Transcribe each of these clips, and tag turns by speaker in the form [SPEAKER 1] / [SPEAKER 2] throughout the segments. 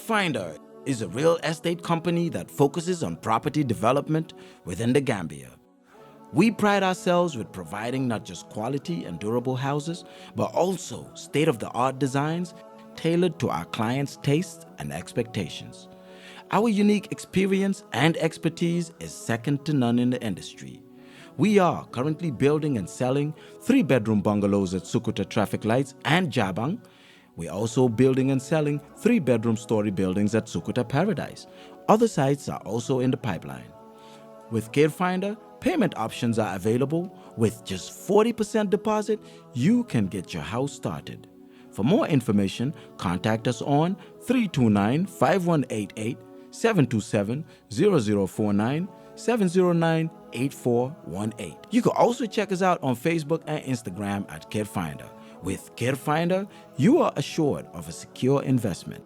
[SPEAKER 1] Carefinder is a real estate company that focuses on property development within the Gambia. We pride ourselves with providing not just quality and durable houses, but also state-of-the-art designs tailored to our clients' tastes and expectations. Our unique experience and expertise is second to none in the industry. We are currently building and selling 3-bedroom bungalows at Sukuta Traffic Lights and Jabang. We're also building and selling 3-bedroom story buildings at Sukuta Paradise. Other sites are also in the pipeline. With Carefinder, payment options are available. With just 40% deposit, you can get your house started. For more information, contact us on 329-5188, 727-0049, 709-8418. You can also check us out on Facebook and Instagram at Carefinder. With Carefinder, you are assured of a secure investment.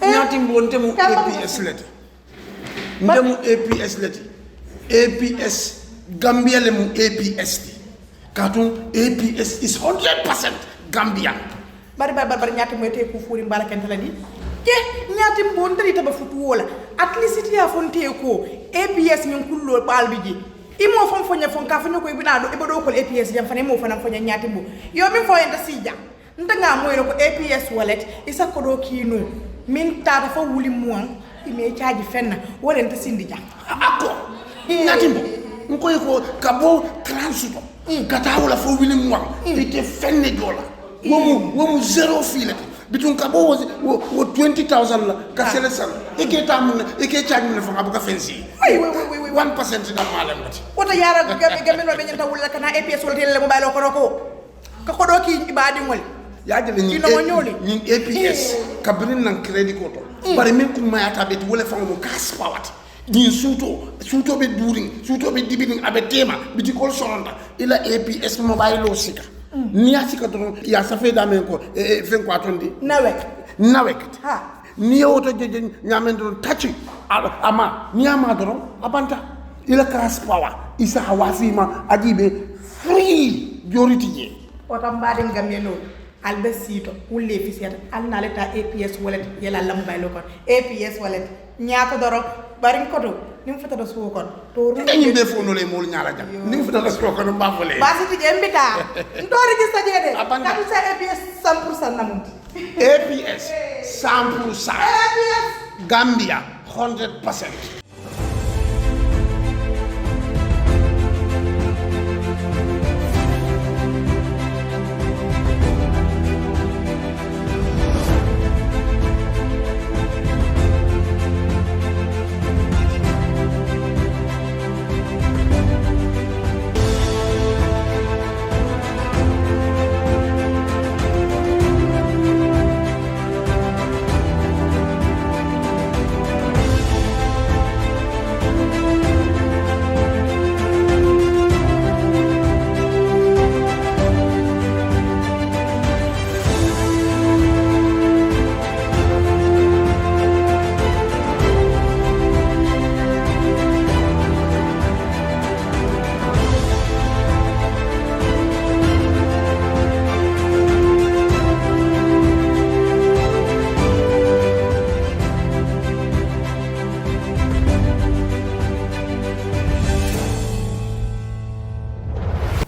[SPEAKER 2] Nyatimbu ntemu APS leti. Ntemu APS leti. APS Gambia lemu APS ti. Katun APS is 100% Gambian.
[SPEAKER 3] Bari nyatimbu ete kufuri mbala kentala ni. Ke nyatimbu ntari taba futu wala. At least ya fonte ko APS min kullo balbiji. Imo fon fonya fon ka fonyo ko ibina do ibodo ko APS jam fane mo fana fonya nyatimbu. Yo mi fo enta sija. Ntanga moyro ko APS wallet isa ko do kinu. Min tata fa wuli muan ime charge fenna wala nta sindi ja
[SPEAKER 2] ako natimbo nkoy ko kabo transuto kata wala fa wuli muan ite fenne dola womu zero file bitun kabo wo 20,000 la ka sele sal ike tamuna ike charge mun fa abuka fensi 1% da malam lati
[SPEAKER 3] wota yara gamen no be nyanta wala kana APS wala tele mobile ko do ki ibadi ngol
[SPEAKER 2] yaje ni APS kabrin nan credit ko to bari min kun mayata be wala fa mo kas pawat ni suto be during suto be dibinin abe tema biti kol sonda ila APS mobile lo sika ni asika to ya safe da men ko fen ko atondi nawek ha ni oto je nyamen do tachi ama ni ama do abanta ila kas power isa hawasima ajibe free joriti je
[SPEAKER 3] wata mbaden gameno albe sito wulle fisiyata alna leta APS wallet yela lambaylo kon APS wallet nyaata doro barin koto nim fata do suko kon to
[SPEAKER 2] dañu be fono le mol ñala jam nim fata do suko kon mbafole
[SPEAKER 3] basiti je mbita ndo register jede kadu sa APS 100% namundi
[SPEAKER 2] APS 100%
[SPEAKER 3] APS
[SPEAKER 2] Gambia 100%.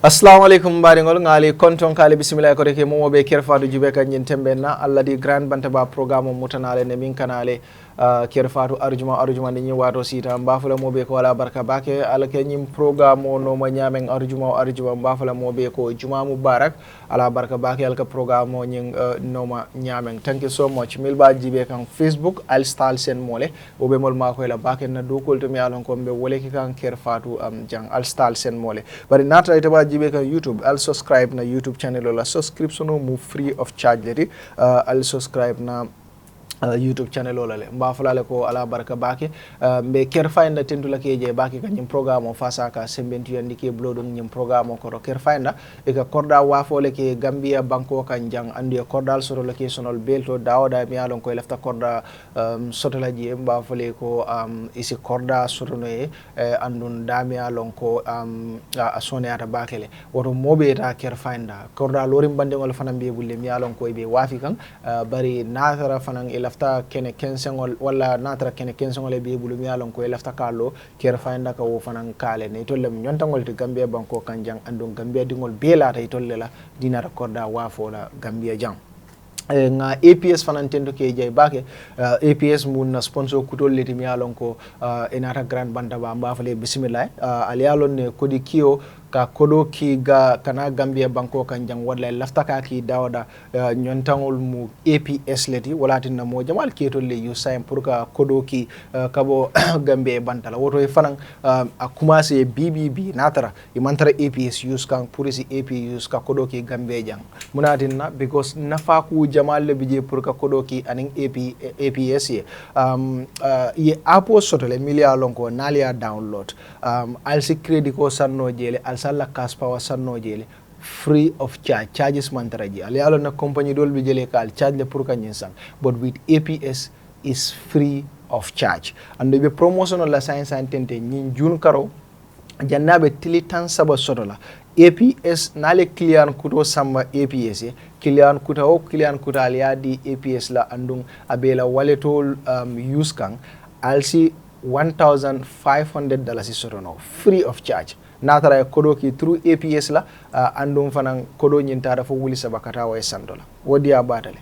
[SPEAKER 4] Assalamu alaikum baringol ngali konton kale bismillah ko reke momo be kerfadu jube kan nyen tembenna alla di grand bantaba programme mutanale ne min kanale kerfatu arjuma ni wato sita mbafula mobe ko wala barka bake ala ke nyim programme no ma nyamen arjuma mbafula mobe ko juma mubarak ala barka bake al ka programme nyin no ma nyamen thank you so much milba jibe kan Facebook al stal sen mole obe mol ma ko la bake na do ko to mi alon ko be wole ki kan kerfatu jang al stal sen mole bari nata itaba jibe kan YouTube al subscribe na YouTube channel la subscription mo free of charge leti al subscribe na YouTube channel olale mba fulale ko ala baraka bake mbe Carefinder tentula keje bake ka nyim programme fasa ka sembentu yandi ke blodon nyim programme ko Carefinder e ka korda wafole ke Gambia banko kan jang andi kordal soro locational belto dawda mi alon ko lefta korda sotola ji mba fole ko isi korda sorono e andun dami alon ko a SoNA ata bakele woto mobe ta Carefinder korda lorim bande ngol fanam be bulle mi alon ko be wafi kan bari natara fanan lafta kene kensengol wala natra kene kensengol be bulu mi alon ko lafta kalo Carefinder ka wo fanan kale ne tolle mi nyontangol te Gambia banko kanjang andon Gambia dingol bela tay tolle la dina recorda wa fola Gambia jang nga APS fanan tendo ke jay bake APS mun na sponsor kutol leti mi alon ko enata Grand Bantaba mba fale bismillah ali alon ne kodi kio ka kodo ki ga kana Gambia banko kanjang wala lafta ka ki dawda nyontangol mu APS leti wala tinna mo jamal keto le usaim pour ka kodo ki kabo Gambia bantala woto e fanan a commencé BBB natara e mantara APS use kan pour si AP use ka kodo ki Gambia jang munatinna because nafa ku jamal le bije pour ka kodo ki aning APS ye apo sotole milia lonko nalia download al si credit ko sanno jele al salla cash power sanno jele free of charges mantaraji ali alo na company dol bi jele kal charge le pour ka nyinsan but with APS is free of charge and be promotion la science and tente nyin jun karo jannabe tilitan saba sotola APS nale client kuto samba APS client kuta o client kuta ali adi APS la andung abela walletol use kan alsi $1,500 sotono free of charge natara kodo ki through APS la andum fanan kodo nyintara fo wuli sabakata wa $100 wodi abatale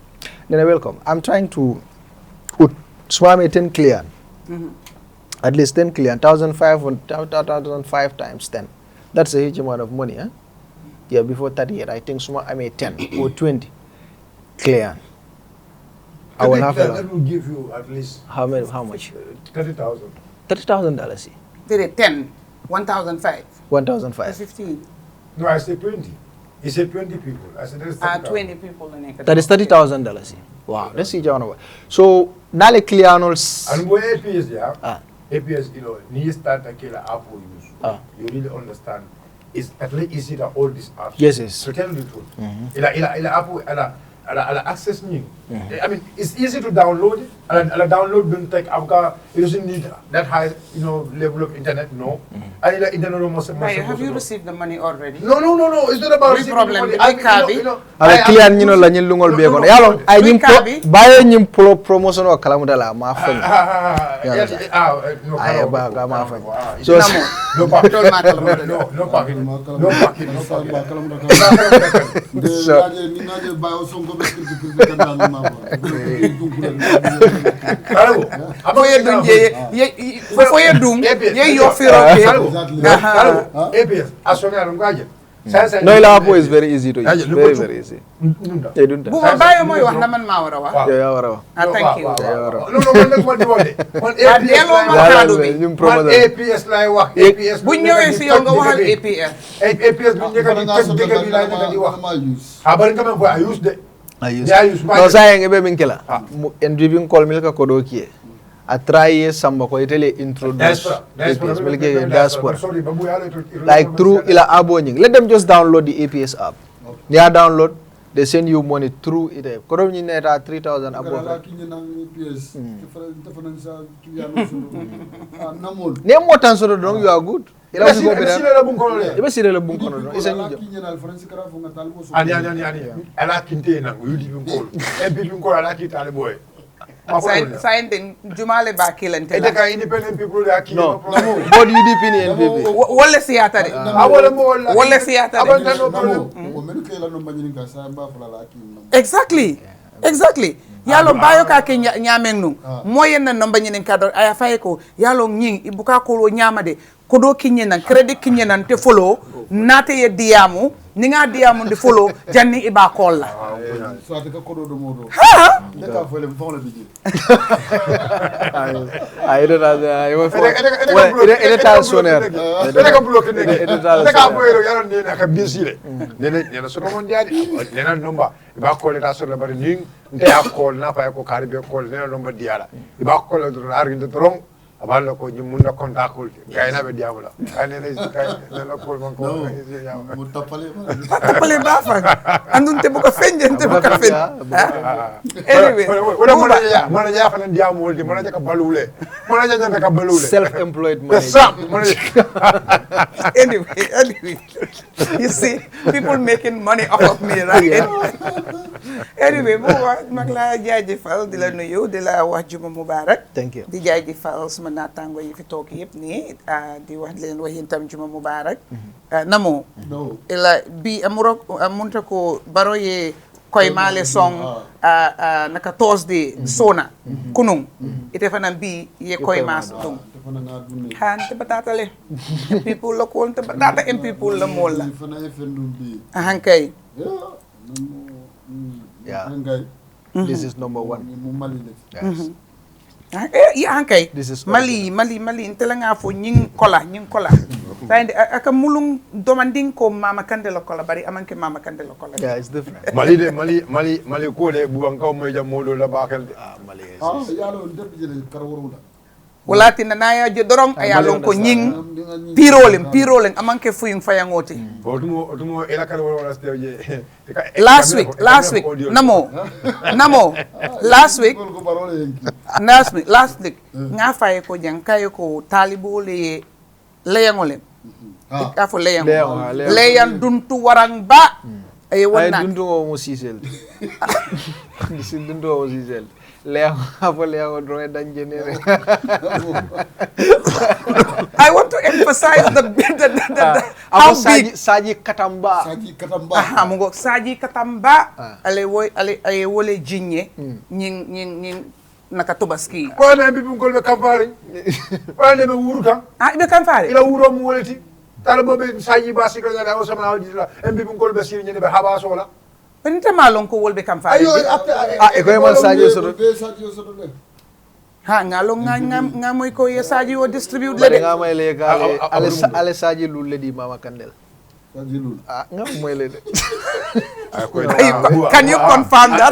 [SPEAKER 4] then welcome I'm trying to put swami 10 client at least 10 client 1,500 times 10 that's a huge amount of money yeah before 30 years I think I made 10 or 20 client I will have
[SPEAKER 5] that will give you at least
[SPEAKER 4] how much
[SPEAKER 5] $30,000.
[SPEAKER 4] $30,000
[SPEAKER 3] Did it 10 1,005
[SPEAKER 4] 1,005
[SPEAKER 3] 15
[SPEAKER 5] No, I said 20. He said 20 people. I said there's 30,000.
[SPEAKER 3] 20 people in it.
[SPEAKER 4] that is $30,000 wow let's see John so nale clients
[SPEAKER 5] And where APS, yeah? APS, you know, need start a killer app we use. You really understand. It's at least easy to all these apps.
[SPEAKER 4] Yes.
[SPEAKER 5] To tell you the truth. Ila app, ila access new. I mean, it's easy to download it. Ila download don't take Afghan. It doesn't need that high, you know, level of internet. No. And ila internet almost.
[SPEAKER 3] Have you received the money already?
[SPEAKER 5] No. It's not about receiving
[SPEAKER 3] problem.
[SPEAKER 5] money.
[SPEAKER 4] ala client ñino la ñin lungol be kono yalo ay ñim baye ñim promotion o kala mudala ma fa
[SPEAKER 5] no
[SPEAKER 4] ay ba ga ma fa
[SPEAKER 5] so no parking
[SPEAKER 4] no ila apo is very easy to use very easy
[SPEAKER 3] bu ma bayo moy wax na man ma wara wax
[SPEAKER 4] ya wara
[SPEAKER 3] thank you
[SPEAKER 5] man APS lay wax APS
[SPEAKER 3] bu ñëwé ci yow nga waxal APS
[SPEAKER 5] bu ñëk di dëgg bi lay di wax bari nga ma use de
[SPEAKER 4] no sayeng ebe min kela en driving call milka kodo kiye a try samba ko itele introduce APS milke diaspora like through ila aboning let them just download the APS app they are download they send you money through it kodo ni neta 3,000 above ne mo tan so don you are good ila usi ko beda ibe sire le bun kono don isa ni
[SPEAKER 5] ani ala kinte na UDP ko UDP ko ala kitale boy
[SPEAKER 3] Saying Jumale Bakilante.
[SPEAKER 5] Independent people are killing.
[SPEAKER 4] No, what UDP ni NPP?
[SPEAKER 3] Wole theater. Wole theater. Exactly. Yalo bayo ka ke nyameng nu. Moyen na nomba nyinen kador aya faye ko yalo nying ibuka ko lo nyamade kodo kinyenan credit kinyenan te follow nate ye diamu ni nga diamu di follow janni iba call la
[SPEAKER 2] so ate ka kodo do modo
[SPEAKER 3] ha
[SPEAKER 2] ndeka fole mo la biji
[SPEAKER 4] ay ede tal soner
[SPEAKER 5] ede ka bloqué ede ka boyro yaron ne ka bisile ne so mo ndiadi ne nomba iba call ta so la bari ni nte a call na fa ko karibe call ne nomba diala iba call do arginde tron aballa ko ñu mun na contact ko kayna be diabula kayna ne la ko man ko
[SPEAKER 2] mo tapale
[SPEAKER 3] ba fa andun te bu ko fenjen te bu ko fen anyway
[SPEAKER 5] mana ya fa nan diamu woldi mana ka balule
[SPEAKER 4] self employed money
[SPEAKER 3] anyway you see people making money off of me right anyway bu mag la jaajëfal di la nuyu di la wax juma mubarak
[SPEAKER 4] thank you
[SPEAKER 3] di jaajëfal sama naataango yi fi toog yëpp nii di wax leen wax yéen tam juma mubarak namo ila bi amunta ko Barrow ye koy male song naka Thursday SoNA kunung ite fanan bi ye koy mas dum han te batatale people la ko te batata people la mol la han kay
[SPEAKER 4] yeah this is number 1 yes
[SPEAKER 3] hankay mali intela nga fo nying kola tayndi aka mulung domanding ko mama kandela kola bari amanke mama kandela kola
[SPEAKER 4] yeah it's different
[SPEAKER 5] mali ko de buban kaw moy jam modo la bakal de
[SPEAKER 4] mali
[SPEAKER 2] yalo ndebje karawrula
[SPEAKER 3] walati na naya je dorong ayalon ko nying pirolen amanke fuyung fayangoti
[SPEAKER 5] otumo ela kala wala steje
[SPEAKER 3] last week namo last week nga faye ko jang kay ko talibo le leyangolem ka fo leyan duntu warang ba ay wonna
[SPEAKER 4] duntu mo sisel disin duntu mo sisel Leo drawing dangenere.
[SPEAKER 3] I want to emphasize the how big
[SPEAKER 4] Saji Katamba.
[SPEAKER 3] Mungo Saji Katamba. Ale wole jinye nying nakatubaski.
[SPEAKER 5] Kwa na bibi ngolbe kamfari. Kwa na be wuruka.
[SPEAKER 3] Ibe kamfari.
[SPEAKER 5] Ila wuro mu woleti. Tala bobe Saji basi ko na o sama hawdi la. Bibi ngolbe sir nyene be haba sola.
[SPEAKER 3] Benita malon ko wolbe kam faade
[SPEAKER 4] e koy man Sadio sodo
[SPEAKER 3] ha ngalo nga moy ko ye Sadio o distribute le de
[SPEAKER 4] nga may le ga ale Sadio lul le di mama kandel Sadio lul nga moy le de
[SPEAKER 3] can you confirm that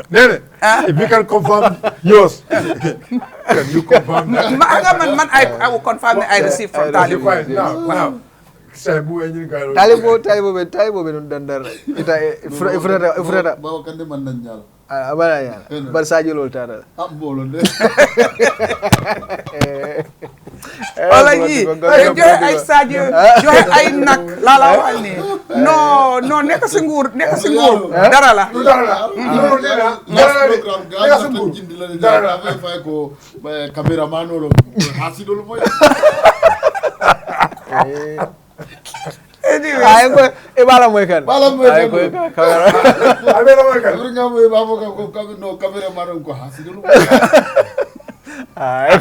[SPEAKER 5] Nene, if you can confirm yours, can you confirm that?
[SPEAKER 3] I will confirm that I received from Talib.
[SPEAKER 5] Now.
[SPEAKER 4] Talibo be non dandar ita ifrata
[SPEAKER 2] bawa kande man nan nyala
[SPEAKER 4] abana ya bar Sadio lol tara
[SPEAKER 2] ambolo de
[SPEAKER 3] wala yi joxe ay Sadio joxe ay nak la wal ni no nekk si nguur dara la
[SPEAKER 2] dara fay ko cameraman lo hasidul moy
[SPEAKER 3] anyway
[SPEAKER 4] ay ko e bala moy kan
[SPEAKER 2] ay
[SPEAKER 4] ko
[SPEAKER 2] camera abela moy kan nga moy babo ko camera maron ko hasidul
[SPEAKER 3] ay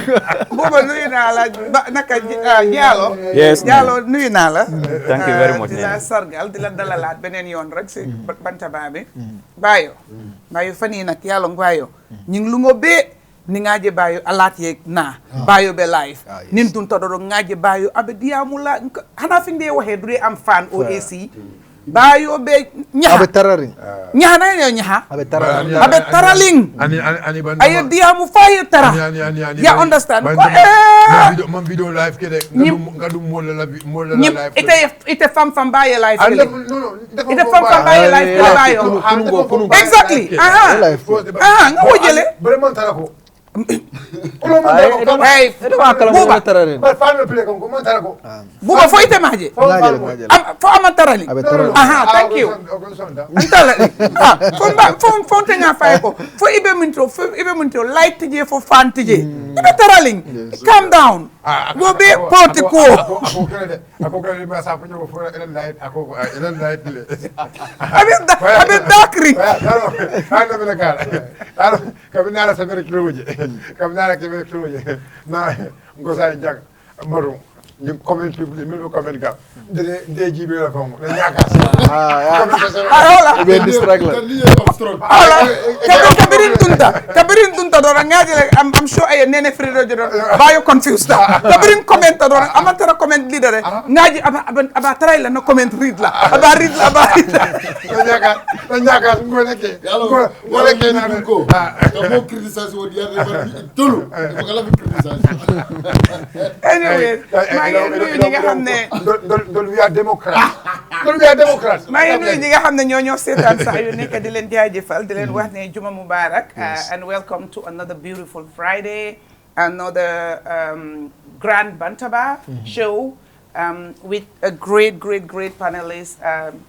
[SPEAKER 3] boba nuyu na la naka Diallo
[SPEAKER 6] yes
[SPEAKER 3] Diallo nuyu na la
[SPEAKER 6] thank you very much
[SPEAKER 3] di la sargal di la dalalat benen yoon rek ci Bantaba bi bayo fani nak Diallo bayo ñing lu ngo be ni ngaje bayo alat yek na bayo be live nin tun to do ngaje bayo abe diamula hana fi nde waxe dure am fan OAC bayo be nyaha
[SPEAKER 4] abe tararing
[SPEAKER 3] nyaha na yo nyaha
[SPEAKER 4] abe tararing
[SPEAKER 3] abe taraling
[SPEAKER 5] ani
[SPEAKER 3] ay diamu faye tara ya understand ko
[SPEAKER 5] man video live kede ngadu mo la live
[SPEAKER 3] ite fam baye live kede ite fam baye live kede bayo exactly nga wojele
[SPEAKER 5] vraiment tara ko
[SPEAKER 3] hey buba
[SPEAKER 4] tararing
[SPEAKER 5] ba fano pele ko man tara ko
[SPEAKER 3] buba fo ite maje fo amataraling thank you antala fo tenga fay ko fo ibe minto light je fo fan je ibe taraling calm down go be porti ko
[SPEAKER 5] ako kale ma sa fanyo fo light ako light le
[SPEAKER 3] abe dakri
[SPEAKER 5] ana bela kala kabina la sabere kiloje kabina la kebe kiloje na ngosa njang maru ñu comment people mi comment ga de jibe la fam na ñaka
[SPEAKER 4] be distract la
[SPEAKER 3] kabirin tunta do ngaji le am sure ay nene frido do ba yo confused kabirin comment do amatara comment leader ngaji aba tray la no comment read la aba read
[SPEAKER 5] na ñaka ngone ke
[SPEAKER 2] wala ke na ko mo criticise wo diar ba tolu ko kala criticise
[SPEAKER 3] anyway ma ngi nuyu ñi nga xam ne
[SPEAKER 5] dol we are democrat
[SPEAKER 3] maa ngi nuyu ñi nga xam ne ñoo seetaan saa yu nekk di leen jaajëfal di leen wax ne juma mubarak and welcome to another beautiful Friday, another grand Bantaba show with a great panelists,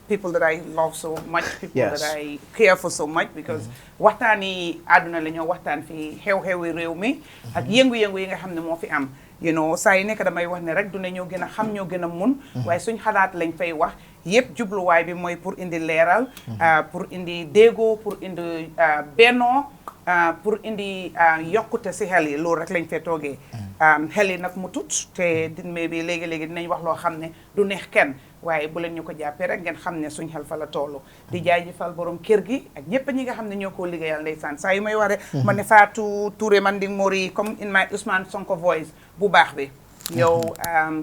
[SPEAKER 3] people that I love so much, people that I care for so much, because waxtaani àdduna la ñoo waxtaan fi xew-xewi réew mi ak yëngu-yëngu yi nga xam ne moo fi am. You know, saa yi nekk damay wax ne rek du ne ñoo gën a xam ñoo gën a mun waaye suñ xalaat lañ fay wax yëpp jubluwaay bi mooy pour indi leeral pour indi déggoo pour indi bennoo pour indi yokkute si xel yi loolu rek lañ fee toogee xel yi nag mu tut te dinmee bi léegi-léegi dinañ wax loo xam ne du neex kenn waaye bu leen ñu ko jàppee rek ngeen xam ne suñ xel fa la toll di jaajëfal borom kër gi ak ñëpp ñi nga xam ne ñoo koo liggéeyal ndeysaan saa yu may wax rek ma ne Fatou Touré Manding Mori comme in my Ousmane Sonko voice bu baax bi yow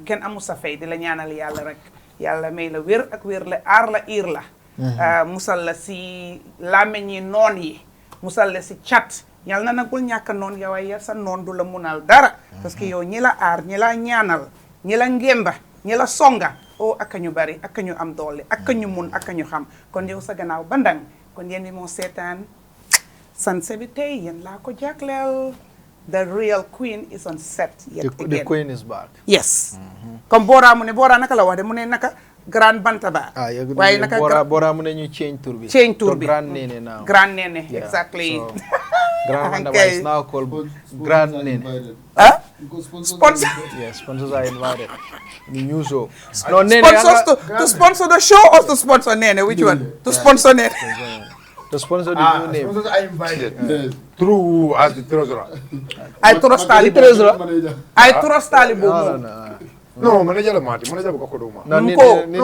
[SPEAKER 3] kenn amu sa fay di la ñaanal yàlla rek yàlla may la wér ak wér la aar la iir la musal la si làmmiñ yi noon yi musal la si cat yàlla na nag bul ñàkk noon yow ay sa noon du la munal dara parce que yow ñi la aar ñi la ñaanal ñi la ngémba ñi la songa akka ñu bari akka ñu am doole akka ñu mun akka ñu xam kon yow sa gannaaw bandang kon yéen ñi moo seetaan sanse bi tey yéen laa ko jagleel. The real queen is on set yet again.
[SPEAKER 4] The queen is back.
[SPEAKER 3] Yes. Comme Bora mu ne Bora naka la wax de mu ne naka Grand Bantaba.
[SPEAKER 4] waaye naka Bora mu ne ñu change tour bi.
[SPEAKER 3] Change tour bi.
[SPEAKER 4] Grand Nene now.
[SPEAKER 3] Grand Nene, exactly.
[SPEAKER 4] So, Grand Bantaba is now called Grand Nene.
[SPEAKER 3] Huh?
[SPEAKER 2] Sponsors.
[SPEAKER 4] Yes, sponsors are invited. The new show.
[SPEAKER 3] No, Nene. Sponsors to sponsor the show or to sponsor Nene? Which one? To sponsor Nene.
[SPEAKER 4] To sponsor the new name.
[SPEAKER 5] Sponsors are invited through as the treasurer.
[SPEAKER 3] I trust Talibo. I trust Talibo.
[SPEAKER 5] No, manager la mati, manager ko koduma.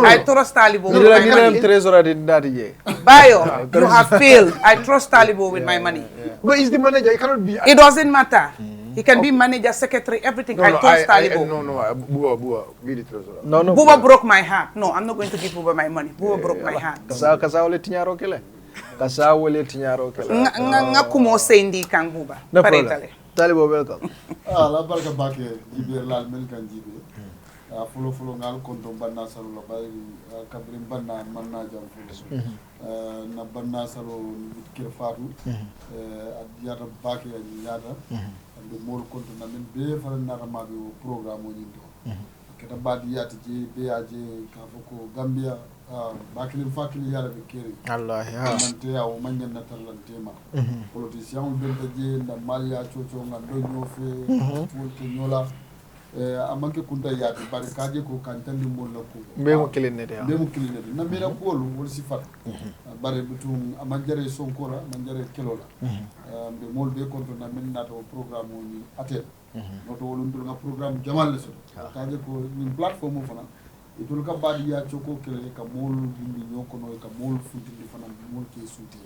[SPEAKER 3] I trust Talibo.
[SPEAKER 4] Ni treasurer did that je.
[SPEAKER 3] Bayo, you have failed. I trust Talibo with my money.
[SPEAKER 5] But he's the manager, he cannot be.
[SPEAKER 3] It doesn't matter. He can be manager, secretary, everything. I trust Talibo.
[SPEAKER 5] No, Buba, be the treasurer.
[SPEAKER 4] No.
[SPEAKER 3] Buba broke my heart. No, I'm not going to give Buba my money. Buba broke my heart.
[SPEAKER 4] Kasa ole tinyaro kele. Kasa ole tinyaro kele.
[SPEAKER 3] Nga kumo sendi kang Buba.
[SPEAKER 4] No problem. Talibo welcome.
[SPEAKER 2] La barka bake jibe lal mel kan jibe. Fulo ngal konto banna salo la bay kabrim banna manna jam fulo. Na banna salo kir fatu ad yata bake yata ande mol konto na men be fara na ramabe programme o nyindo. Keta badi yati je be aje ka foko Gambia bakilin fakili yara be keri
[SPEAKER 4] Allah ya
[SPEAKER 2] nante ya o mangen na talantema politicien be je na malia chocho ngando nyofe to nyola amanke kunta yati bari kaje ko kantandi mon la ko
[SPEAKER 4] be mo kilinete ya
[SPEAKER 2] be mo kilinete na mira ko wol sifat bari bitum amanjare sonko la manjare kelola be mol be konto na men nato programme ni atel noto wolundul nga programme jamal le so kaje ko ni plateforme fana itul ka badi ya choko kele ka mol bindi nyoko no ka mol fundi fana mol ke suti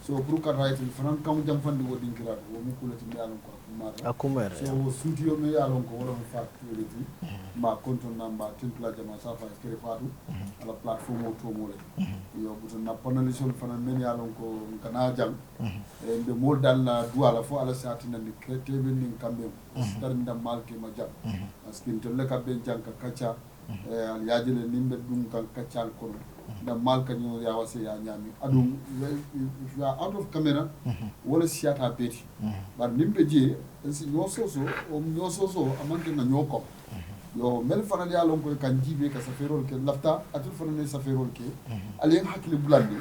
[SPEAKER 2] so pour ka right fana kam jam fandi wodi ngira wo mu kulati mi alon ko mata
[SPEAKER 4] akumere
[SPEAKER 2] so suti yo me alon ko wala fa tuleti ma konton namba timpla jama safa Carefinder ala plateforme o to mole yo buto na panelison fana men alon ko kana jam e be mol dal na duala fo ala satina ni krete be nin kambe dar ndam malke ma jam parce que to le ka be janka kacha al yajile nimbe dum kan kaccal kono da malka ñu ya wase ya nyami adum if you are out of camera wala siata beti bar nimbe je si ño soso amanke na ñoko yo mel fanal ya lon ko kan jibe ka saferol ke lafta atul fanal saferol ke alen hakli bulandi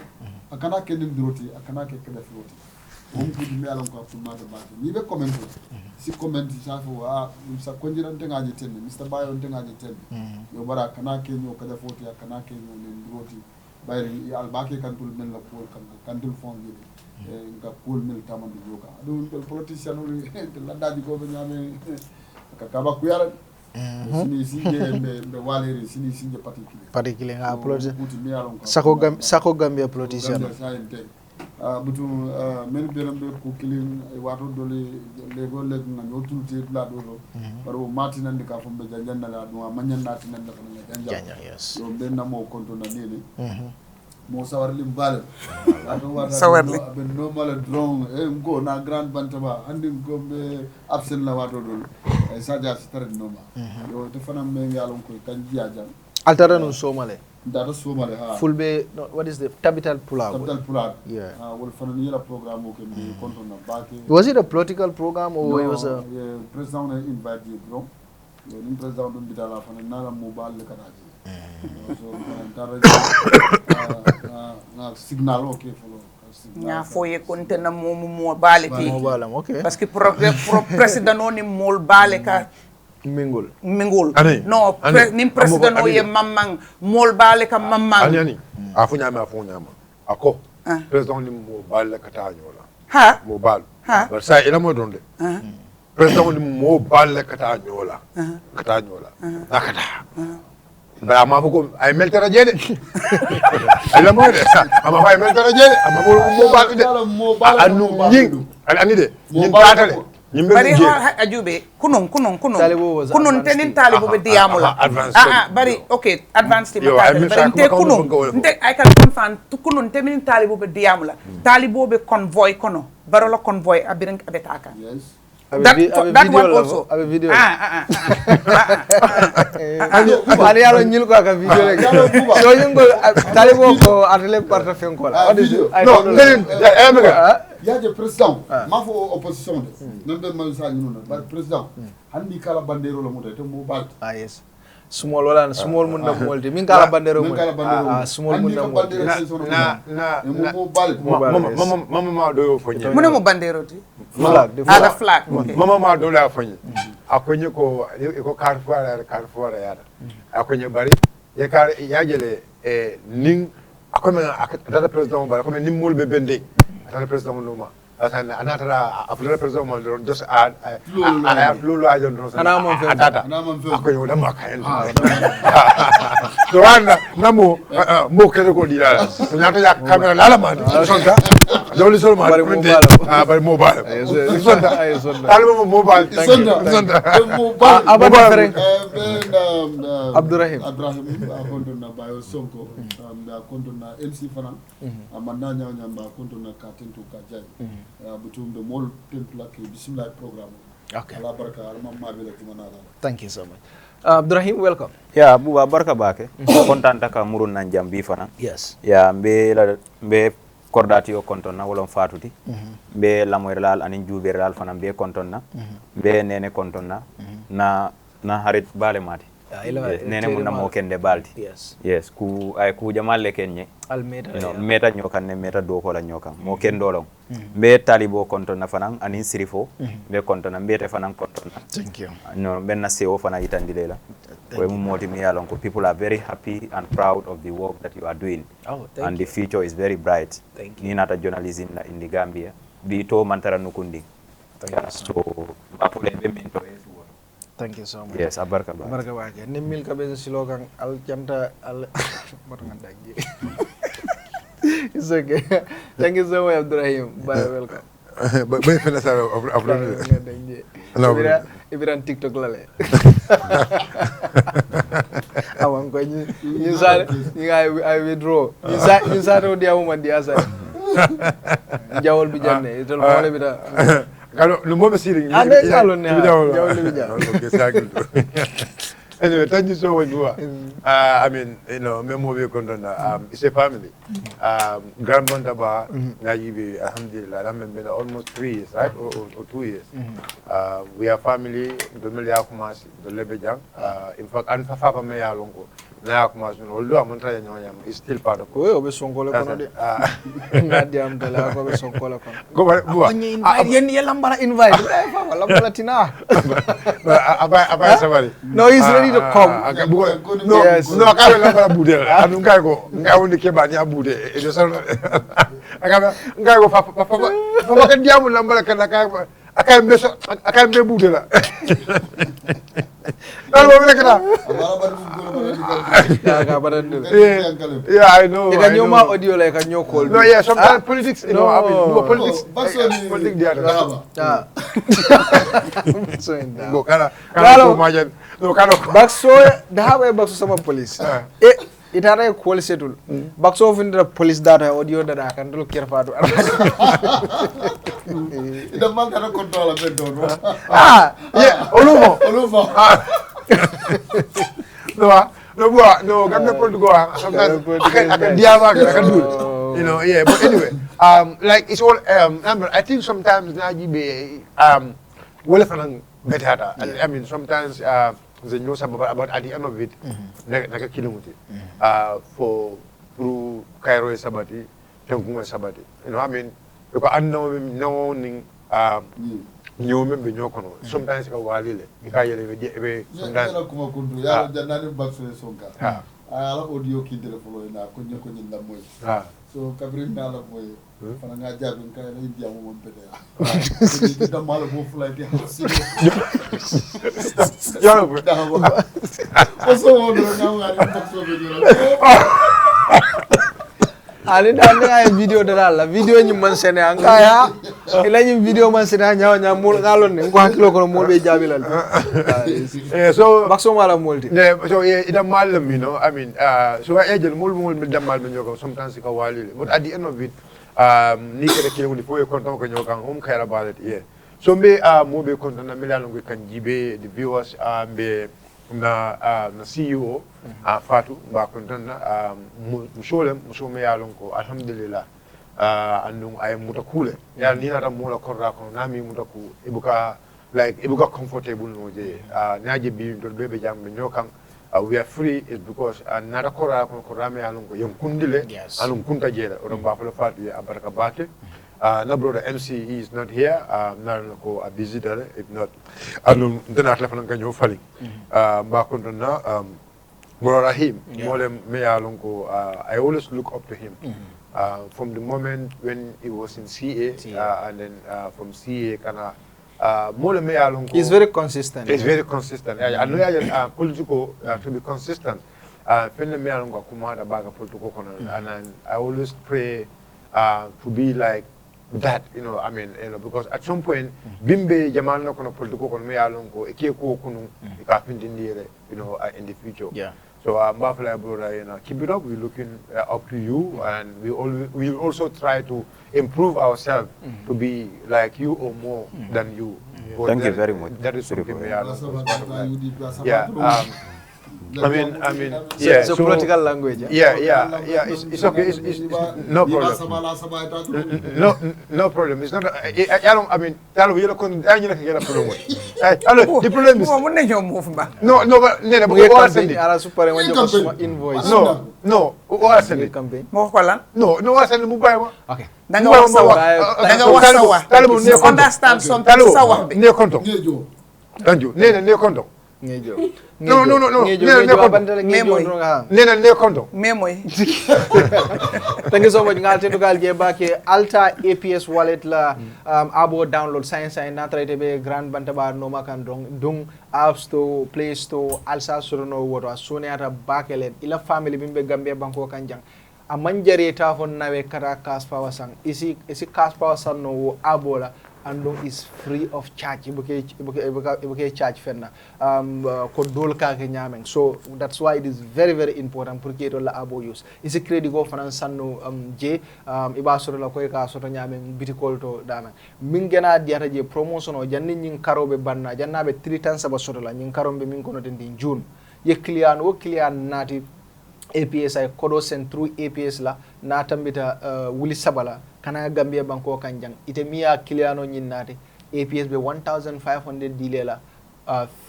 [SPEAKER 2] akana ke nim diroti akana ke keda floti on ko dum yalon ko ko mata baati ni be comment si comment sa fo sa konjiran tenga ni tenne Mr. Bayo tenga ni tenne yo bara kana ke ñoo kada foti kana ke ñoo len diroti bayri al baake kantul men la pol kantul fond yi nga pol mel tamandi joka do politicien la daji ko be ñame ka ba ku yara
[SPEAKER 6] sini sinje be waleri sini sinje
[SPEAKER 4] particulier nga politicien
[SPEAKER 6] buti mi yalon ko
[SPEAKER 4] sako Gambia politicien
[SPEAKER 6] butu men berambe ko kilin wato dole lego leg na nyotulte la do baro mati nan ka fo be janna la do manyan nati nan da janja
[SPEAKER 4] yes
[SPEAKER 6] yo ben na mo konto na nene mo sawarli mbale ato wada
[SPEAKER 3] sawarli
[SPEAKER 6] be normal drone go na grand bantaba andi go be absent la wato do sadia stare normal yo to fanam me ngalon ko kan jiaja
[SPEAKER 4] altara no somale
[SPEAKER 6] data somale ha
[SPEAKER 4] fulbe no, what is the capital pulag
[SPEAKER 6] yeah wol fanan yela programme ko be konto na baki
[SPEAKER 4] was it a political program or it was a
[SPEAKER 6] president invite you bro yo ni president dum bitala fanan nala mobile le kanaji so na signal okay follow
[SPEAKER 3] nya foye konte na mo bale ki
[SPEAKER 4] okay
[SPEAKER 3] parce que pro president oni mol bale ka
[SPEAKER 4] mingul
[SPEAKER 3] no nim president o ye mamang mol bale ka mamang
[SPEAKER 5] ani afu nyama ako president ni mo bale ka ta nyola
[SPEAKER 3] ha
[SPEAKER 5] mo bal
[SPEAKER 3] ha
[SPEAKER 5] ba sa ila mo donde president ni mo bale ka ta nyola nakata ba ma ko ay meltara jede ila mo de ama fay meltara jede ama mo ba de anu nying ani de nyin tatale
[SPEAKER 3] bari ajube kunun tenin talibo be diamula bari okay advanced ma bari te kunun te ay kan confan kunun tenin talibo be diamula talibo be convoy kono Barrow la convoy abirin abetaka
[SPEAKER 6] yes
[SPEAKER 3] that one also
[SPEAKER 4] a video ali yalo nyil ko aka video le so nyingo talibo ko atele parta fen ko la
[SPEAKER 5] no
[SPEAKER 6] yaje president ma fo opposition de membe man sa nyuno ba president handi kala bandero la muta te mo bal
[SPEAKER 4] yes small wala small mun na molde min kala bandero mo small mun na molde
[SPEAKER 5] na mo bal mama ma do yo fonye
[SPEAKER 3] mun mo bandero ti flag
[SPEAKER 5] mama ma do la fonye akonye ko Carefinder yada akonye bari ya kar yajele ning akome data president bari akome nim molbe bende data president no ma asana anatara afula president mo just add lulu ajon no
[SPEAKER 4] ana mo fe
[SPEAKER 5] data akonye da makayen so wana namo mo kere ko dira nyata ya camera lala ma sonta dawli sol ma bari mobile sonta talmo mobile sonta
[SPEAKER 4] ababa fere Abdurrahim
[SPEAKER 6] akonto na bayo sonko akonto na MC Fana amanda nyanya ba akonto na katentu kajai butum de mol templa ke bismillah program
[SPEAKER 4] okay
[SPEAKER 6] ala baraka alma mabela tumana
[SPEAKER 4] thank you so much Abdurrahim welcome
[SPEAKER 7] ya buba barka bake kontan taka murun nan jambi fana
[SPEAKER 4] yes
[SPEAKER 7] ya mbe kordati o konton na wolon fatuti be lamoyralal anin juberalal fana be konton na be nene konton na harit bale mati nene mun namo kende balti yes ku ay ku jamalle kenye
[SPEAKER 4] almeta
[SPEAKER 7] meta nyokan ne meta do ko la nyokan mo kendo long be talibo konton na fanan anin sirifo be konton na mbete fanan konton na
[SPEAKER 4] thank you
[SPEAKER 7] no benna seo fana itandilela we mu moti mi yalon ko people are very happy and proud of the work that you are doing and the future is very bright ni nata journalism la in the Gambia bi to mantara nukundi so apule be minto
[SPEAKER 4] thank you so much
[SPEAKER 7] yes abarka
[SPEAKER 4] baake ne mil ka be silokan al janta al marngandaji it's okay thank you so much Abdurrahim welcome
[SPEAKER 5] bay fena sa
[SPEAKER 4] Ibran TikTok la le awan ko ni sa ni I withdraw ni sa do dia mo dia sa jawol bi janne tol mole bi da
[SPEAKER 5] kalo no mo siri
[SPEAKER 4] ande kalo ne jawol bi janne
[SPEAKER 5] okay sagul anyway thank you so much I mean you know memo be kondona it's a family Grand Bantaba najibi alhamdulillah I'm almost 3 years right or 2 years we are family do mel yakumas do lebejang in fact an fafa me ya lonko na yakumas no lo amontra ya nyonya is still part of
[SPEAKER 4] ko be sonkole kono de ngadiam dala ko be sonkole kono
[SPEAKER 5] go ba
[SPEAKER 4] yen lambara invite fa lambara tina
[SPEAKER 5] aba sabari
[SPEAKER 4] no he's ready to come
[SPEAKER 5] no ka be lambara bude anu ngai ko ngai woni ke ba ni abude e do sal aga ngai ko fa ka diamu lambara kana ka akan be budela dal mo rek na yeah I know
[SPEAKER 4] they can you ma audio like can you call
[SPEAKER 5] no yeah sometimes politics you know I mean no politics politics dia go kana ko majan no kana
[SPEAKER 4] bakso da hawe bakso sama police itara call setul bakso finda police data audio data kan dol Carefinder
[SPEAKER 6] ida man kana control be don
[SPEAKER 5] yeah olumo no gamne political sometimes akan diava akan do you know yeah but anyway like it's all I think sometimes naji be wala fanang betata I mean sometimes they know something about at the end of it naka kilometer for through Cairo sabati Tengkunga sabati you know I mean because I know nyome be nyokono sometimes ka walile ikayele be sometimes
[SPEAKER 6] kuma kundu ya janani bakso sonka ala audio ki telefolo na ko nyoko nyinda moy so kabrin dala moy fana nga jabi ka la india mo mon bede ni da mal bo flight ya
[SPEAKER 5] yo
[SPEAKER 6] so wono na ngari bakso be dira
[SPEAKER 4] ali dan ay video dala video ni man sene angaya ila ni video man sene nya mul ngalon ne ko hakilo ko mol be jabilal
[SPEAKER 5] so
[SPEAKER 4] bakso mala molti
[SPEAKER 5] so ida malam you know I mean so ejel mul da mal be nyoko sometimes ka walile but at the end of it ni kede kile woni fo e konton ko nyokan care about it yeah so be mo be konton na milano ko kan jibe the viewers be na CEO Fatou ba konton na musome yalon ko alhamdulillah andum ay mutakule ya ni na mo la korra ko nami mutaku ibuka comfortable no je naaje bi do bebe jambe nyokan we are free is because nada korra ko korame yalon ko yom kundile alum kunta jela o ba fa Fatou ya baraka bake na brother MC is not here na ko a visitor if not alum dana telefon nga ñoo fali ba ko na brother him molem me yalon ko I always look up to him from the moment when he was in CA and then from CA kana molem me yalon ko
[SPEAKER 4] he's very consistent
[SPEAKER 5] I know ya political to be consistent fenne me yalon ko kuma da baga political kono and I always pray to be like that you know I mean you know because at some point bimbe jamal no kono political kono me yalon ko e ke ko kunu ka findindire you know in the future so mbafla brother you know keep it up we're looking up to you and we also try to improve ourselves to be like you or more than you
[SPEAKER 7] thank you very much
[SPEAKER 5] that is something we are I mean,
[SPEAKER 4] yeah. So political language.
[SPEAKER 5] Yeah. It's okay. It's no problem. No problem. It's not. I mean, the problem is. No, but
[SPEAKER 4] invoice.
[SPEAKER 5] No. What send it? No. Okay.
[SPEAKER 3] Understand something.
[SPEAKER 5] No.
[SPEAKER 4] Thank you so much. Ngal to gal jebake Alta APS wallet la abo download science and na traite be Grand Bantaba no makan dung App Store, Play Store, alsa surono woto SoNA ata bakelen ila family bimbe Gambia banko kanjang a manjare ta fon nawe kata cash power sang isi cash power sang no abola andong is free of charge ibuke charge fenna ko dol ka ke nyamen so that's why it is very very important pour que la abo use isi credit go fanan sanno je iba soro la koy ka soto nyamen bitikol to dana min gena diata je promotion o janni nyin karobe banna jannabe 3 tan saba soto la nyin karombe min kono den din june ye client nati APS ay kodo sen through APS la na tambita wuli sabala kana Gambia banko kanjang ite miya kiliano nyinnati APS be 1500 dilela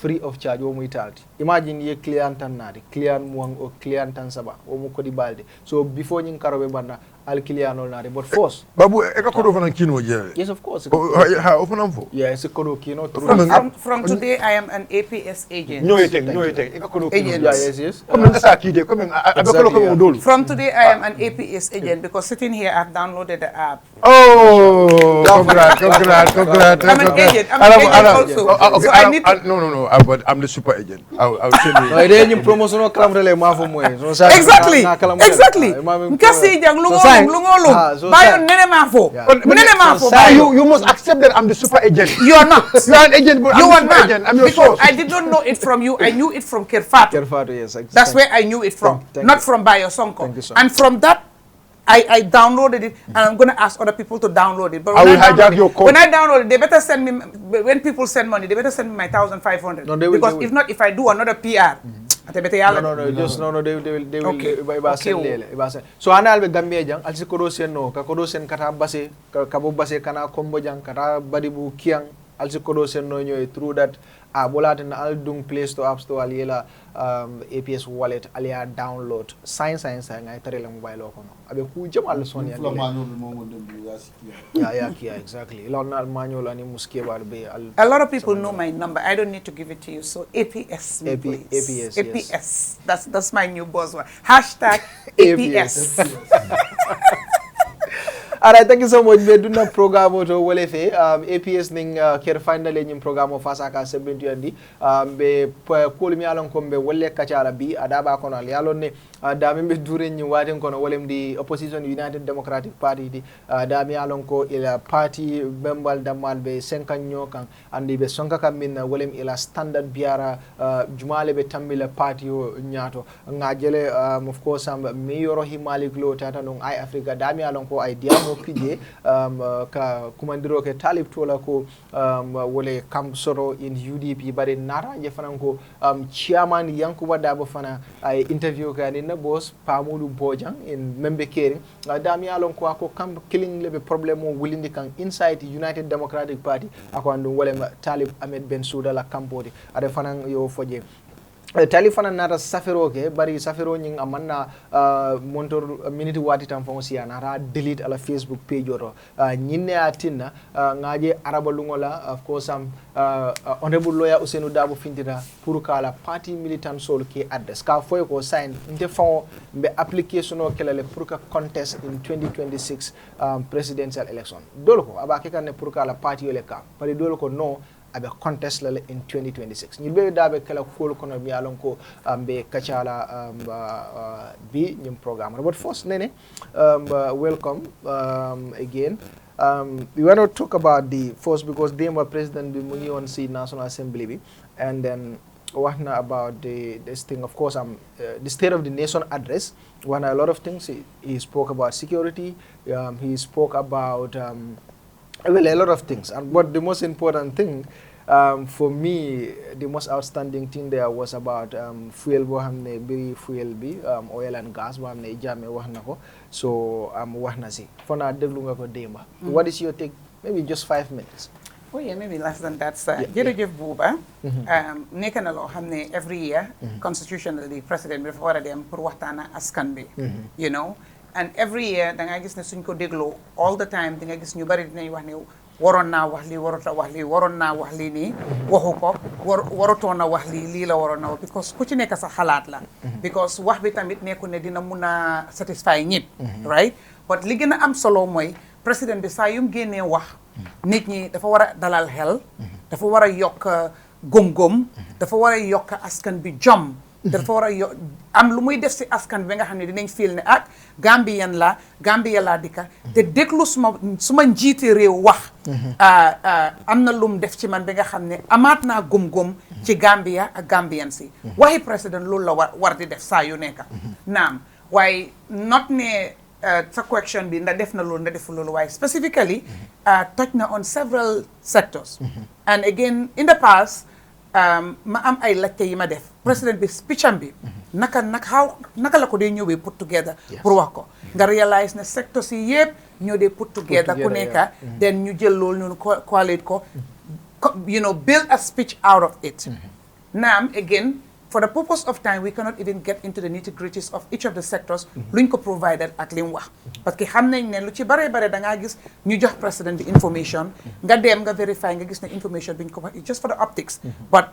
[SPEAKER 4] free of charge wo muitalti imagine ye client tan nati client muang o client tan saba wo mu ko di balde so before nyin karobe banna al client ol nati but force
[SPEAKER 5] babu e ka kodo fana kino je
[SPEAKER 4] yes of course
[SPEAKER 5] ha ofanam fo
[SPEAKER 4] yeah it's a kodo kino
[SPEAKER 3] from today I am an APS agent
[SPEAKER 5] nyoyete e ka kodo kino
[SPEAKER 4] yes
[SPEAKER 5] comme ça ki de comme abekolo ko dolu
[SPEAKER 3] from today I am an APS agent because sitting here I've downloaded the app
[SPEAKER 5] Oh, congrats.
[SPEAKER 3] I'm an agent also.
[SPEAKER 5] Okay,
[SPEAKER 3] So I need to...
[SPEAKER 5] No, but I'm the super agent. I'll tell you.
[SPEAKER 4] No, ide ñu promotion o kalam rele ma fo moy.
[SPEAKER 3] Exactly. Kasi jang lungo bayo nene ma fo. Nene ma fo.
[SPEAKER 5] You must accept that I'm the super agent.
[SPEAKER 3] You are not.
[SPEAKER 5] You are an agent, but
[SPEAKER 3] You
[SPEAKER 5] I'm
[SPEAKER 3] are
[SPEAKER 5] the super
[SPEAKER 3] not.
[SPEAKER 5] agent. I'm your
[SPEAKER 3] Because
[SPEAKER 5] source.
[SPEAKER 3] I did not know it from you. I knew it from Carefinder.
[SPEAKER 4] Carefinder, yes.
[SPEAKER 3] That's where I knew it from.
[SPEAKER 4] Thank
[SPEAKER 3] Not
[SPEAKER 4] you.
[SPEAKER 3] from Bayo Sonko.
[SPEAKER 4] Thank you, sir.
[SPEAKER 3] And from that, I downloaded it, and I'm going to ask other people to download it. But
[SPEAKER 5] I will hijack your code.
[SPEAKER 3] when I download it, they better send me, when people send money, they better send me my 1,500.
[SPEAKER 4] No, they will,
[SPEAKER 3] because
[SPEAKER 4] they will.
[SPEAKER 3] if not, if I do another PR, they will.
[SPEAKER 4] Okay. So ana albe Gambia jang alsi kodo sen no ka kodo sen kata base ka bo base kana kombo jang kata badibu kiang alsi kodo sen no nyoy through that bolata na al dung Play Store App Store aliela APS wallet alia download sign ngay tare la mobile ko no abe ku jam al son ya yeah exactly ilon al manual ani muske bar be al
[SPEAKER 3] a lot of people know my number. I don't need to give it to you. So APS, please.
[SPEAKER 4] APS,
[SPEAKER 3] yes. That's my new buzzword. Hashtag APS.
[SPEAKER 4] Alright, thank you so much. We do na program to wole fe APS ning Carefinder le nyim program fasa ka 70 andi be ko mi alon ko be wolle kacala bi adaba kono al yalon ne da mi be dure nyi waten kono wolem di opposition United Democratic Party di da mi alon ko ila party bembal damal be 5 kan andi be sonka kam min wolem ila standard biara jumale be tambila party o nyato ngajele of course mi yoro himalik lo tata non ay Africa da mi alon ko ay diamo pije ka kumandiro ke talib tola ko wole kam soro in UDP bare nara je fanan ko chairman Yankuba Dabo fana ay interview ka ni na boss Pamudu Bojang in membe kering dami alon ko ako kam killing lebe problem o wulindi kan inside United Democratic Party ako andum wole talib Ahmed Bensouda la kampodi ade fanan yo foje telefona nata safero ke bari safero nying amanna montor minute wati tam fon si anara delete ala Facebook page oro nyinne atinna ngaje araba lungola of course honorable lawyer Ousainou Dabo fintira pour kala party militant sol ke address ka foy ko sign nte fon be application o kelale pour ka contest in 2026 presidential election dolo ko abake kan ne pour kala party ole ka bari dolo ko no abe contest lale in 2026 ñi be dabe kala fol kono mi alon ko be kacala bi ñim programme but first nene welcome again we want to talk about the first because they were president bi mu ngi on si National Assembly bi and then wahna about this thing of course the state of the nation address one a lot of things he spoke about security he spoke about well, a lot of things, and but the most important thing for me, the most outstanding thing there was about fuel bohamne biri fuel bi oil and gas bohamne jame wahna ko so wahna si fona deglu nga ko demba. What is your take? Maybe just 5 minutes.
[SPEAKER 3] Oh yeah, maybe less than that, sir. Jërëjëf Buuba nekk na loo xam ne every year constitutionally president bi dafa war a dem pour waxtaan ak askan bi you know. And every year da nga gis ne suñ ko dégloo all the time di nga gis ñu bari dinañ wax ne waroon naa wax lii waruta wax lii waroon naa wax lii nii waxu ko warutoon na wax lii la waroon na wax because ku ci nekk sa xalaat la because wax bi tamit nekku ne dina mun a satisfy ñëpp right but li gën a am solo mooy président bi saa yum génnee wax nit ñi dafa war a dalal xel dafa war a yokk gom-gom dafa war a yokk askan bi jom dafa war a am lu muy def si askan bi nga xam ne dinañ feel ne ak Gambia laa dikka te déglu suma njiiti réew wax am na lum def ci man bi nga xam ne amaat naa gom-gom ci Gambia ak Gambian si waxi président loolu la war di def saa yu nekka naam waaye not ne sa question bi nda def na loolu nda defu loolu waaye specifically touch na on several sectors and again in the past ma am ay laajte yi ma def président bi speecham bi naka la ko dee ñëwee put together pour wax ko nga realize ne sectors yi yëpp ñoo dee put together ku nekka then ñu jël loolu ñun collate ko you know build a speech out of it naam again for the purpose of time we cannot even get into the nitty-gritties of each of the sectors luñ ko provided ak li mu wax parce que xam nañ ne lu ci bare da ngaa gis ñu jox président bi information nga dem nga verify nga gis ne information bi ñu ko wax it's just for the optics but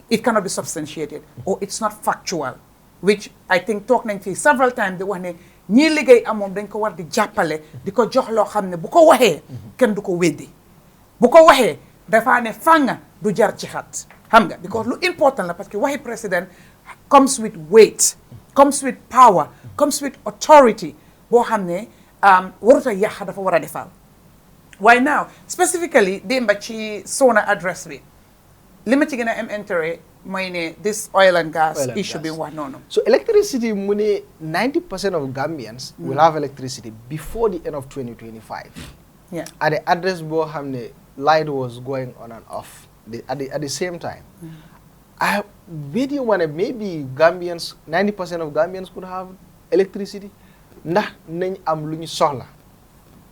[SPEAKER 3] it cannot be substantiated or it's not factual which I think talk nañ fii several times di wax ne ñii liggéey amoon dañ ko war di jàppale di ko jox loo xam ne bu ko waxee kenn du ko weddi bu ko waxee dafaa ne fànga du jar ci xat xam nga because lu important la parce que waxi président comes with weight comes with power comes with authority boo xam ne warut a yàq dafa war a defal waaye now specifically démba ci SoNA address bi li ma ci gën a am intérêt mooy ne this oil and gas issue bi wax noonu.
[SPEAKER 4] So electricity mu ne 90% of Gambians will have electricity before the end of 2025.
[SPEAKER 3] Yeah.
[SPEAKER 4] At the address boo xam ne light was going on and off at the same time. Where do you want to maybe Gambians 90% of Gambians could have electricity ndax nañ am lu ñu soxla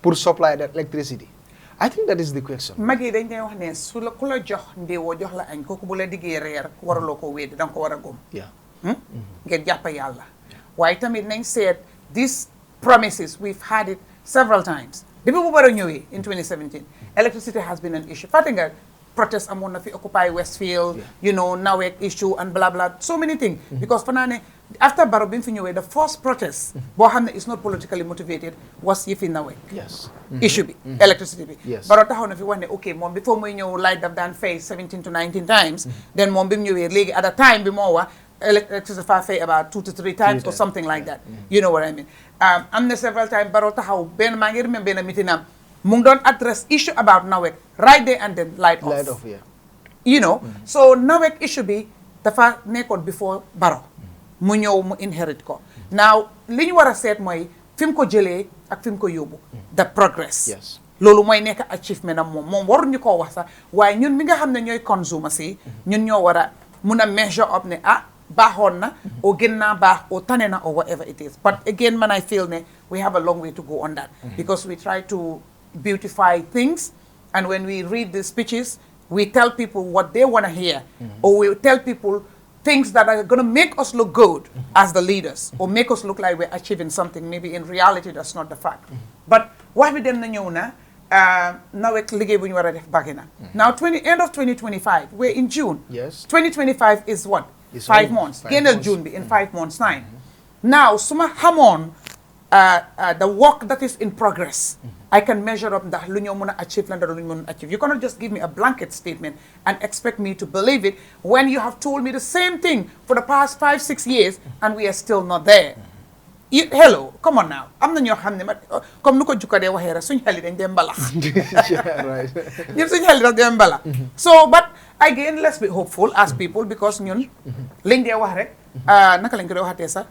[SPEAKER 4] pour supply that electricity. I think that is the question.
[SPEAKER 3] mag yi dañ koy wax ne su la ku la jox ndéewoo jox la añ kooku bu la diggee reer waraloo ko wéedi danga ko war a góom.
[SPEAKER 4] Yeah.
[SPEAKER 3] ngeen jàpp yàlla. waaye tamit nañ seet these promises we've had it several times. depuis bu Barrow ñëwee in 2017 electricity has been an issue. fàtte nga protest amoon na fi Occupy Westfield. you know NAWEC issue and blah blah so many things. because fanaa ne after Barrow bi mu fi ñëwee the first protest boo xam ne is not politically motivated was yëfi NAWEC.
[SPEAKER 4] Yes.
[SPEAKER 3] issue bi electricity bi.
[SPEAKER 4] Yes.
[SPEAKER 3] Barrow taxaw na fi wax ne ok moom before muy ñëw light daf daan fay 17 to 19 times. then moom bi mu ñëwee léegi at a time bi moo wax electricity fa fay about 2 to 3 times or something like that. you know what I mean. am na several times Barrow taxaw benn maa ngi remember benn meeting am mu ngi doon address issue about NAWEC right there and then light off.
[SPEAKER 4] Light off, yeah.
[SPEAKER 3] you know so NAWEC issue bi dafa nekkoon before Barrow mu ñëw mu inherit ko now li ñu war a seet mooy fi mu ko jëlee ak fi mu ko yóbbu the progress.
[SPEAKER 4] Yes.
[SPEAKER 3] loolu mooy nekk achievement am moom waruñu koo wax sax waaye ñun mi nga xam ne ñooy consommateurs yi ñun ñoo war a mun a measure up ne baaxoon na o gën naa baax o tane na or whatever it is but again man I feel ne we have a long way to go on that because we try to beautify things and when we read the speeches we tell people what they want to hear or we tell people things that are going to make us look good as the leaders or make us look like we're achieving something maybe in reality that's not the fact but wax bi dem na ñëw na NAWEC liggéey bu ñu war a def bàgg na now end of 2025 we're in June.
[SPEAKER 4] Yes.
[SPEAKER 3] 2025 is what?
[SPEAKER 4] It's
[SPEAKER 3] 5
[SPEAKER 4] only
[SPEAKER 3] months.
[SPEAKER 4] 5
[SPEAKER 3] Génneel
[SPEAKER 4] months.
[SPEAKER 3] June bi in 5 months time. Now suma xamoon the work that is in progress I can measure up ndax lu ñoo mën a achieve la ndax lu ñu mën a achieve. You cannot just give me a blanket statement and expect me to believe it when you have told me the same thing for the past 5-6 years and we are still not there. Hello, come on now. am na ñoo xam ne comme nu ko jukka dee waxee rek suñu xel yi dañ dee mbalax.
[SPEAKER 4] Right.
[SPEAKER 3] ñun suñu xel yi dañ dee mbalax. So but again let's be hopeful as people because ñun liñ dee wax rek naka lañ ko dee waxatee sax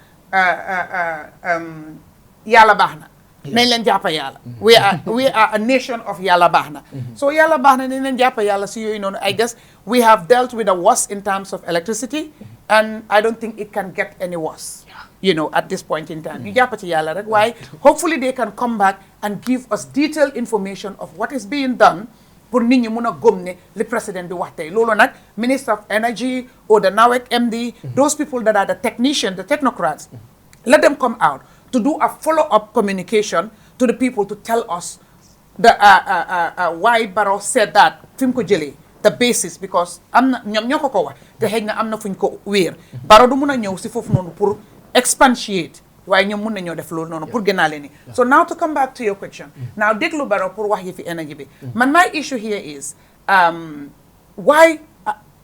[SPEAKER 3] yàlla baax na. nañ leen jàppa yàlla. we are a nation of yàlla baax na. so yàlla baax na nañ leen jàppa yàlla si yooyu noonu I guess we have dealt with the worst in terms of electricity and I don't think it can get any worse. You know, at this point in time. You jàpp ci yàlla rek waaye hopefully they can come back and give us detailed information of what is being done pour nit ñi mun a gëm ne li président bi wax tey loolu nag Minister of Energy or the NAWEC MD those people that are the technicians the technocrats let them come out to do a follow-up communication to the people to tell us the why Barrow said that fi mu ko jëlee the basis because am na ñoom ñoo ko wax te xëy na am na fu ñu ko wéer Barrow du mun a ñëw si foofu noonu pour expatiate waaye ñoom mun nañoo def loolu noonu pour gënaale ni so now to come back to your question now déglu Barrow pour wax yi fi énergie bi man my issue here is why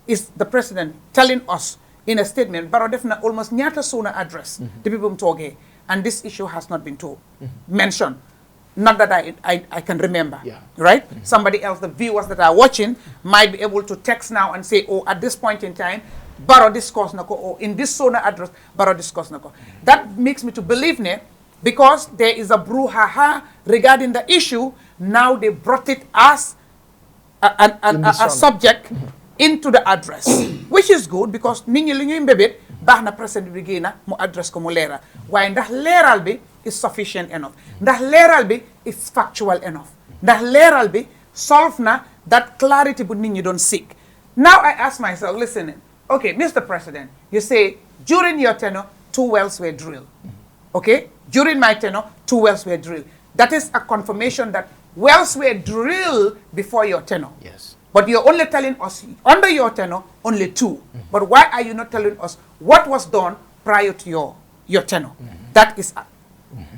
[SPEAKER 3] is the president telling us in a statement Barrow def na almost ñaata SoNA address depuis bu mu toogee and this issue has not been told mentioned not that I can remember right somebody else the viewers that are watching might be able to text now and say oh at this point in time Barrow discuss nako or in this SoNA address Barrow discuss nako that makes me to believe ne because there is a brouhaha regarding the issue now they brought it as a subject into the address which is good because nit ñi li ñuy mbébét baax na président bi génna mu address ko mu leeral waaye ndax leeral bi is sufficient enough ndax leeral bi is factual enough ndax leeral bi solve na that clarity bu nit ñi doon seek now I ask myself listen okay, Mr. President, you say during your tenure, 2 wells were drilled. Okay? During my tenure, 2 wells were drilled. That is a confirmation that wells were drilled before your tenure.
[SPEAKER 4] Yes.
[SPEAKER 3] But you're only telling us, under your tenure, only 2. But why are you not telling us what was done prior to your tenure? That is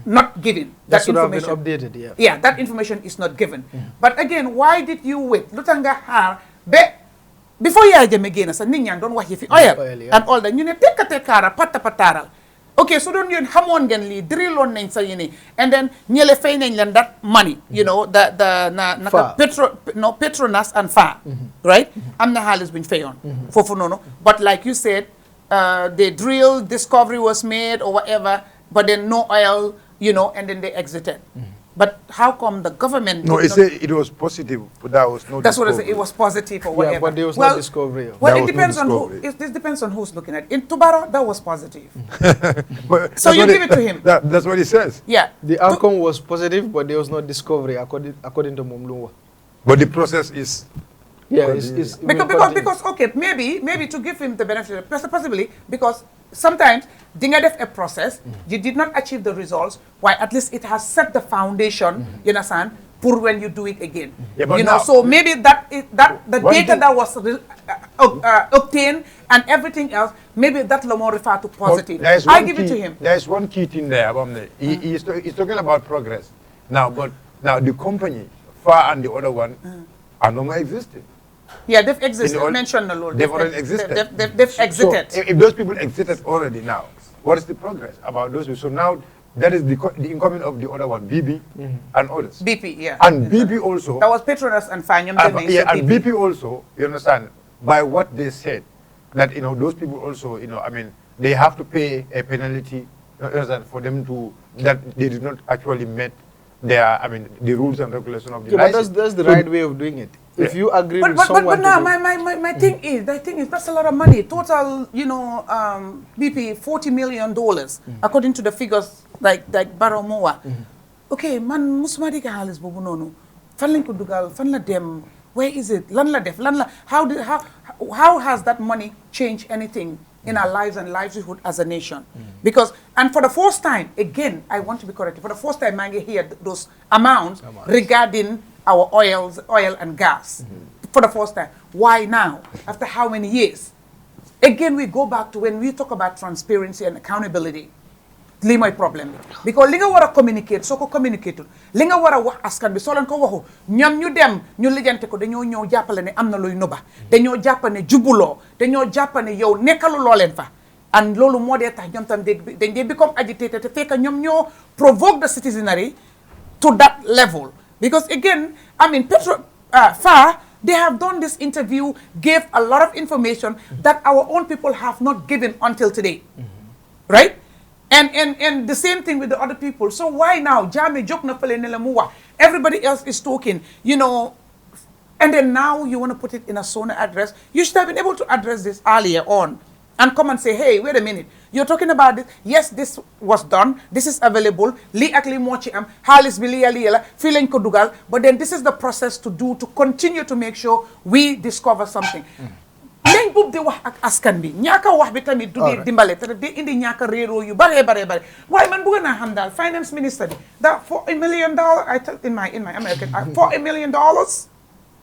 [SPEAKER 8] not given.
[SPEAKER 4] That
[SPEAKER 8] That
[SPEAKER 4] should have been
[SPEAKER 8] information.
[SPEAKER 4] updated, yeah.
[SPEAKER 8] Yeah, that information is not given. But again, why did you wait? Lutanga har before you again again, sa ninyan don't wax fi oil
[SPEAKER 4] yeah.
[SPEAKER 8] and all that. You ne tekara patara. Okay, so don't you hamon gen li drill on nañ sa yini and then ñele fay nañ len that money, you know, the Petronas and FA, right? Am na xaalis buñ fayoon fofu nono. But like you said, the drill discovery was made or whatever, but then no oil, you know, and then they exited. But how come the government?
[SPEAKER 5] No, it was positive, but that was no.
[SPEAKER 8] That's what I
[SPEAKER 5] discovery.
[SPEAKER 8] said. It was positive or whatever.
[SPEAKER 4] Yeah, but there was no discovery.
[SPEAKER 8] Well,
[SPEAKER 5] There
[SPEAKER 8] it
[SPEAKER 5] was no
[SPEAKER 8] depends on who.
[SPEAKER 5] discovery.
[SPEAKER 8] This depends on who's looking at it. In Barrow, that was positive.
[SPEAKER 5] But
[SPEAKER 8] So
[SPEAKER 5] that's
[SPEAKER 8] you
[SPEAKER 5] what
[SPEAKER 8] give it to him.
[SPEAKER 5] That's what he says.
[SPEAKER 8] Yeah.
[SPEAKER 4] The outcome was positive, but there was no discovery according to Mumlunwa.
[SPEAKER 5] But the process is.
[SPEAKER 4] Yeah, it's
[SPEAKER 8] Because okay, maybe to give him the benefit, possibly because sometimes dinga def a process, you did not achieve the results. Why at least it has set the foundation. You understand? For when you do it again,
[SPEAKER 5] Yeah, but
[SPEAKER 8] you know.
[SPEAKER 5] now-
[SPEAKER 8] So maybe the
[SPEAKER 5] One
[SPEAKER 8] data
[SPEAKER 5] thing-
[SPEAKER 8] that was obtained and everything else, maybe that lo more refer to positive.
[SPEAKER 5] But there's
[SPEAKER 8] I
[SPEAKER 5] one
[SPEAKER 8] give it to
[SPEAKER 5] key-
[SPEAKER 8] him.
[SPEAKER 5] There's one key thing there. He's talking about progress now, but now the company, FAR and the other one, are no more existing.
[SPEAKER 8] Yeah, they've existed.
[SPEAKER 5] In all-
[SPEAKER 8] Mention the Lord.
[SPEAKER 5] they've already existed.
[SPEAKER 8] They've exited.
[SPEAKER 5] So if those people exited already now, what is the progress about those people? So now that is the incoming of the other one, BB and others.
[SPEAKER 8] BP, yeah.
[SPEAKER 5] And BP also.
[SPEAKER 8] That was Petronas and Fanyam.
[SPEAKER 5] And BP also, you understand, by what they said, that, you know, those people also, you know, I mean, they have to pay a penalty, you understand, for them to, that they did not actually meet their, I mean, the rules and regulations of the
[SPEAKER 4] but
[SPEAKER 5] license.
[SPEAKER 4] that's the right way of doing it. If you agree
[SPEAKER 8] But
[SPEAKER 4] with someone
[SPEAKER 8] now
[SPEAKER 4] to do-
[SPEAKER 8] my thing is that's a lot of money. Total, you know, BP $40 million according to the figures like Barrow Moa. Okay, man musuma di ka halis bobu nonu. Fan lañ ko dugal, fan la dem. Where is it? Lan la def? How has that money changed anything in our lives and livelihood as a nation? Because, and for the first time, again, I want to be corrected. For the first time, I hear those amounts regarding our oil and gas. For the first time. Why now? After how many years? Again, we go back to when we talk about transparency and accountability. Lii mooy problème bi because li nga war a communicate soo ko communicatul li nga war a wax askan bi soo leen ko waxu ñoom ñu dem ñu lijjante ko dañoo ñëw jàppale ne am na luy nuba dañoo jàpp ne jubuloo dañoo jàpp ne yow nekkalu loo leen fa and loolu moo dee tax ñoom tam dañ dee become agitated te fekk ñoom ñoo provoke the citizenry to that level because again I mean FAR they have done this interview, gave a lot of information that our own people have not given until today, right? And the same thing with the other people. So why now? Everybody else is talking, you know, and then now you want to put it in a SoNA address. You should have been able to address this earlier on and come and say, hey, wait a minute. You're talking about this. Yes, this was done. This is available. But then this is the process to do to continue to make sure we discover something. Nañ boobu di wax ak askan bi ñaaka wax bi tamit du dee dimbale te di indi ñaaka réeroo yu bare waaye man bëgg naa xam daal finance minister bi that for $1 million I tell in my American for $1 million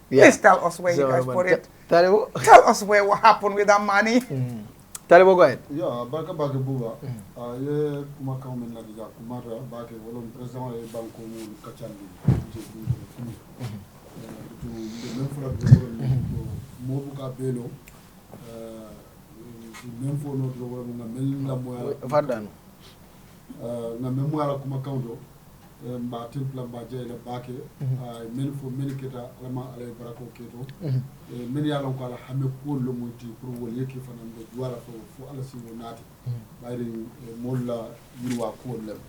[SPEAKER 8] please tell us where you guys put it tell us what happened with that money.
[SPEAKER 4] Talibo, go ahead.
[SPEAKER 6] Yeah, baka buba. Ye kuma kamen la dija kumara bake wolon president e banko mu kachandi. To the member of the mobu ka belo même fo no do wala nga mel la moya
[SPEAKER 4] Fadano.
[SPEAKER 6] nga memoira kuma kawdo mba templa mba jeyla bake men fo men keta alama alay barako keto men yalon ko ala hamme ko lo moyti pour wol yeki fanan do wala fo ala si wo nati bayri molla yirwa ko lem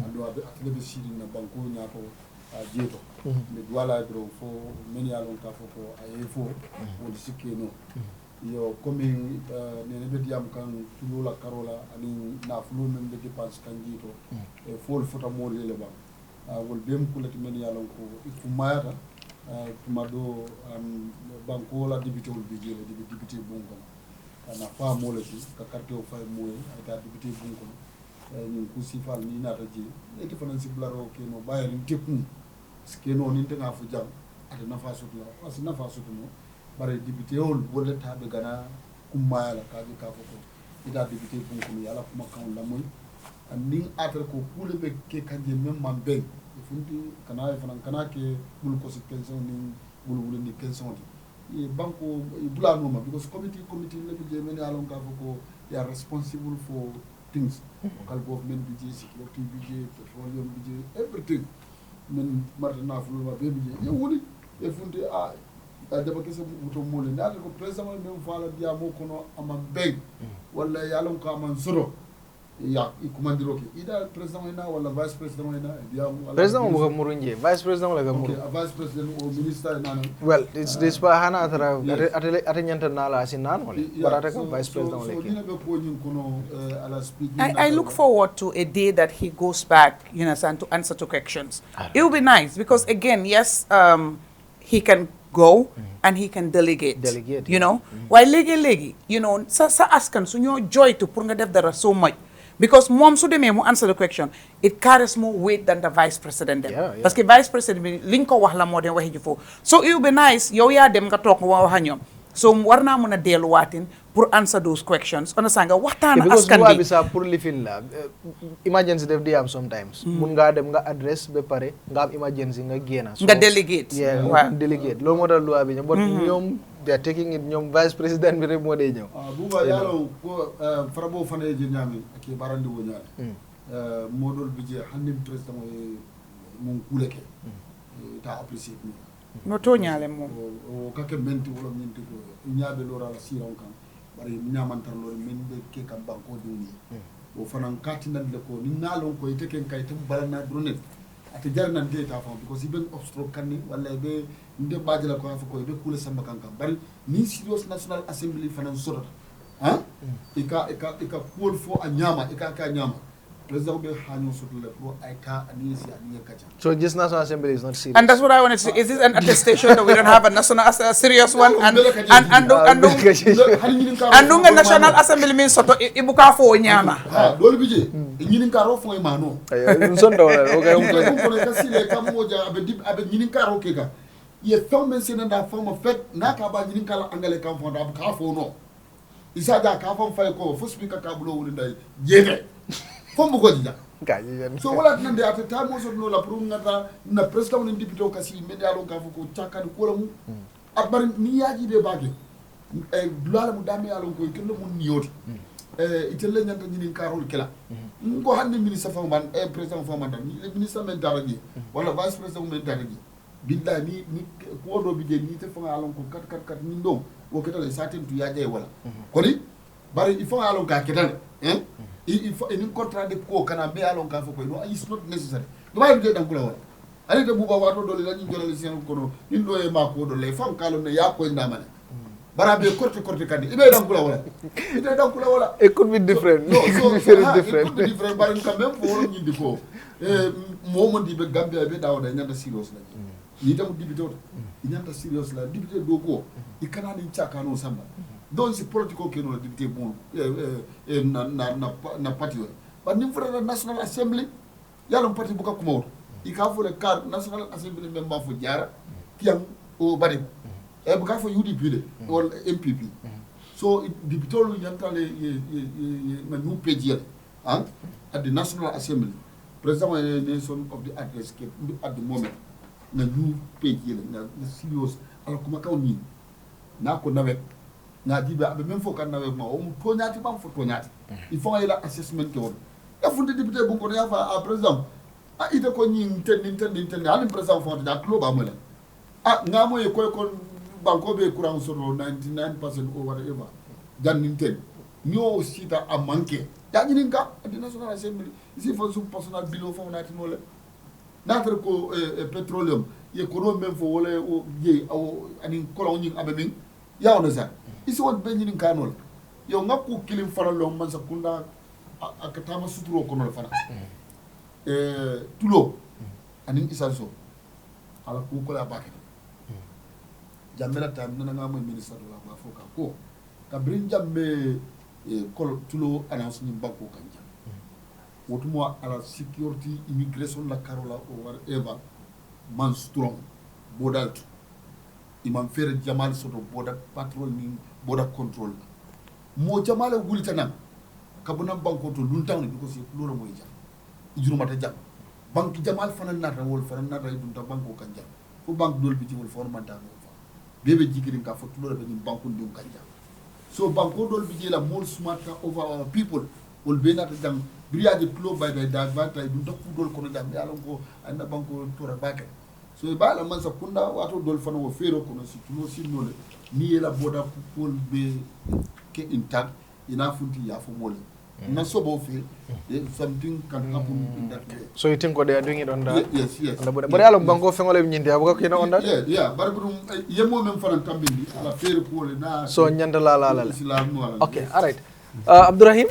[SPEAKER 6] ando abe akle be sidi na banko nyaato jeto me wala do fo men yalon ka fo ko ay fo wol sikeno yo comme nene be diam kan tulula karola ani na fulu men be dépense kan jito e fol fota mo lele ba wol bem kulati men yalon ko ifu mayata tuma do banko la député wol bi jele député bonko ana fa mo la ci ka carte o fay moy ay ta député bonko ñun ku sifal ni nata ji e ke fanan ci blaro ke no bayal tekku skeno ni nga fu jam ate nafa sutla parce nafa sutno bare député wol wala tabe gana kumaya la kaji ka foko ida député bunkum yala kuma kan la moy ni atar ko kule be ke kanje même man be funti kana kana ke bul ko ci pension ni bul ni pension di banko bula no ma because committee le be je men alon ka ko they are responsible for things local government budget security budget petroleum budget everything men martina fulu ma be budget ye woni e funti daba kese buto mole na ko president men fala dia mo kono ama be wala yalon ka man suro ya ikumandiro ke ida president ina wala vice president ina dia
[SPEAKER 4] president mo murunje vice president wala gamuru
[SPEAKER 6] vice president o minister ina
[SPEAKER 4] well it's this pa hana atara ate nyanta nala sinan wala barata ko vice president wala ke
[SPEAKER 6] dina be ko nyin kono ala speak
[SPEAKER 8] I look forward to a day that he goes back, you know, and to answer to questions. It will be nice because again, yes, he can go and he can delegate. You know, while legi, you know, sa askan sunyo joy to put def there so much. Because mom so de mo answer the question, it carries more weight than the vice president. Parce que vice president linko wax la mo den waxi jufo. So it will be nice yow ya dem nga tok wa wax ñom. So warna mëna delu watin pour answer those questions. On sanga waxtaan askan bi
[SPEAKER 4] bisa pour lifin la emergency def di am sometimes mun nga dem nga address be pare nga am emergency nga gena
[SPEAKER 8] nga delegate
[SPEAKER 4] delegate lo modal loi bi but ñom they are taking it ñom vice president bi rek mo day ñew
[SPEAKER 6] buba yalo ko farabo fane je ñami ak barandi wo ñaade modol bi je hanim president mo kuleke ta apprécier
[SPEAKER 8] no to ñaale mo
[SPEAKER 6] o kake menti wala minti ko ñaabe lora la siron kan bari ñamantar lor min be ke kam banko duni o fanan katinal le ko ni ngalon ko ite ken kay tum balana dronet ate jarnan de ta fam because iben obstruct kan ni wala be nde baajala ko fa ko be kula samba kan bari ni serious national assembly fanan sodota ha ika cool fo a ñama ika ka ñama president be hanyo sotole pro ika anisi aniya kacha
[SPEAKER 4] so this national assembly is not serious
[SPEAKER 8] and that's what I wanted to say. Is this an attestation that we don't have a national a serious one and national assembly means soto ibuka fo ñama
[SPEAKER 6] lolu bije ñinin karo fo e mano
[SPEAKER 4] sonda wala okay
[SPEAKER 6] ko ka sile kam moja abe ñinin karo ke ka ye femme sen da femme fait na ka ba ñinin kala angale kam fo da ka fo no isa da ka fo fay ko fo speaker ka bulo wuli nday jege fombu ko dija so wala nande ata tamo so no la pour ngata na president on député o kasi media lo ka ko chaka ko la mu abar ni yaji de bagé dulala mu dame alon ko kendo mu niyoti itelle nyanta nyini karol kala ngo hande ministre fa man president fa man ni ministre men daragi wala vice president men daragi billahi ni ko do bije ni te fa alon ko kat ni ndo wo ketale satin tu yaje wala ko ni bari il faut alon ka ketale il faut une contrat ko kana be alon ka fa ko no is not necessary do ba de dankula wala ali de buba wato dole la ni jolale sen ko no ni do e ma ko do le fam kalo ne ya ko ndamane barabe korte kandi ibe dankula wala ite dankula wala
[SPEAKER 4] it could be different
[SPEAKER 6] no so
[SPEAKER 4] different
[SPEAKER 6] it could be different but quand même pour ni diko mo di be gambia be dawda nyanda serious la ni tam député nyanda serious la député do ko ikana ni chaka no samba donc c'est politico que no député bon na parti ba ni fara national assembly yalla parti buka kuma ika fo le car national assembly member fo jara kiam o bari buka fo UDP le or MPP so député lu nyanta le na new page at the national assembly president of the nation of the address at the moment na new page na serious ala kuma kaw ni na ko nawet na dibe abe même fo kan nawe ma o mu toñati bam fo toñati il faut ila assessment ke won ya funde député bu ko ya fa a président a ite ko ni ten ali président fo da club amala nga moy ko banko be courant so 99% o whatever dan ninten ñoo sita a manqué ya ñi nga di national assembly ici fo sub personnel bilo fo na tin wala natre ko petroleum ye ko no même fo wala o je aw ani kolon ñi abe min yaw na sa isi won be ñini kanol yow ngakku kilim fara lo man sa kunda akatama suturo ko no fara tulo anin isanso ala ku ko la bakati jamela tam nana nga moy ministre de la foka ko ka brin jambe ko tulo annonce ni bakko kan jam wotumo ala security immigration la carola o war eva man strong bodalt imam fere jamal soto boda patrol ni boda control mo jamala wulita nan kabuna banko to luntan because lolo moy jam jurumata jam bank jamal fanan nata wol fanan nata dunta banko kan jam fo bank dol biti wol formanta no fa bebe jikirin ka fo lolo be ni banko dum kan jam so banko dol biti la more smart over our people wol be nata jam briyaje club by the advantage dunta fu dol kono jam yalla ko anda banko tora bake so bala man sa kunda wato dol fana wo fero kono si tuno si nole ni la boda pour be ke intact ina funti ya fo mole na sobo fe something can happen in that way.
[SPEAKER 4] So you think what they are doing it on that?
[SPEAKER 6] Yes.
[SPEAKER 4] But yalo banko fengole nyinde abuka kina on that?
[SPEAKER 6] Yeah. But yemo mem fanan tambindi ala fere pole na.
[SPEAKER 4] So nyanda la.
[SPEAKER 6] Islam
[SPEAKER 4] Okay, all right. Abdurrahim?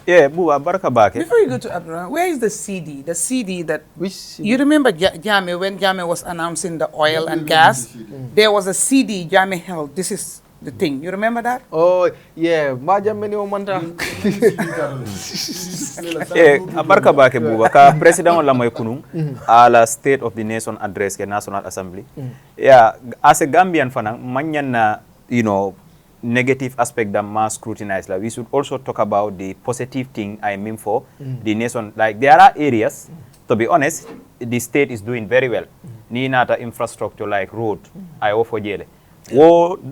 [SPEAKER 7] Yeah, Buba Baraka Bake.
[SPEAKER 8] Before you go to Abraham, where is the CD? The CD that...
[SPEAKER 4] Which CD?
[SPEAKER 8] You remember Jame, when Jame was announcing the oil and gas? There was a CD Jame held. This is the thing. You remember that?
[SPEAKER 4] Oh, yeah. Majameni omanta.
[SPEAKER 7] Baraka Bake Buba, ka President la moy kunung ala State of the Nation address ke National Assembly. Yeah, as a Gambian fanang manyan na, negative aspect that must scrutinize. Like we should also talk about the positive thing I mean for the nation. Like there are areas, to be honest, the state is doing very well. Ni nata infrastructure like road, I offer jele.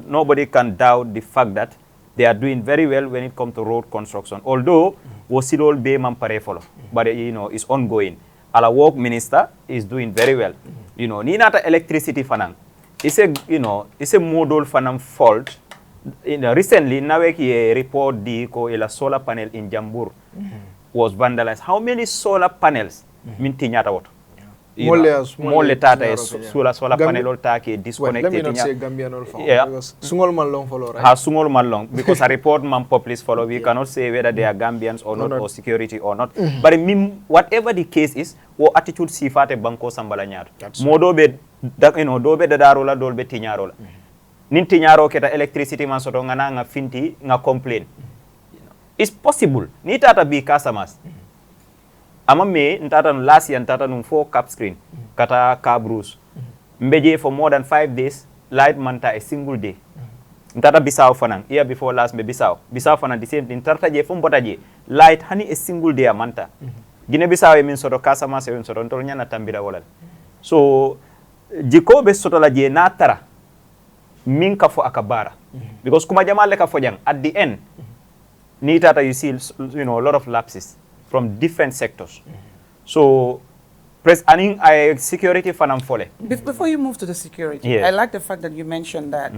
[SPEAKER 7] Nobody can doubt the fact that they are doing very well when it comes to road construction. Although we still all be man pare follow, but it's ongoing. Our work minister is doing very well. Ni nata electricity fanang. It's a modal fanang fault. Recently, a report a solar panel in Jambur was vandalized. How many solar panels? Mintinyata what? Mole tata solar panel all take disconnected.
[SPEAKER 4] Let me not say Gambian all follow.
[SPEAKER 7] Yeah.
[SPEAKER 4] Because Sungol Malong follow, right?
[SPEAKER 7] Sungol Malong, because a report man publish follow. We cannot say whether they are Gambians or not, or security or not. But whatever the case is, what attitude sifate banko sambalanyar. Modo be dobe dadarola dolbe tinyarola. Ninti nyaro keta electricity man soto nga finti nga complain. It's possible. Ni tata be customers. Ama me ntata last year ntata 4 cap screen kata car bruise. Mbeje for more than 5 days light manta a single day. Ntata Bissau fanang year before last me Bissau fanang the same thing ntata je fo mbota je light hani a single day manta. Gine Bissau e min soto customers e min soto ntol nyana tambira wala. So jiko be soto la je na tara min ka fo akabara because kuma jamale ka fo jang at the end ni tata you see a lot of lapses from different sectors. So security fanam fole.
[SPEAKER 8] Before you move to the security,
[SPEAKER 7] Yeah.
[SPEAKER 8] I like the fact that you mentioned that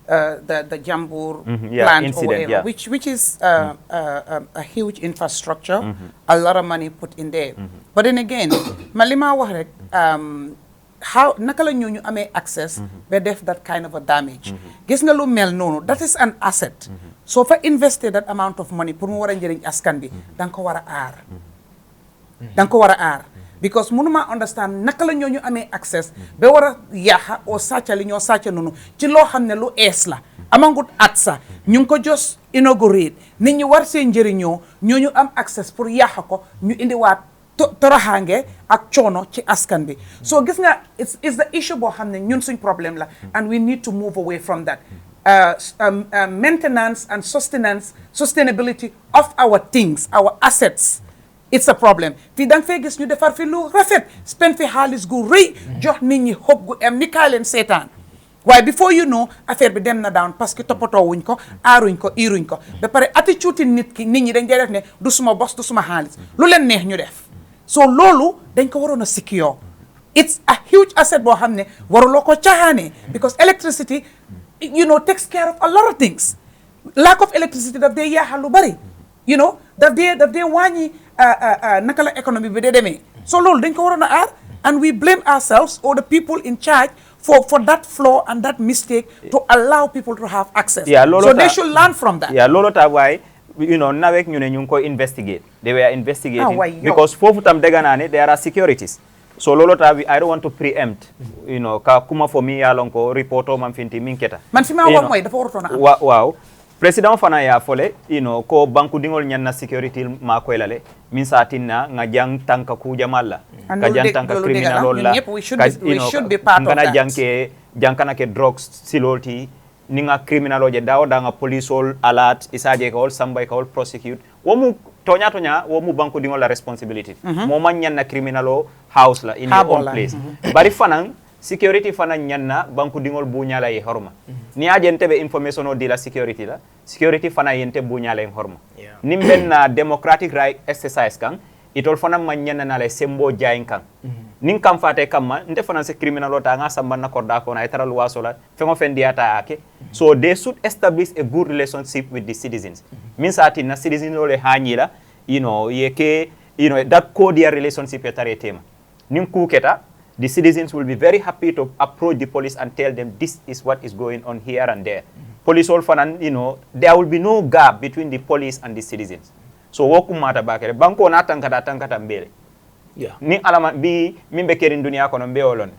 [SPEAKER 8] the Jambur plant
[SPEAKER 7] incident,
[SPEAKER 8] or whatever, which is a huge infrastructure, a lot of money put in there. But then again, Malima Wahrek, how nakala ñu amé access be def that kind of a damage gis nga lu mel nonu that is an asset so fa invested that amount of money pour mu wara njëriñ askan bi dang ko wara aar because mënuma understand nakala ñooñu amé access be wara yaha o sàcca li ñoo sàcca nonu ci lo xamné lu ees la amangut at sa ñu ko just inaugurate nit ñi war seen njëriñoo ñooñu am access pour yaha ko ñu indi waat toroxange ak coono ci askan bi so gis nga it's the issue boo xam ne ñun suñ problème la and we need to move away from that maintenance and sustainability of our things our assets it's a problem fii da nga fay gis ñu defar fi lu rafet spend fi xaalis gu rëy jox nit ñi xob gu am ni kaay leen seetaan waaye before you know affaire bi dem na down parce que toppatoo wuñ ko aaruñ ko iiruñ ko ba pare attitude nit ñi dañ dee def ne du suma bos du suma xaalis lu leen neex ñu def so loolu dañ ko waroon a secure it's a huge asset boo xam ne waruloo ko caaxaane because electricity takes care of a lot of things lack of electricity daf dee yaaxal lu bari daf dee wàññi naka la économie bi dee demee so loolu dañ ko waroon a aar and we blame ourselves or the people in charge for that flaw and that mistake to allow people to have access so they should learn from that
[SPEAKER 7] loolu ta waay nawek ñu ne ñu ngi koy investigate they were investigating because fofu tam dega naa ne there are securities so lolo ta I don't want to preempt ka kuma fo mi yalon ko reporto man finti min keta
[SPEAKER 8] man fi ma wax mooy dafa warutoon a am
[SPEAKER 7] waaw président fana ya fole ko banku dingol nyanna security ma ko lale min satinna nga jang tanka ku jamalla ka jang tanka criminal la
[SPEAKER 8] we should be part of that
[SPEAKER 7] jankana ke drugs siloti ninga criminal oje dawo danga police all alert isaje ko sambay ko prosecute womu tonya womu banko dingo la responsibility mo man nyanna criminal house la in your own place bari fanan security fanan nyanna banko dingol bunyala e horma ni agente be information o di la security fana yente bunyala e horma nimben na democratic right exercise kan itol fanan man nyanna na le sembo jayin kan nin kam fate kamma nte fanan se criminal o ta nga sambanna korda ko na itara luwasola fengo fendiata ake so they should establish a good relationship with the citizens means ati na citizens ole hanyila that cordial relationship etare tema nin kuketa the citizens will be very happy to approach the police and tell them this is what is going on here and there police all fanan there will be no gap between the police and the citizens so wokumata bakere banko na tankata mbele ni alama bi mimbe kerin dunia kono mbe olon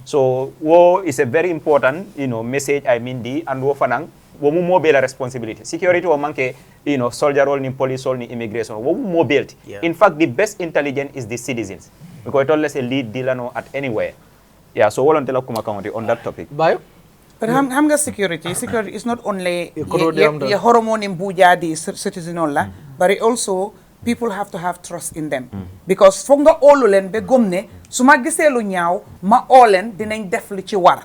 [SPEAKER 7] so wo is a very important message I mean and wo fanan wo mu mobile responsibility security wo manke soldier role ni police role ni immigration wo mu mobility in fact the best intelligence is the citizens because it always a lead dilano at anywhere so wolon tela kuma kamati on that topic
[SPEAKER 4] bayo
[SPEAKER 8] but hamga security is not only ye hormone in buja di citizen olla but it also people have to have trust in them because fonga olulen be gomne suma giselu ñaaw ma olen dinañ def li ci war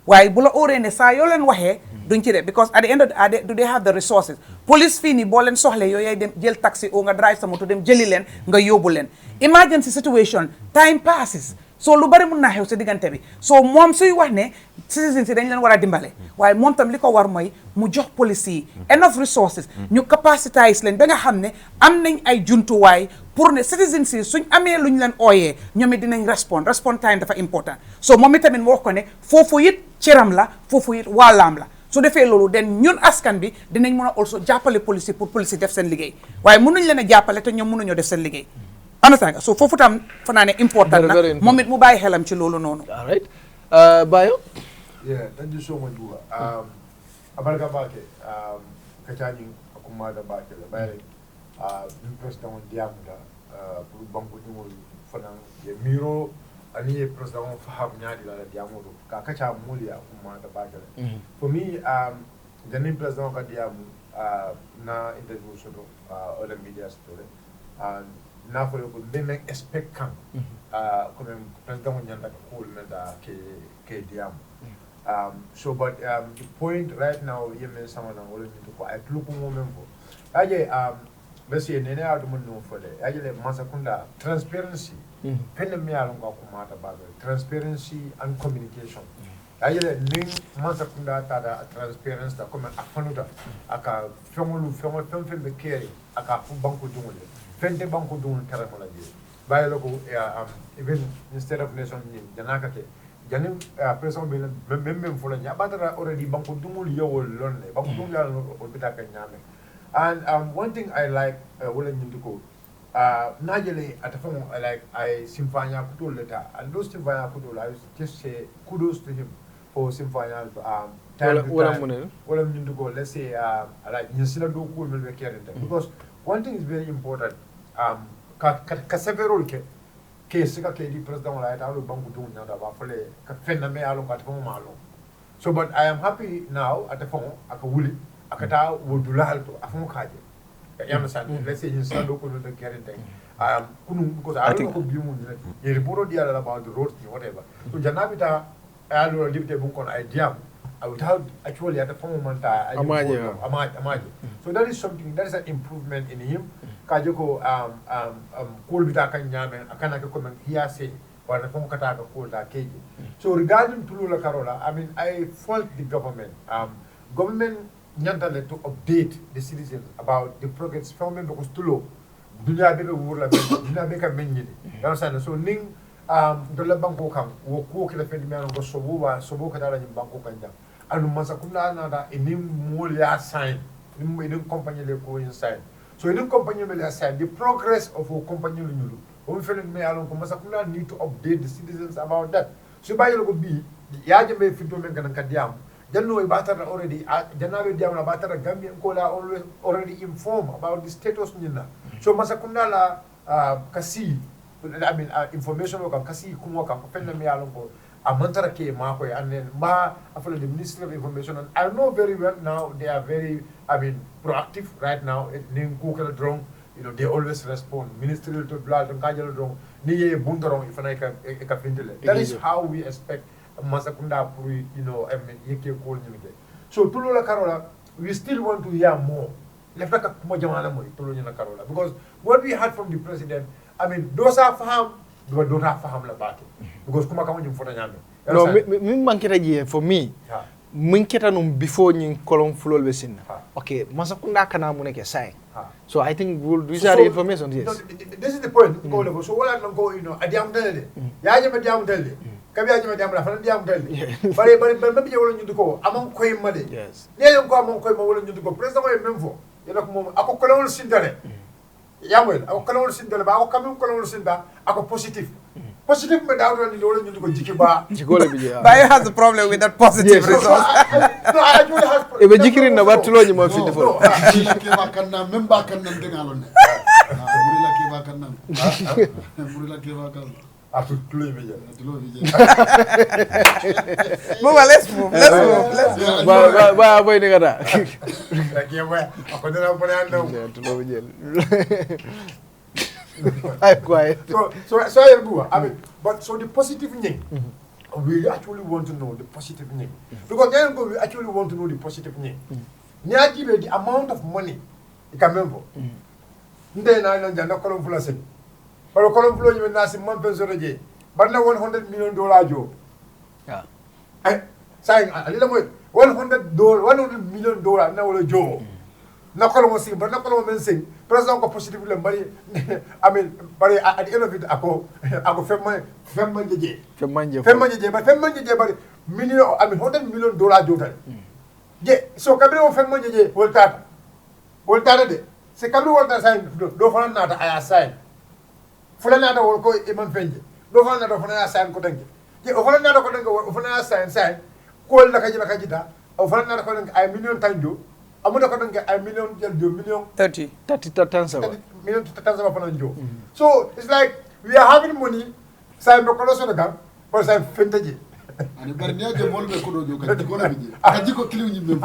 [SPEAKER 8] waye bula orene sa yo len waxe duñ ci de because at the end of the day do they have the resources police fini bo len soxle yo yay dem jël taxi o nga drive sa moto dem jëli len nga yóbbu len emergency situation time passes so lu bari mun na xew ci digante bi so mom suy wax ne citizens dañ leen wara dimbale waye mom tam liko war moy mu jox police yi enough resources ñu capacitize leen ba nga xamne am nañ ay juntu way pour ne citizens yi suñ amé luñ leen oyé ñomi dinañ respond time dafa important so momi tamit wax ko ne fofu yit ciram la fofu yit walam la su defee loolu den ñun askan bi dinañ mën a also jàppale police pour police def seen liggéey waaye mënuñ leen a jàppale te ñoom mënuñoo def seen liggéey understand so foofu tam fanaa ne important na moom it mu bàyyi xelam ci loolu noonu
[SPEAKER 4] all right Bayo
[SPEAKER 5] thank you so much Buba abarka bake kachani akumada bake la bayre president on diamuda pour banko dimol fanan ye miro ani president on faham nyaadi la diamudo ka kacha muli akumada bake for me janin president ka diamu na interview sodo other media story na ko ko be expect kan comme president on nyanda ko meda ke diamu so but the point right now yemen someone on wala to ko ay luku mo membo aje besi nene adu mun no fode aje le masakunda transparency pende mi alon ko mata baga transparency and communication aje le ning masakunda tada transparency da comme afanuda aka fengolu fem be kere aka fu banko dumule fende banko dumul karamala je bayelo ko even instead of nation ni janaka ke janim person be même fola nya batara already banko dumul yowol lonne banko dumul la o bitaka nyame and one thing I like wala nyindiko najele atafamo like I simfanya kuto leta and those simfanya kuto I just say kudos to him for simfanya time wala nyindiko let's say like nyisila do ko mel be kerente because one thing is very important ka several ke sika ke di president la ta lo banku dum na da ba fele ka fenna me alo ka tafamo malo so but I am happy now atafamo aka wuli akata wodulal to afamo kaje you understand let's say you do ko the kerente kunu because I don't know bi mun ne report dia about the roads whatever so janabita alo dibte bun kon idea without actually at the form manta amaje so that is something that is an improvement in him kajoko cool bita kan nyame akana ko men hiase wala ko kata ko cool da keje so regarding tulula karola I mean I fault the government government nyanta le to update the citizens about the progress from because tulo dunya be wurla be dunya be ka menni you understand so ning dola banko kan wo ko kila fendi me ngo sobo ka dala banko kan jam anu masa kunna na da enim mol ya sign enim company le ko inside so enim company me ya sign the progress of our company lu nyulu o fendi me alon ko masa kunna need to update the citizens about that so bayelo ko bi ya jembe fito men kan diam janno e batara already janabe diam na batara gambia ko la already informed about the status nyina so masa kunna la kasi I mean information ko kasi kumo ka fendi me alon ko amantara ke mako and then after the Ministry of Information and I know very well now they are very proactive right now ning kukala drone they always respond. Ministerial to blood and kajal dong. Niye bundorong if I can fintele. That is how we expect Masakunda Puri, yeke call nyimike. So Tulula Karola, we still want to hear more. Lefta kumajamana mo Tuluna Karola. Because what we heard from the president, I mean, those are faham, but don't have faham la baki. Because kumakamu nyimfona nyame.
[SPEAKER 4] No, me mankita for me. Minketa num before nyin kolon fulol besin. Okay, Masakunda kana muneke sai. So I think we'll do that information. Yes.
[SPEAKER 5] No, this is the point. So what I go, adiam tell yaje mediam tell kabi yaje mediam la fana diam tell bari maybe you will go among koy made.
[SPEAKER 4] Yes.
[SPEAKER 5] Ne yo ko among koy mo wala ñu ko president way même fo yena ko mom ako kolon sindale yamwel ako kolon sindale ba ako kam kolon sinda ako positive. Positive me daw ni wala ñu ko jiki ba
[SPEAKER 4] jikole bi ya.
[SPEAKER 8] Bayo has a problem with that positive resource.
[SPEAKER 5] No, I actually has
[SPEAKER 4] E be jikiri na batulo ñu mo fi defo.
[SPEAKER 6] Ke ba kan na même ba kan nan dengalon ne. Burila ke ba kan nan. Burila ke ba kan.
[SPEAKER 5] After tulo bi ya.
[SPEAKER 6] Tulo bi je.
[SPEAKER 8] Move, let's move.
[SPEAKER 4] Ba boy ni kada.
[SPEAKER 5] Like yeah, ako na lang pala ando.
[SPEAKER 4] Tulo bi je. I'm quiet.
[SPEAKER 5] So I go. I mean, but so the positive thing, we actually want to know the positive thing. Because then we actually want to know the positive thing. Niagibe the amount of money you can remember. Then I know they're not calling for us. But calling for you nasi man peso reje. But now $100 million job.
[SPEAKER 4] Yeah.
[SPEAKER 5] I saying a little more $100 million now a job. Not calling us sing, but not calling men sing. President ko positive le bari I mean bari at the end of it ako femman jeje but femman jeje bari $100 million jotal je so kabri o femman jeje woltata de se kabri wolta sign do fana nata aya sign fula nata wol ko e man fenje do fana nata fana sign ko tanke je o fana nata ko tanke o fana sign ko la kajita o fana nata ko tanke ay million tanjo amuda ko danke ay million million
[SPEAKER 8] 30
[SPEAKER 5] million Tanzania upon Joe. So it's like we are having money, say Mokoloso the gang, but say Fentaji.
[SPEAKER 6] Ani barnia je molbe ko do jo kan ko na bije. Aji ko kliw ñi mem.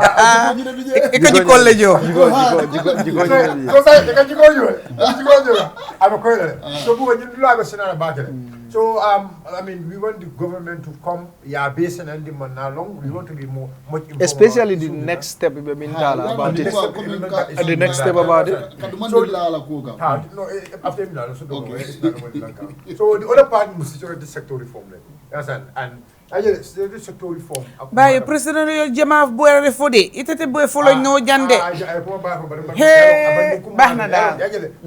[SPEAKER 8] Ikaji kolle jo.
[SPEAKER 5] So say ikaji ko yo. I'm a coiler. So bu ñu lu aba senana bakere. So I mean we want the government to come based on the man long we want to be much informed.
[SPEAKER 4] Especially the next step we mean about it. The next step about it.
[SPEAKER 5] So no after me so so the other part must the sector reform and the sector reform.
[SPEAKER 8] By president Jama boy refode itete boy follow no jande. Hey bahna da.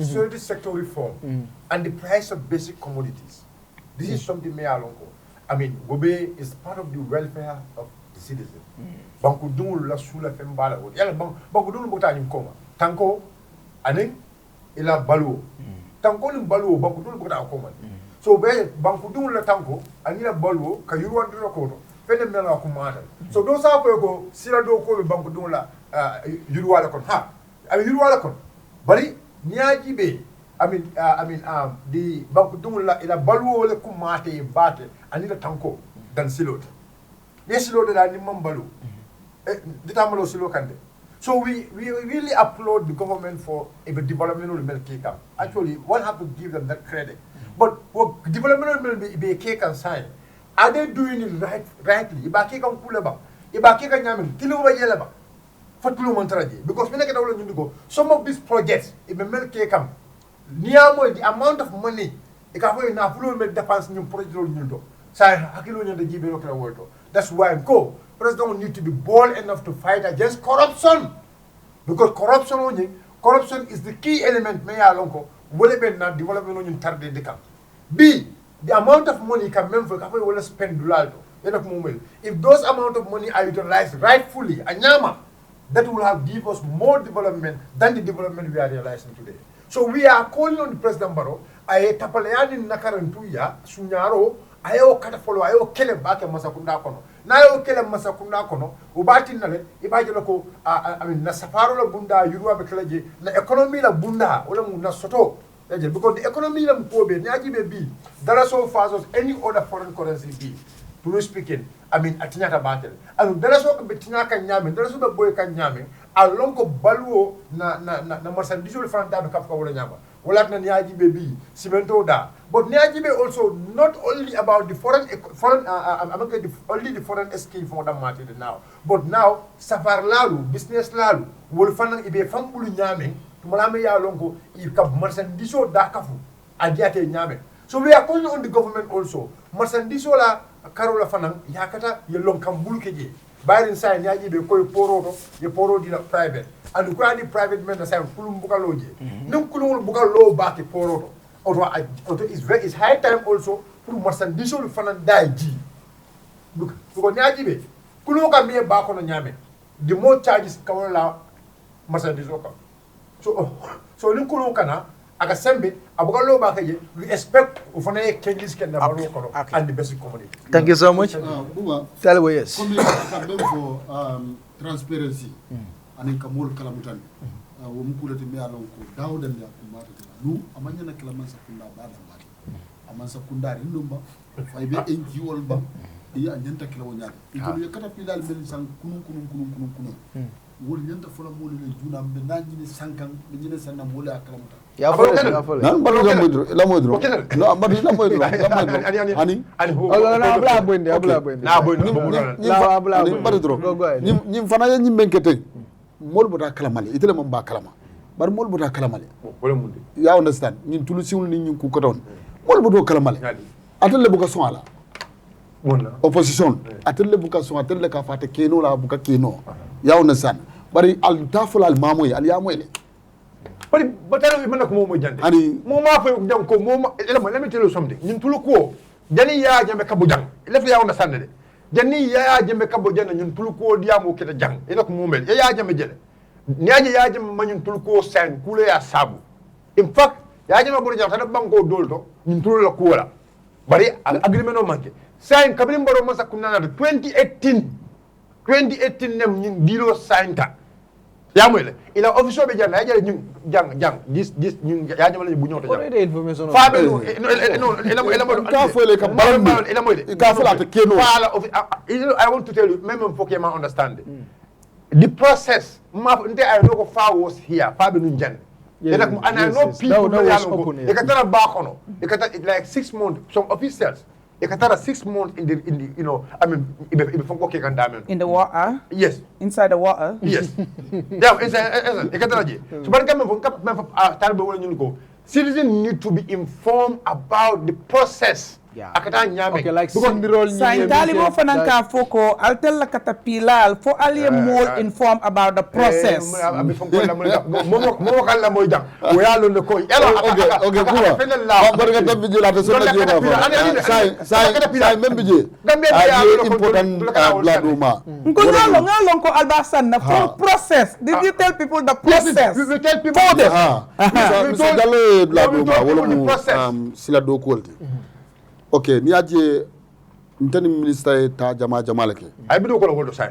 [SPEAKER 5] So the sector reform and the price of basic commodities. This is something I mean, Gobe is part of the welfare of the citizen. Banku dungu la sula fembala. Yala banku dungu bota koma. Tanko aning ila baluo. Tanko ni baluo banku dungu bota koma. So be banku dungu la tanko anila baluo kayuru andro kono. Fene mela kumata. So those are go sila do ko banku dungu la yuru wala kon ha. I mean yuru wala kon. Bari niaji be I mean, the Bankudungula ila balu le kumate bate anita tanko dan silot. Yes, silot da ni mambalu. Ditamalo silo kande. So we really applaud the government for a developmental milk cake. Actually, one have to give them that credit. But what developmental milk be a cake and sign? Are they doing it rightly? Iba cake on kulaba. Iba cake and yamin. Tilu ba yelaba. Fatulu mantraji. Because when I get all go, some of these projects, if a milk cake come. The amount of money that's why President need to be bold enough to fight against corruption. Because corruption is the key element B, the amount of money can spend. If those amount of money are utilized rightfully, that will have give us more development than the development we are realizing today. So we are calling on the President Barrow, aye tapalayani nakarantuya, sunyaro, ayo kata follow, ayo kele bake masakunda kono. Na ayo kele masakunda kono, ubati nale, ibaje lako, I mean, na safaro la bunda, yurua bekeleje, na economy la bunda, ula mu na soto. Because the economy la mpobe, ni ajibe bi, that are so fast as any other foreign currency be. Truly speaking, I mean, atinyaka battle. And there is what be tinyaka nyame, there is what boy can nyame, alonko baluo na marchandise le fanta be kafka wala nyama wala na niaji be bi cemento da but niaji be also not only about the foreign only the foreign scheme for the market now but now safar lalu business lalu wol fanan ibe fambulu nyame tumala ya lonko i kaf marchandise da kafu adiate nyame so we are calling on the government also marchandise la karola fanan yakata ye lonkam bulukeje bayrin sa nyaji be koy poroto ye porodi la private and ko adi private men na sa kulum bukaloje nim kulum bukalo baake poroto auto is high time also pour marchandise lu fanan daiji ko nyaji be kulum ka me ba ko no nyame the more charges kawala marchandise ko so nim kulum kana aga sembe abukalo baake we expect ufana changes can never work and the basic community.
[SPEAKER 4] Thank you so much. Tell me yes.
[SPEAKER 6] Même for transparency anin kamol kalamutan wo mkulete me alon ko dawden ya ko mata nu amanya na kalaman sakunda bada mata aman sakunda rindumba faybe NGO ba iya nyanta kala wonya ko ye kata pilal mel sang kunun wol nyanta fola mo le juna be nanji ni sankan be jine sanna mo le akalamutan
[SPEAKER 4] ya fole
[SPEAKER 6] nan balu la modro no amadu la modro ani
[SPEAKER 4] abla bondi na bondi
[SPEAKER 6] badro nyim fana ya nyim benkete mol bota kalamale itele mom ba kalama bar mol bota kalamale
[SPEAKER 5] wala mundi
[SPEAKER 6] ya understand ñin tulu siwul ni ñin ku ko don mol bodo kalamale atele bu ka son ala
[SPEAKER 5] wala
[SPEAKER 6] opposition atele bu ka son atele ka fate keno la bu ka keno ya understand bari al taful al mamoy al yamoy le
[SPEAKER 5] bari batalo man ko mo jande
[SPEAKER 6] ani
[SPEAKER 5] mo ma fa jang ko mo let me tell you something ñun tulu ko jani ya jambe kabu jang lef ya understand de jani ya jambe kabu jang ñun tulu ko diamo kete jang ina ko mo mel ya jambe jele niaje ya jambe ma ñun tulu ko sen kule ya sabu in fact ya jambe buru jang tan banko dolto ñun tulu la ko wala bari agreement no manke sen kabri mbaro masa kunna 2018 nem ñun dilo sainta ya moyle ila officer be janna ya ñu jang this ñu ya jamale bu ñoto jang
[SPEAKER 4] information
[SPEAKER 5] fa be no ila mo
[SPEAKER 6] ka fole ka balam
[SPEAKER 5] ila moyle
[SPEAKER 6] ka fala to keno
[SPEAKER 5] I want to tell you même for ma understand the process ma I know ko fa was here fa be nu jan and I know people no ekatara ba kono ekatara like 6 months some officials ekatara 6 months in the you know I mean if from okay can damn
[SPEAKER 8] in the water.
[SPEAKER 5] yes
[SPEAKER 8] Inside the water.
[SPEAKER 5] yes yeah ekatara ji so ban kam fon kap men tarbe wala ñun ko citizens need to be informed about the process akata nyame
[SPEAKER 4] okay like sindirol ni
[SPEAKER 8] Saintali mo fananka foko altel la katapilal fo aliye more informed about the process
[SPEAKER 5] abi fon ko la mo kala moy jang o yalo ne ko
[SPEAKER 6] okay kuba bar nga tam bidjo la to sonna jema fa sai même bidjo important bladuma
[SPEAKER 8] ngalo ko albasan na for process did you tell people the process
[SPEAKER 5] we tell people
[SPEAKER 6] so dalo bladuma wala mu sila do kolti okay ni aje ntani minister ta jama lake
[SPEAKER 5] ay bido ko lo sai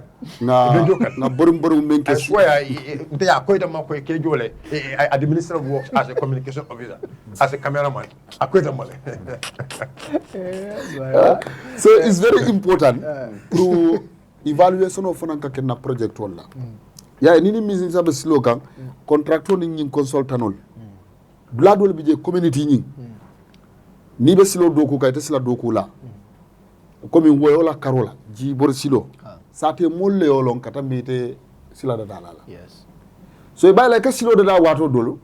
[SPEAKER 6] na borum menke
[SPEAKER 5] I swear nte ya koyta ma koy ke jole at the minister of works as a communication officer as a cameraman akoyta mo
[SPEAKER 6] so it's very important to evaluation of fananka kenna project wala ya ni minister be slogan contractor ni consultanol bladol bi je community ni ni be silo doku kay te sila doku la comme woyola karola ji bor silo sate molle yolon kata mete sila da dalala
[SPEAKER 4] yes
[SPEAKER 6] so e bayla ka silo da wato dolo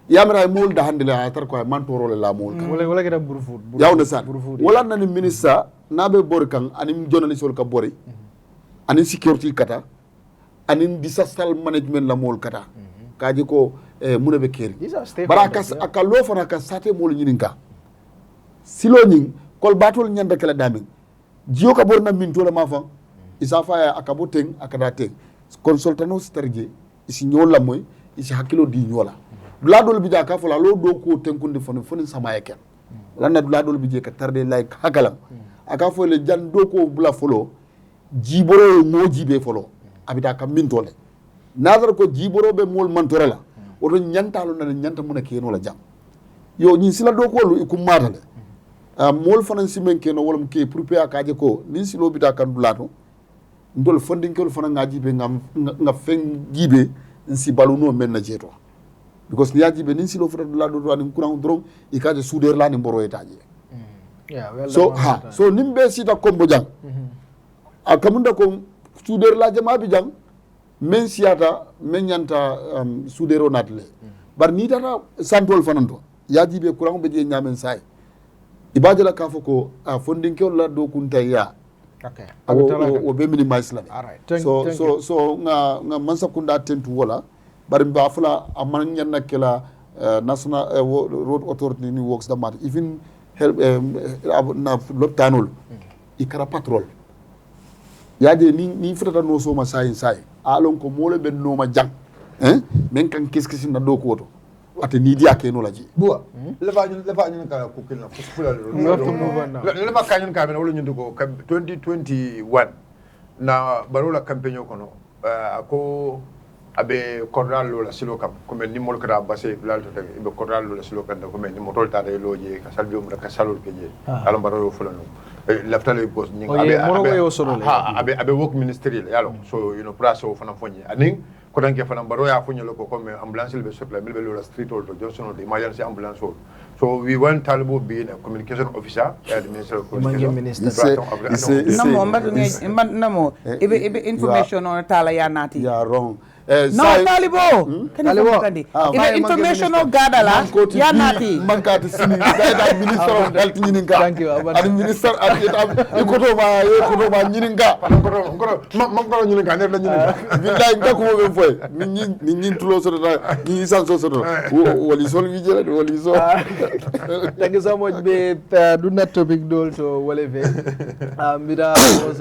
[SPEAKER 6] yamra mol da handila tar ko man torole la mol
[SPEAKER 4] wala keda burfut
[SPEAKER 6] yawna sa wala nan ministre nabe bor kan anim journalist ka bori anim security kata anim disaster management la mol kata kaji ko munabe keri baraka akalo fana ka sate mol nyininka silo nying kol batol nyanda kala damin jiyo ka borna min tola mafa isa fa akabo teng akada teng consultano starje isi nyola moy isi hakilo di nyola bladol bija ka fala lo do ko tenkundi foni sama yake lanna bladol bije ka tarde like hakalam aka fo le jan do ko bla folo jiboro mo jibe folo abita ka min tole nazar ko jiboro be mol mantorela oto nyantalo na nyanta mun ke no la jam yo nyi sila do ko lu ikum matale mol fanan simen ke no wolum ke prepare ka je ko ni silo bita kan dulato ndol funding ko fana nga jibe nga fen jibe nsi baluno men na jeto because ni jibe nin silo fota la do ni courant dron e ka de soudeur la ni mboro etaje so nimbe sita kombo jang akamunda ko soudeur la jama bi jang men siata men nyanta soudeur onatle bar ni data santol fananto ya jibe courant be je nyamen sai ibadala ka foko funding ko la do kunta ya
[SPEAKER 4] okay
[SPEAKER 6] o be minimize la so nga mansa kunda tentu wala bari mba fula amman nyanna kala national road authority ni works the matter even help na lotanol ikara patrol yaje ni frata no so ma sai alon ko mole ben no ma jang men kan kiskisi na do ko to ate ni dia ke no laji
[SPEAKER 5] buwa lefa ñu ka ko kila fula le ba kañun ka ben wala ñu ko 2021 na barola campagne ko no ko abe corral la silo kam ko men ni mol kra basse lal to be corral la silo kan ko men ni motol ta de loje ka salbi um ka salol ke je ala baro fula no laftale boss ni abe work ministerial yalo so place o fana fonye aning ko danke fana baro ya fonye loko comme ambulance be supply mil be la street or johnson de emergency ambulance so we want Talbo being a communication officer at the Minister of Communication.
[SPEAKER 8] Namo, information on Tala Yanati.
[SPEAKER 6] Yeah, wrong.
[SPEAKER 8] No, Talibo. Talibo. Information on Gadala. Yanati.
[SPEAKER 6] Mankati Sini. Minister of Health Nininga.
[SPEAKER 4] Thank you.
[SPEAKER 6] And Minister at Yukotoma Nininga.
[SPEAKER 5] Makro Nininga, never Nininga.
[SPEAKER 6] Vinda Inkaku for Nin Tuloso, Nisan Soso. What is all vigil? What is all?
[SPEAKER 4] Thank you so much. Do not topic dole to whatever. Mida was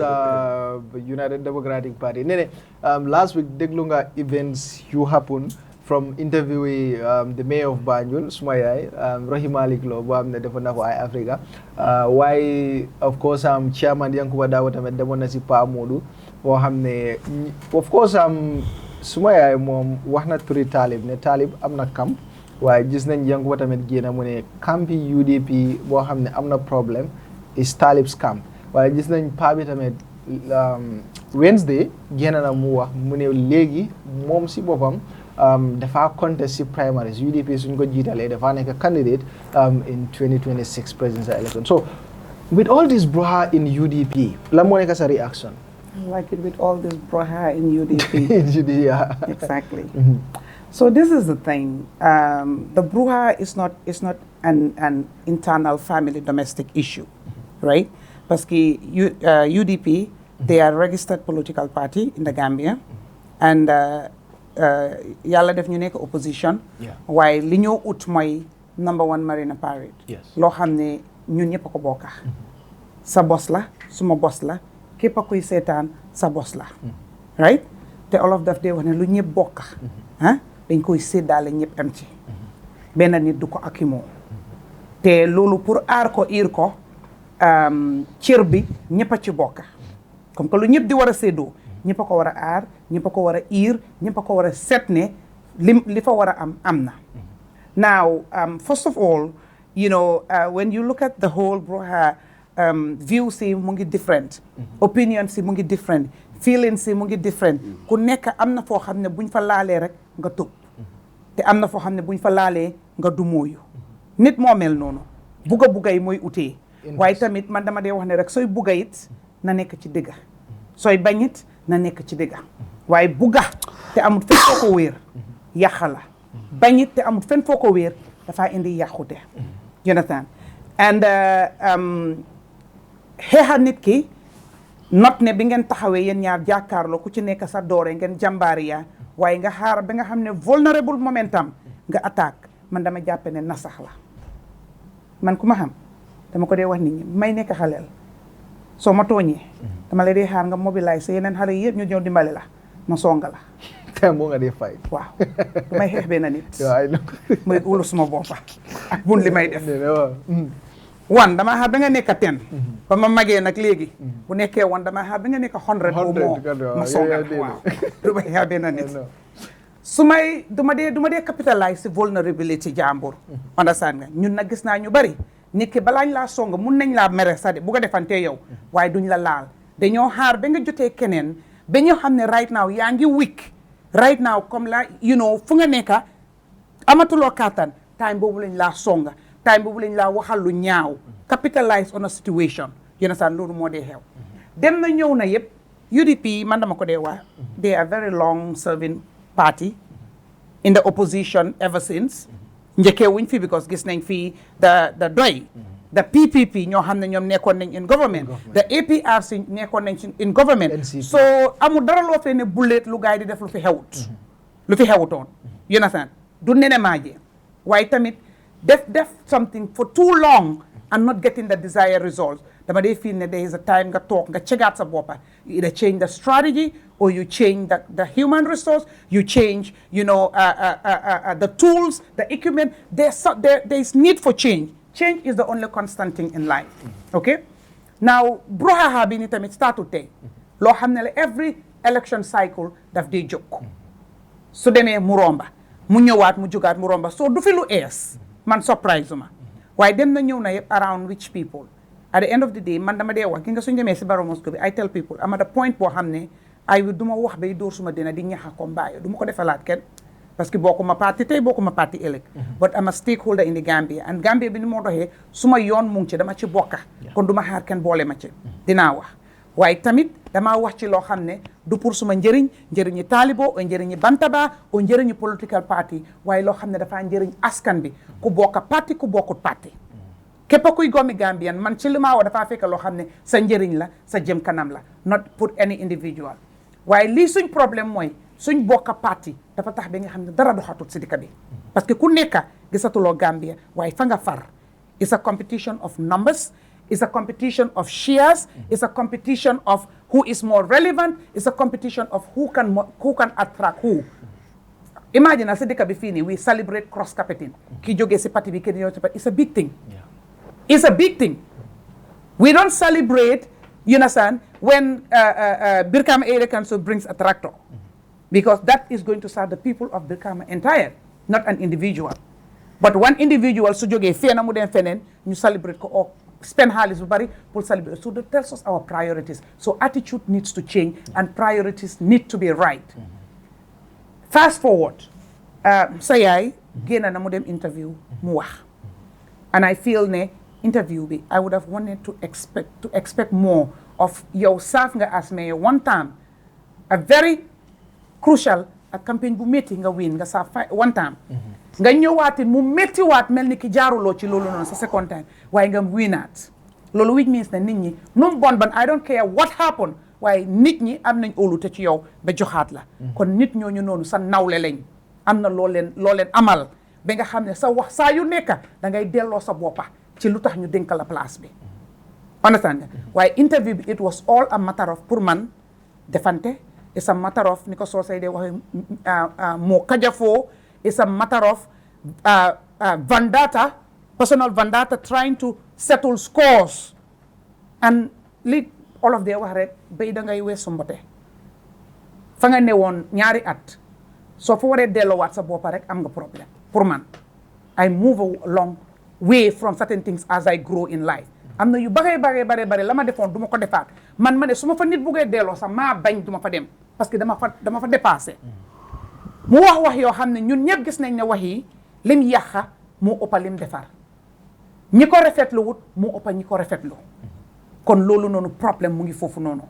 [SPEAKER 4] United Democratic Party. Nene, last week Deglunga events you happen from interviewing the mayor of Banjul, Sumayai, Rahim Malik Lo, the Defender for Africa. Why, of course, I'm chairman Yankuba Dawata and Demonasi Pa Modu. Of course, Sumayai mom Wahna Turi Talib, ne Talib, I'm not camp. Why just nañ Yankuba tamit génn mu ne camp UDP boo xam ne am na problème is Talib's camp waaye gis nañ paa bi tamit Wednesday génn na mu wax mu ne léegi moom si boppam dafa contest si primaries UDP suñ ko jiitalee dafa nekk candidate in 2026 presidential election. So with all this brouhaha in UDP lan moo nekk sa reaction?
[SPEAKER 8] I like it with all this brouhaha in UDP.
[SPEAKER 4] Yeah.
[SPEAKER 8] Exactly. So this is the thing. The brouhaha is not an internal family domestic issue, right? Because UDP, they are a registered political party in the Gambia, and yalla def ñu nek opposition. While li ñoo ut moy #1 Marina Parade. Lo xamne ñun ñepp ko bokka. Sa boss la, suma boss la, képp kuy sétane sa boss la. Right? Te olof daf dé wax ne lu ñepp bokka. Dañ koy séddaale ñëpp am ci benn nit du ko akimoo te loolu pour aar ko iir ko cër bi ñëpp a ci bokk comme que lu ñëpp di war a séddoo ñëpp a ko war a aar ñëpp a ko war a iir ñëpp a ko war a seet ne li fa war a am na. Now first of all when you look at the whole brouhaha view si mu ngi different opinion si mu ngi different feeling si mu ngi different ku nekk am na foo xam ne buñ fa laalee rek nga tëb te am na foo xam ne buñ fa laalee nga dumóoyu nit moo mel noonu bugga yi mooy utee waaye tamit man dama dee wax ne rek sooy bugga it na nekk ci dëgga sooy bañit na nekk ci dëgga waaye bugga te amul fenn foo ko wéer yàqa la bañit te amul fenn foo ko wéer dafaa indi yàqute you understand and xeexa nit ki not ne bi ngeen taxawee yéen ñaar jàkkaarloo ku ci nekk sa doore ngeen jàmbaariya waaye nga xaar ba nga xam ne vulnerable momentum nga attaque man dama jàppe ne nasax la man ku ma xam dama ko dee wax nit ñi may nekk xaleel soo ma tooñee dama la dee xaar nga mobiliser sa yeneen xale yëpp ñu ñëw dimbali la ma songa la
[SPEAKER 4] te moo nga dee fight
[SPEAKER 8] waaw du may xeex benn nit muy wulu suma boppa ak bun li may def dama xaar ba nga nekk 10 ba ma magee nag léegi bu nekkee dama xaar ba nga nekk 100 au moo ma songal waaw du may xeex benn nit su may du ma dee capitalize si vulnerability jàmbur understand nga ñun nag gis naa ñu bari nit ki balaañ laa song mun nañ laa mere sa de bu ko defantee yow waaye duñ la laal dañoo xaar ba nga jotee keneen ba ñoo xam ne right now yaa ngi weak right now comme la fu nga nekka amatuloo kàttan time boobu lañ laa songa time boobu lañ laa waxal lu ñaaw capitalize on a situation loolu moo dee xew dem na ñëw na yëpp UDP man dama ko dee wax they are very long serving party in the opposition ever since njëkkee wuñ fi because gis nañ fii the doy the PPP ñoo xam ne ñoom nekkoon nañ in government the APRC nekkoon nañ in government so amul dara loo fee ne bullet lu gaay di def lu fi xewutoon du nene maaje waaye tamit def something for too long and not getting the desired results dama dee feel ne there is a time nga toog nga chegaat sa boppa you either change the strategy or you change the human resource you change the tools the equipment there is need for change is the only constant thing in life okay now brohaha bi ni tamit startu tey loo xam ne la every election cycle daf dee jóg su demee mu romba mu ñëwaat mu jógaat mu romba so du fi lu ees man surprise ma waaye dem na ñëw na yëpp around which people at the end of the day man dama dee wax gi nga suñ demee si Barrow Mosque bi I tell people am at a point boo xam ne du ma wax bay dóor suma dina di ñaxa ko mbaayo du ma ko defalaat kenn parce que bokkuma parti tey bokkuma parti ëllëg but am a stakeholder in the Gambia and Gambia bi ni moo doxee suma yoon mu ngi ci dama ci bokka kon du ma xaar kenn boole ma ci dinaa wax waaye tamit damaa wax ci loo xam ne du pour suma njëriñi taalibo o njëriñi Bantaba o njëriñi political party waaye loo xam ne dafaa njëriñ askan bi ku bokka parti ku bokkut parti képp kuy gomi Gambian man ci li maa wax dafaa fekk loo xam ne sa njëriñ la sa jëm kanam la not pour any individual waaye lii suñ problème mooy suñ bokka parti dafa tax ba nga xam ne dara doxatut si dëkk bi parce que ku nekka gisatuloo Gambia waaye fa nga far it's a competition of numbers it's a competition of shares it's a competition of who is more relevant it's a competition of who can attract who imagine si dëkk bi fii nii we celebrate cross capital ki jógee si parti bi ki ñëw si parti it's a big thing it's a big thing we don't celebrate when Brikama Area Council brings a tractor because that is going to serve the people of Brikama entire not an individual but one individual su jógee fee na mu dem feneen ñu celebrate ko o spend xaalis bu bari pour celebrate so that tells us our priorities so attitude needs to change and priorities need to be right fast forward sa yaay génn na mu dem interview mu wax and I feel ne interview bi I would have wanted to expect more of yow saaf nga as mayor one time a very crucial a campaign bu métti nga win nga saaf one time nga ñëwaati mu métti waat mel ni ki jaaruloo ci loolu noonu sa second time waaye nga winaat loolu which means ne nit ñi nu mu bon I don't care what happened waaye nit ñi am nañ óolute ci yow ba joxaat la kon nit ñooñu noonu sa nawle lañ am na loo leen amal ba nga xam ne sa wax saa yu nekka da ngay delloo sa boppa ci lu tax ñu dénk la place bi understand nga waaye interview bi it was all a matter of pour man defante it's a matter of ni ko soo say dee waxee moo kajafoo it's a matter of vendetta personal vendetta trying to settle scores and li all of their wax rek bay da ngay weesu mbote fa nga newoon ñaari at soo fa waree delloowaat sa boppa rek am nga problème pour man I move along way from certain things as I grow in life am na yu bare la ma defoon du ma ko defaat man ma ne su ma fa nit buggee delloo sax maa bañ du ma fa dem parce que dama fa dépassé mu wax yoo xam ne ñun ñëpp gis nañ ne wax yi lim yàqa moo ëppa lim defar ñi ko rafetlu wut moo ëppa ñi ko rafetlu kon loolu noonu problème mu ngi foofu noonu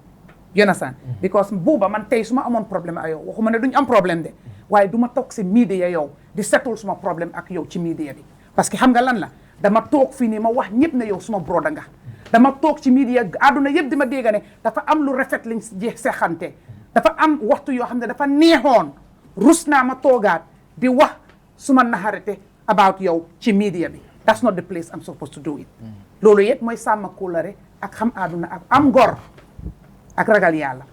[SPEAKER 8] yonasan because buuba man tey su ma amoon problème ak yow waxuma ne duñ am problème de waaye du ma toog si media yow di setul suma problème ak yow ci media bi parce que xam nga lan la dama toog fii nii ma wax ñëpp ne yow suma broda nga dama toog ci media àdduna yëpp di ma dégg ne dafa am lu rafet liñ seexante dafa am waxtu yoo xam ne dafa neexoon rus naa ma toogaat di wax suma naxarite about yow ci media bi that's not the place I'm supposed to do it loolu yëpp mooy sàmm kóllare ak xam àdduna ak am ngor ak ragal yàlla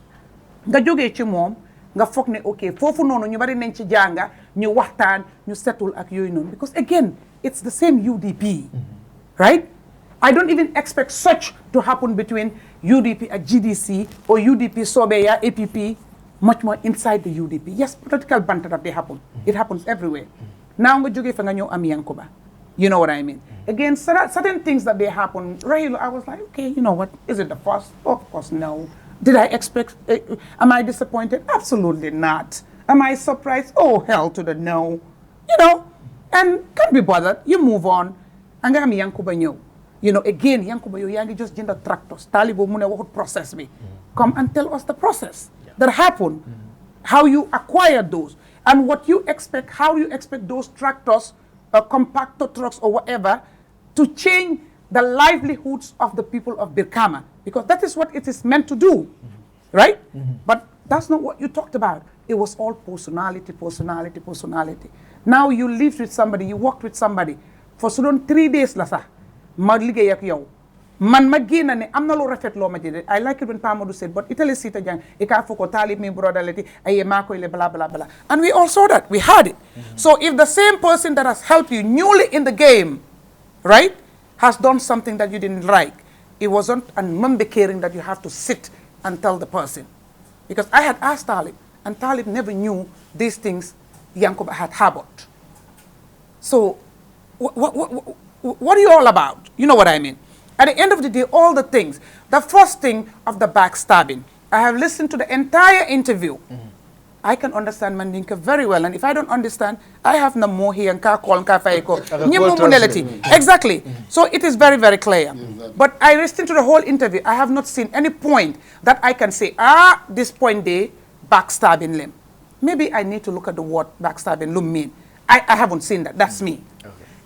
[SPEAKER 8] nga jógee ci moom nga foog ne ok foofu noonu ñu bari nañ ci jànga ñu waxtaan ñu setul ak yooyu noonu because again it's the same UDP right I don't even expect such to happen between UDP and GDC or UDP Sobeya APP much more inside the UDP yes political banter that they happen it happens everywhere now nga jógee fa nga ñëw am Yankuba you know what I mean again certain things that they happen regular I was like okay you know what is it the first of course no Did I expect, am I disappointed? Absolutely not. Am I surprised? Oh, hell to the no. You know, and can't be bothered. You move on. And I'm Yankuba ñëw. You know, again, Yankuba, you just jënd tractors. Talibo mune waxut process me. Come and tell us the process that happened, how you acquired those, and what you expect, how you expect those tractors, compactor trucks or whatever, to change the livelihoods of the people of Birkama, because that is what it is meant to do, right? But that's not what you talked about. It was all personality, personality, personality. Now you lived with somebody, you worked with somebody for 3 days, lasa. Ma liggéey ak yow. Man ma génn ne am na lu rafet loo ma jëlee. I like it when Pamadou said, but Italy sita jang ika foko talib mi brotherleti aye mako ile blah blah blah. And we all saw that. We had it. So if the same person that has helped you newly in the game, right, has done something that you didn't like, it wasn't an member caring that you have to sit and tell the person. Because I had asked Talib, and Talib never knew these things Yankuba had harbored. So what are you all about? You know what I mean? At the end of the day, all the things. The first thing of the backstabbing. I have listened to the entire interview. I can understand Mandinka very well. And if I don't understand, I have no more here and call Exactly. So it is very, very clear. But I listened to the whole interview. I have not seen any point that I can say, this point they backstabbing them. Maybe I need to look at the word backstabbing mean. I haven't seen that. That's me.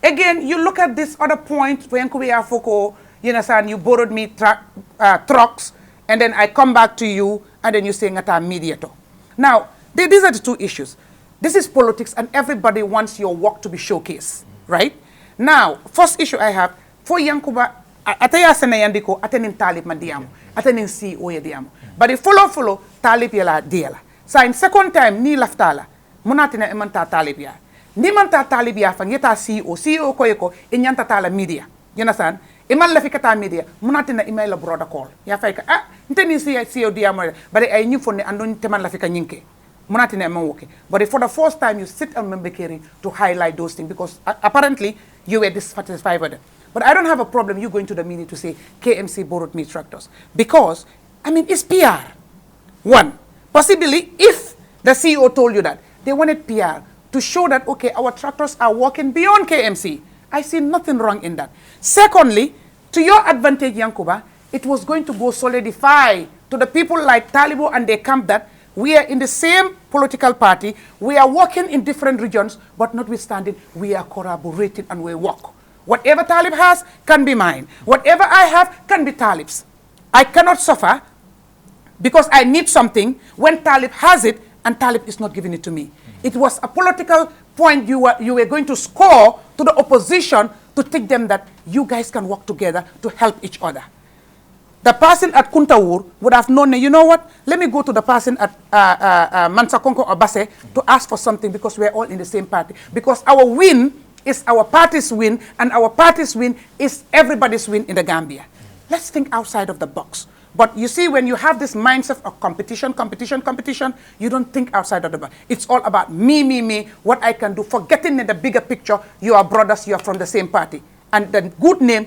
[SPEAKER 8] Again, you look at this other point when Foko, you know, you borrowed me trucks, and then I come back to you, and then you're saying that I'm mediator. Now, these are the two issues. This is politics, and everybody wants your work to be showcased, right? Now, first issue I have, for Yankuba, ataya sena yandiko, atenin talib madiamo, atenin CEO yadiamo. But if follow, talib yala diala. So in second time, ni laftala, munatina emanta talib ya. Ni manta talib ya fang yeta CEO koyeko, inyanta tala media. You understand? Iman la fikata media, munatina email a brother call. Ya faika, nteni CEO diamo, but I knew for ne andon teman la fika nyinke. Munatina eman woke. But for the first time, you sit and remember caring to highlight those things, because apparently you were dissatisfied with it. But I don't have a problem you going to the media to say KMC borrowed me tractors, because I mean it's PR. One, possibly if the CEO told you that, they wanted PR to show that, okay, our tractors are working beyond KMC. I see nothing wrong in that. Secondly, to your advantage, Yankuba, it was going to go solidify to the people like Talibo and their camp that we are in the same political party, we are working in different regions, but notwithstanding, we are collaborating and we work. Whatever Talib has can be mine. Whatever I have can be Talib's. I cannot suffer because I need something when Talib has it and Talib is not giving it to me. It was a political point you were going to score to the opposition to take them that you guys can work together to help each other. The person at Kuntawur would have known, you know what, let me go to the person at Mansakonko or Basse to ask for something, because we're all in the same party. Because our win is our party's win, and our party's win is everybody's win in the Gambia. Let's think outside of the box. But you see, when you have this mindset of competition, you don't think outside of the box. It's all about me, what I can do, forgetting in the bigger picture, you are brothers, you are from the same party. And the good name,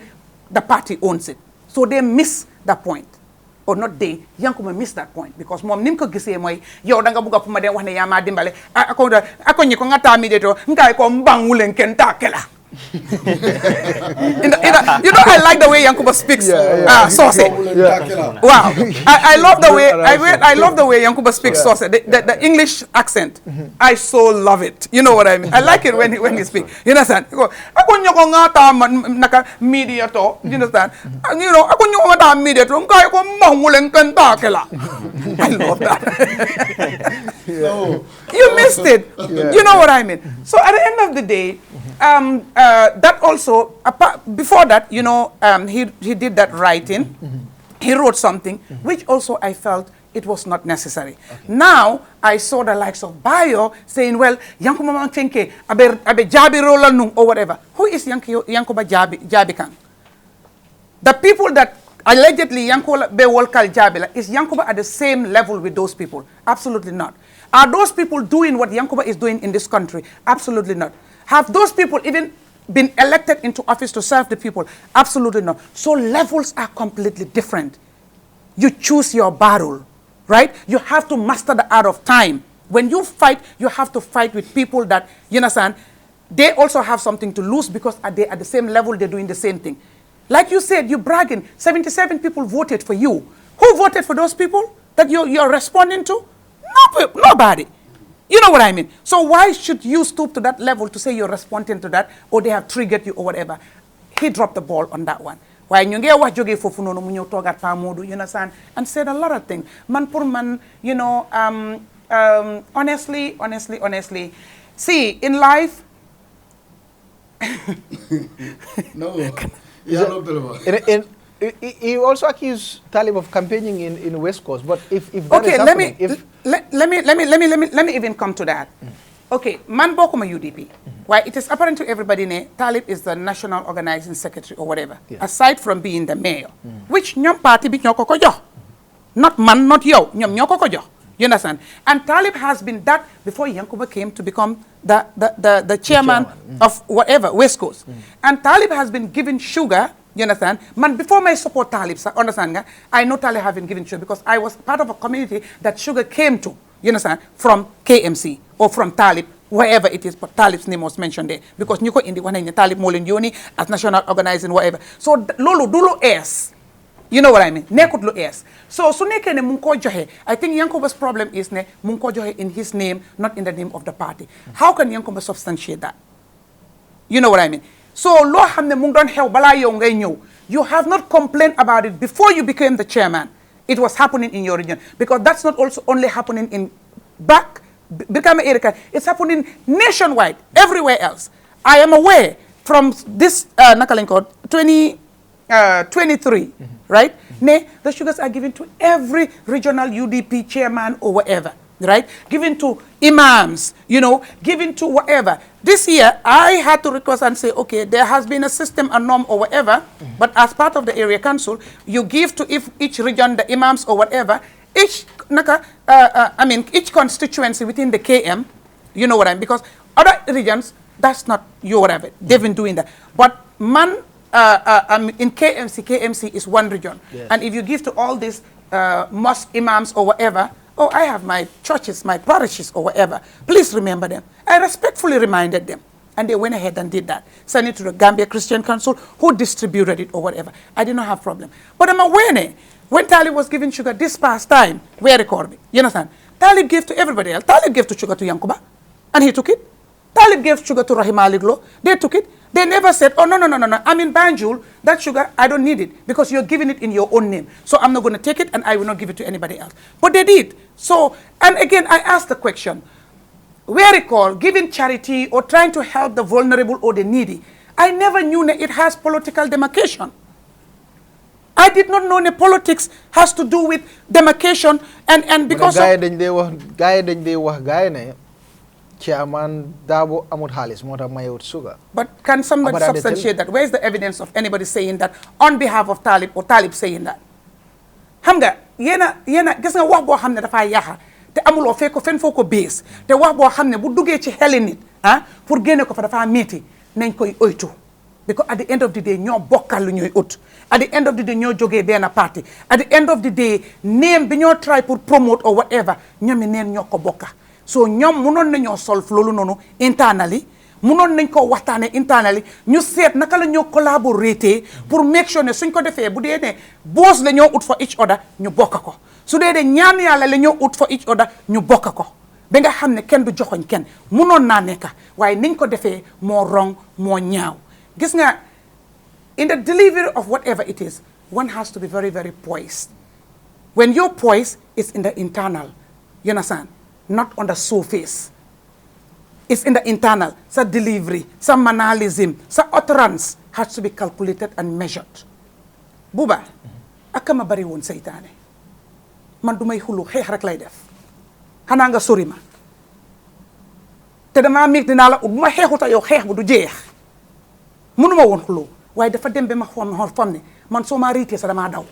[SPEAKER 8] the party owns it. So they miss that point. Or not they, Yankuba miss that point. Because mom nim ko gisee moy yow da nga buga fu ma dem wax ne yaa ma dimbale ako ñi ko nga ta mi de to ngay ko mbangulen ken takela. You know, I like the way Yankuba speaks Sauce. Wow, I love the way I love the way Yankuba speaks Sauce. The English accent, I so love it. You know what I mean? I like it when he speaks. You understand? Ako nyoko ngata naka media to. You understand? You know, ako nyoko ngata media to. Ngay ko manguleng kenta kela. I love that. You missed it. You know what I mean? So at the end of the day, that also, before that, you know, he did that writing. He wrote something, which also I felt it was not necessary. Now, I saw the likes of Barrow saying, well, Yankuba Manchenke, abe Jabi Rola Nung, or whatever. Who is Yankuba Jabi Kang? The people that allegedly Yankuba Bewolkal Jabila, is Yankuba at the same level with those people? Absolutely not. Are those people doing what Yankuba is doing in this country? Absolutely not. Have those people even been elected into office to serve the people? Absolutely not. So levels are completely different. you choose your battle, right? You have to master the art of time. When you fight, you have to fight with people that, you understand, they also have something to lose because they at the same level, they're doing the same thing. Like you said, you're bragging, 77 people voted for you. Who voted for those people that you're responding to? Nobody. You know what I mean? So why should you stoop to that level to say you're responding to that, or they have triggered you or whatever? He dropped the ball on that one. Why you get what joge fofu nono mu ñew togat pa modu, you understand, and said a lot of things. Man pour man, you know, honestly, see, in life,
[SPEAKER 6] No.
[SPEAKER 4] He also accused Talib of campaigning in West Coast. But if that
[SPEAKER 8] okay,
[SPEAKER 4] is happening,
[SPEAKER 8] let me even come to that. Okay, man bokuma UDP. Why it is apparent to everybody ne Talib is the national organizing secretary or whatever.
[SPEAKER 4] Yeah.
[SPEAKER 8] Aside from being the mayor, which nyom party bi ñoko ko jox. Not man, not yo. Nyom ñoko ko jox. You understand? And Talib has been that before Yankuba came to become the chairman of whatever, West Coast. And Talib has been given sugar, you understand? Man, before my support Talib, understand nga? I know Talib have been given sugar because I was part of a community that sugar came to, you understand, from KMC or from Talib, wherever it is, but Talib's name was mentioned there. Because Nyuko in the one in Talib Molin Yoni as national organizing, whatever. So Lolo Dulo S. You know what I mean? Nekut lo es. So suneke ne munko johe. I think Yankuba's problem is ne munko johe in his name, not in the name of the party. How can Yankuba substantiate that? You know what I mean? So lo hamne mung don hel bala yo ngay ñew. You have not complained about it before you became the chairman. It was happening in your region because that's not also only happening in back Birkama Erika. It's happening nationwide, everywhere else. I am aware from this Nakalinko 2023, right? Ne, the sugars are given to every regional UDP chairman or whatever, right? Given to imams, you know, given to whatever. This year, I had to request and say, okay, there has been a system, a norm or whatever, but as part of the area council, you give to each region, the imams or whatever, each constituency within the KM, you know what I mean? Because other regions, that's not your whatever. They've been doing that. But man, in KMC is one region.
[SPEAKER 4] Yes.
[SPEAKER 8] And if you give to all these mosque imams or whatever, oh, I have my churches, my parishes or whatever, please remember them. I respectfully reminded them. And they went ahead and did that. Sent it to the Gambia Christian Council, who distributed it or whatever. I did not have problem. But I'm aware, when Talib was giving sugar this past time, we are recording. You understand? Talib gave to everybody else. Talib gave to sugar to Yankuba, and he took it. Talib gave sugar to Rahim Aliglo. They took it. They never said, oh, no. I'm in Banjul. That sugar, I don't need it because you're giving it in your own name. So I'm not going to take it and I will not give it to anybody else. But they did. So, and again, I asked the question, where it called giving charity or trying to help the vulnerable or the needy, I never knew that it has political demarcation. I did not know that politics has to do with demarcation and because Chairman Dabo Amut Halis, Mota Mayot Sugar. But can somebody substantiate that? Where is the evidence of anybody saying that on behalf of Talib or Talib saying that? Hamga, yena, gis nga wax bo xamne dafa yaxa te amulo feko fen foko base te wax bo xamne bu duggé ci xeli nit pour génné ko fa dafa metti nañ koy oytu because at the end of the day ñoo bokkal lu ñoy ut at the end of the day ñoo joggé ben party at the end of the day name bi ñoo try pour promote or whatever ñomi neen ñoko bokka. So ñoom mënoon nañoo solve loolu noonu internally mënoon nañ ko waxtaane internally ñu seet naka la ñoo collaborer pour make sure ne suñ ko defee bu dee ne boss la ñoo ut for each other ñu bokk ko su dee de ñaan yàlla la ñoo ut for each other ñu bokk ko ba nga xam ne kenn du joxoñ kenn mënoon naa nekk waaye niñ ko defee moo wrong moo ñaaw gis nga in the delivery of whatever it is one has to be very very poised when you're poised it's in the internal, you understand, not on the surface. It's in the internal. Sa delivery, sa mannerism, sa utterance has to be calculated and measured. Buba, aka ma bari won seytaane. Man dumay hulu xeex rek lay def. Xanaa nga sori ma. Te dama mig dinaa la ut bu ma xeexuta yow xeex bu du jeex. Mënuma woon xulu waaye dafa dem ba ma fam ne man soo ma riitee sa damaa daw.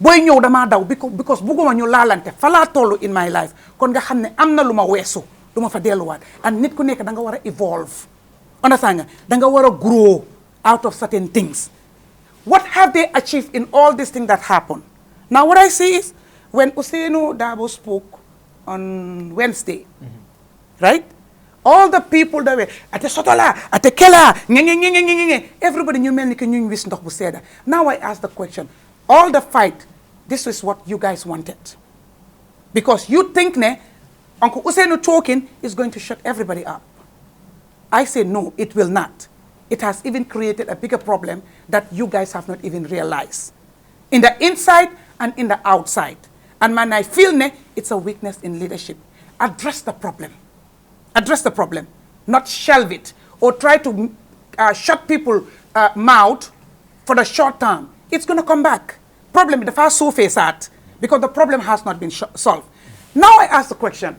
[SPEAKER 8] Boy ñëw dama daw because bugguma ñu laalante fa laa tollu in my life kon nga xam ne am na lu ma weesu du ma fa delluwaat and nit ku nekk da nga war a evolve understand nga da nga war a grow out of certain things. What have they achieved in all these things that happen? Now what I see is, when Ousseynou Dabo spoke on Wednesday, right? All the people that were at the Sotola, at the Kela, everybody knew me like. Now I ask the question, all the fight, this is what you guys wanted. Because you think Uncle Ousseynou talking is going to shut everybody up. I say no, it will not. It has even created a bigger problem that you guys have not even realized. In the inside and in the outside. And man, I feel it's a weakness in leadership. Address the problem. Address the problem. Not shelve it or try to shut people mouth for the short term. It's going to come back. Problem, the first surface at, because the problem has not been solved. Now I ask the question.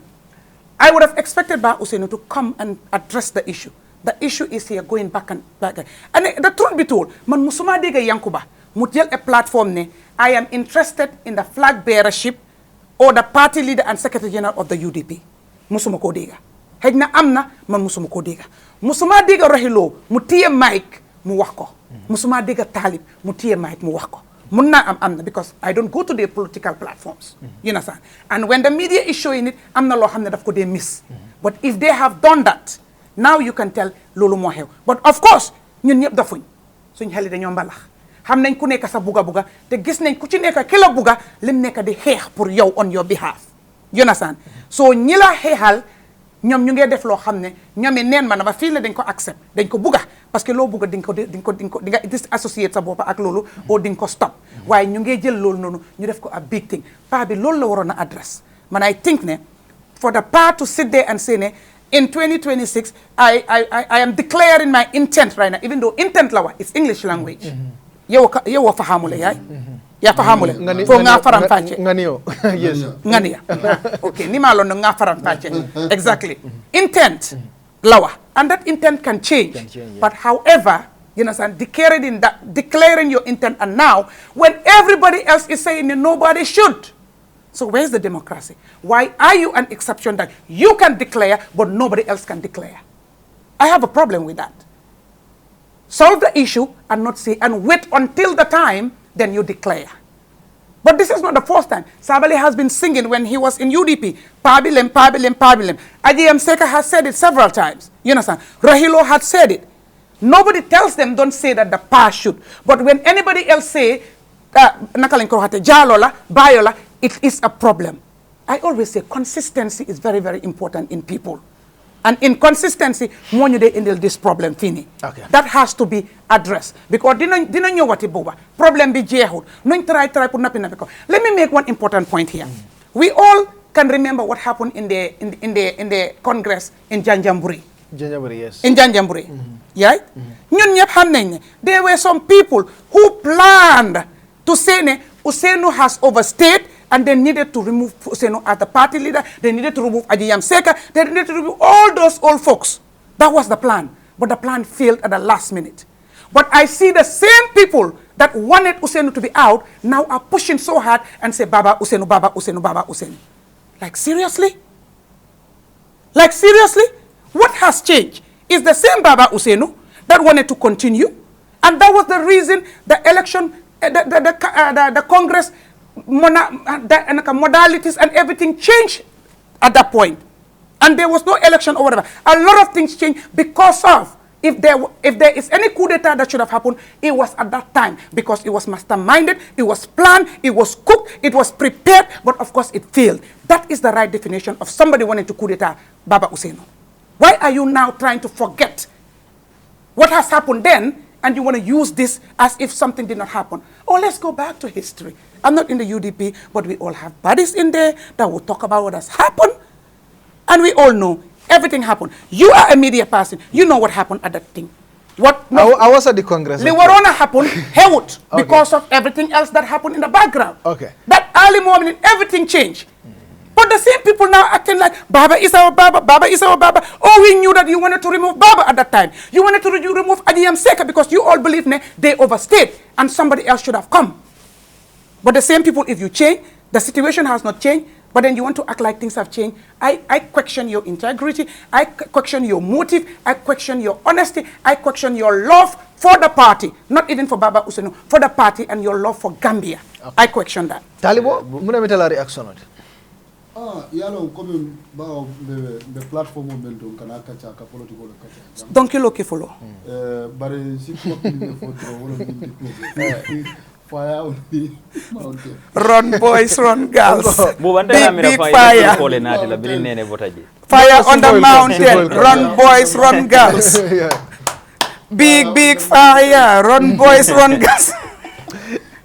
[SPEAKER 8] I would have expected Ba Ousseynou to come and address the issue. The issue is here going back and back. And the truth be told, man musuma dega Yankuba, mutjel a platform I am interested in the flag bearership or the party leader and secretary general of the UDP. Musuma ko dega. Hegna amna man musuma ko dega. Musuma dega Rahilo, mutiye mic mu wax ko. Musuma dega Talib, mutiye mic mu wax ko. Munna amna because I don't go to their political platforms. You understand? And when the media is showing it, amna lo xamne daf ko dey miss. But if they have done that, now you can tell lolu mo xew. But of course, ñun ñep dafuñ. Suñ xel dañu mbalax. Xam nañ ku nekk sa buga buga te gis nañ ku ci nekk ki la buga lim nekk di xeex pour yow on your behalf. You understand? So ñi la xeexal ñoom ñu ngi def loo xam ne ñoom neen man ba fii la dañ ko accept dañ ko buga parce que loo buga di nga disassociate sa bopp ak loolu oo di nga ko stop waaye ñu ngi jël loolu noonu ñu def ko a big thing pa bi loolu la waroon a address man I think for the pa to sit there and say in 2026 I am declaring my intent right now even though intent la wa it's English language yow fahamule yaay ya fahamule fo nga faram fàcce
[SPEAKER 4] nganiyo yes
[SPEAKER 8] ngania okay ni ma lon nga faram fàcce exactly intent lawa and that intent can change but however you understand declaring your intent and now when everybody else is saying nobody should so where's the democracy why are you an exception that you can declare but nobody else can declare I have a problem with that solve the issue and not say and wait until the time then you declare. But this is not the first time. Sabali has been singing when he was in UDP. Pabilem, pabilem, pabilem. Ajiyam Seka has said it several times. You understand? Rahilo had said it. Nobody tells them don't say that the past should. But when anybody else say, Jalola, Bayola, it is a problem. I always say consistency is very, very important in people. And inconsistency, when you handle this problem, fini.
[SPEAKER 4] Okay.
[SPEAKER 8] That has to be addressed because didn't know what it problem be jehud. No try put napin. Let me make one important point here. We all can remember what happened in the Congress in Janjamburi.
[SPEAKER 4] Janjamburi, yes.
[SPEAKER 8] In Janjamburi, right? There were some people who planned to say Ousseynou has overstayed. And they needed to remove Ousseynou as the party leader. They needed to remove Ajiyam Seka. They needed to remove all those old folks. That was the plan. But the plan failed at the last minute. But I see the same people that wanted Ousseynou to be out now are pushing so hard and say, Baba Ousseynou, Baba Ousseynou, Baba Ousseynou. Like seriously? Like seriously? What has changed? Is the same Baba Ousseynou that wanted to continue. And that was the reason the election, the Congress, modalities and everything changed at that point. And there was no election or whatever. A lot of things changed because of, if there is any coup d'etat that should have happened, it was at that time because it was masterminded, it was planned, it was cooked, it was prepared, but of course it failed. That is the right definition of somebody wanting to coup d'etat Baba Ousseynou. Why are you now trying to forget what has happened then and you want to use this as if something did not happen? Oh, let's go back to history. I'm not in the UDP, but we all have bodies in there that will talk about what has happened. And we all know everything happened. You are a media person. You know what happened at that thing. What? No,
[SPEAKER 4] I was at the Congress.
[SPEAKER 8] The Warona happened, Hewut, because of everything else that happened in the background.
[SPEAKER 4] Okay.
[SPEAKER 8] That early morning, everything changed. But the same people now acting like, Baba is our Baba, Baba is our Baba. Oh, we knew that you wanted to remove Baba at that time. You wanted to remove Ajiyam Seka because you all believe they overstayed and somebody else should have come. But the same people, if you change, the situation has not changed, but then you want to act like things have changed. I question your integrity. I question your motive. I question your honesty. I question your love for the party. Not even for Baba Ousseynou, for the party and your love for Gambia. I question that.
[SPEAKER 4] Talibo, muna metala reaction on it.
[SPEAKER 6] Yalo comme ba be platform mento kana kacha ka political kacha.
[SPEAKER 8] Donc you look follow.
[SPEAKER 6] Bare si ko ni fo do wala ni fire on the mountain.
[SPEAKER 8] Run boys, run girls.
[SPEAKER 7] Big
[SPEAKER 8] fire. Fire on the mountain. Run boys, run girls. Big fire. Run boys, run girls.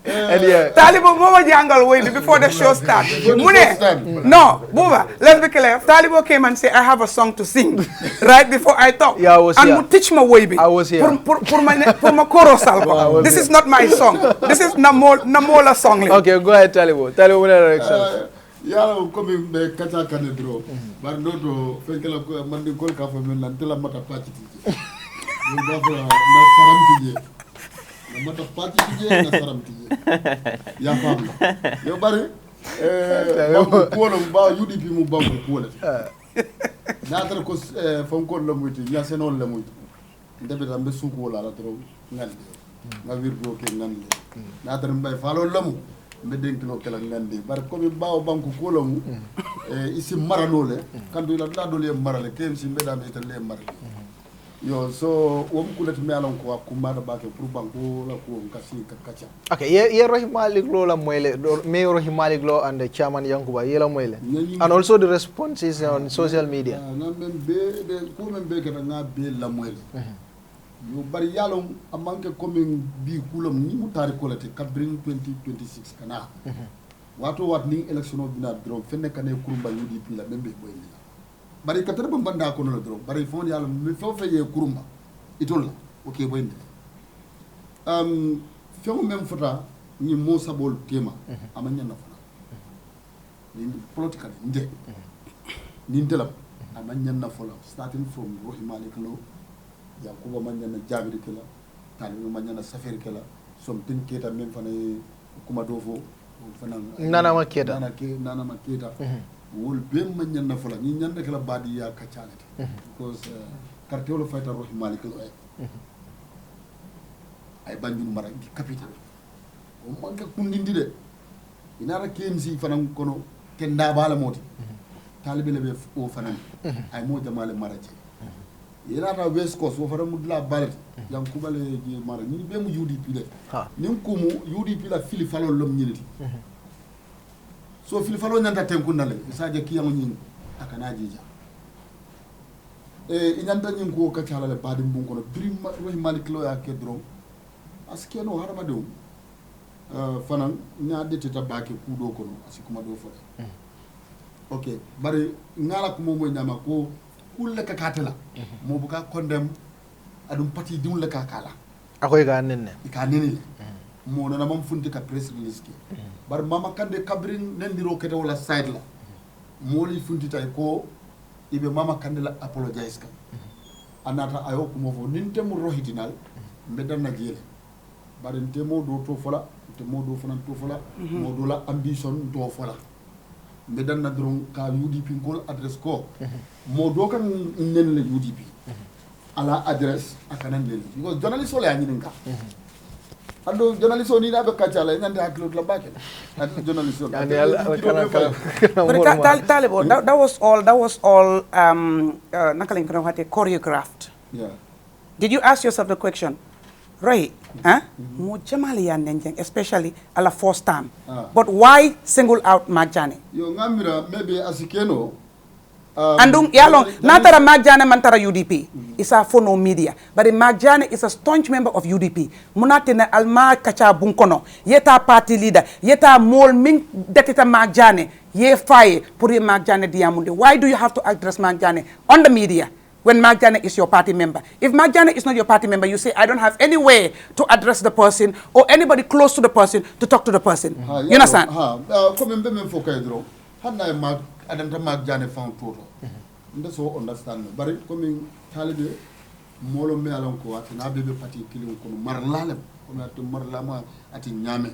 [SPEAKER 8] Talibo Boba jangle way before the show starts. No, Boba, let's be clear. Talibo came and said, I have a song to sing right before I talk.
[SPEAKER 4] Yeah, I was
[SPEAKER 8] and
[SPEAKER 4] here.
[SPEAKER 8] And teach my way.
[SPEAKER 4] I was here.
[SPEAKER 8] For my chorus album. This is not my song. This is Namola song.
[SPEAKER 4] Okay, go ahead, Talibo. Talibo, what are reactions?
[SPEAKER 6] Yalo comme be kacha kanedro. Bar noto fekela ko mandi gol ka fa men lan tela mata pati tije. Yo gafra na saram tije. Mata pati tije na saram tije. Ya fam. Yo bari ko no ba UDP mu ba ko la. Na tar ko fam ko la muyti ya senon la muyti. Ndebe tambe suko wala la tro ngal. Nga wirdo ke ngal. Na tar mbay falo lamu. Mbe kilo kala ngandi bar ko be bawo banku ko lamu isi maranole kandu la dole marale kem si mbeda be tele marale yo so wom kulet me alon ko akuma da bake pour banku la ko kasi kacha
[SPEAKER 4] okay ye rohi malik lo la moyle me rohi malik lo and the chairman yankuba ye la moyle and also the responses on social media
[SPEAKER 6] na men be ko men be ke nga be la moyle yo bari yalom amanke coming bi kulam ni mu tari kolate kabrin 2026 kana wato wat ni election of bina drum fenne kane kurumba UDP la membe boy ni bari katara banda ko no drum bari fon yalom mi fo feye kurumba itol la okay boy ni fo mem fota ni mo sabol tema amanya na fona ni political nde ni ndelam amanya na fola starting from rohi malik lo Yakuba manyana jabiri kala talibu manyana safari kala somtin keta mem fana kuma dofo fana
[SPEAKER 4] nana maketa
[SPEAKER 6] nana maketa wol bem manyana fala ni nyanda kala badi ya kachalete because cartelo fighter rohi malik ay banjun mara di capital o manka kundindi de inara KMC fana kono kenda bala moti talibe lebe o fana ay mo jamale maraje Yelata West Coast wo fara mudla balet yang kubale je mara ni be mu UDP le ni kumu UDP la fili falo lom nyiniti so fili falo nyanta tenku nale isaje kiyango nyin akana jija inyanta nyin ko ka chala le badi mbun kono brim rohi maliklo ya kedro aske no harama do fanan nyaade teta bake kudo kono asikuma do fo okay bari ngala ko momo nyama ko kulle ka katela mo buka condemn adum parti dum le ka kala
[SPEAKER 4] akoy ga nenne
[SPEAKER 6] ka nene mo nana mam funti ka press release ki bar mama kande kabrin nendiro kete wala side la mo li funti tay ko ibe mama kande la apologize ka anata ayo ko mo fo ninte mu rohitinal mbedan na jele bar nte mo do to fola te mo do fanan to fola mo do la ambition do fola mbedan na dron ka UDP ngol address ko mo do kan nen le UDP ala address akanan le because journalist wala nyin nga ando journalist ni na be kachala nyande haklo la bakel journalist
[SPEAKER 8] Talibo that was all nakaling kana hate choreographed.
[SPEAKER 6] Yeah.
[SPEAKER 8] Did you ask yourself the question, right? Mo jamali yan nenjeng, especially ala first time. But why single out Magjane?
[SPEAKER 6] Yo ngamira maybe asikeno.
[SPEAKER 8] Andung yalong natara Magjane mantara UDP. Isa phono media. But Magjane is a staunch member of UDP. Munatene alma kacha bunkono. Yeta party leader. Yeta mol ming detita Magjane. Ye faye puri Magjane diamunde. Why do you have to address Magjane on the media when Magjane is your party member? If Magjane is not your party member, you say, I don't have any way to address the person or anybody close to the person to talk to the person. You understand?
[SPEAKER 6] Come in me for Kaidro. Hanna mag adanta Magjane found total. That's all understand. But coming Talibe molo me alon ko ati na bebe party killing ko marlalem ko na to marlama ati nyame.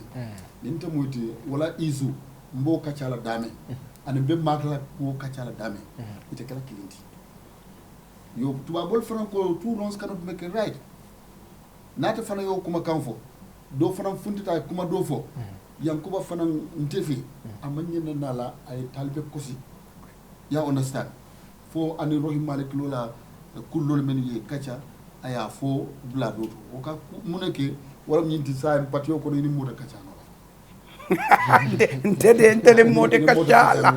[SPEAKER 6] Ninte muti wala izu mbo kachala dame. Ani be makla ko kachala dame. Ite kala kilinti. Yo tuba bol franco two wrongs cannot make it right. Nata fana yo kuma kanfo. Do fana funtita kuma do fo. yankuba fana ntefi amanyina nala ay talbe kosi ya understand fo ani rohim malik lola kullol men ye kacha aya fo blado o ka muneke wala nyinti sa patio ko ni muda kacha no
[SPEAKER 3] ntede mode kacha la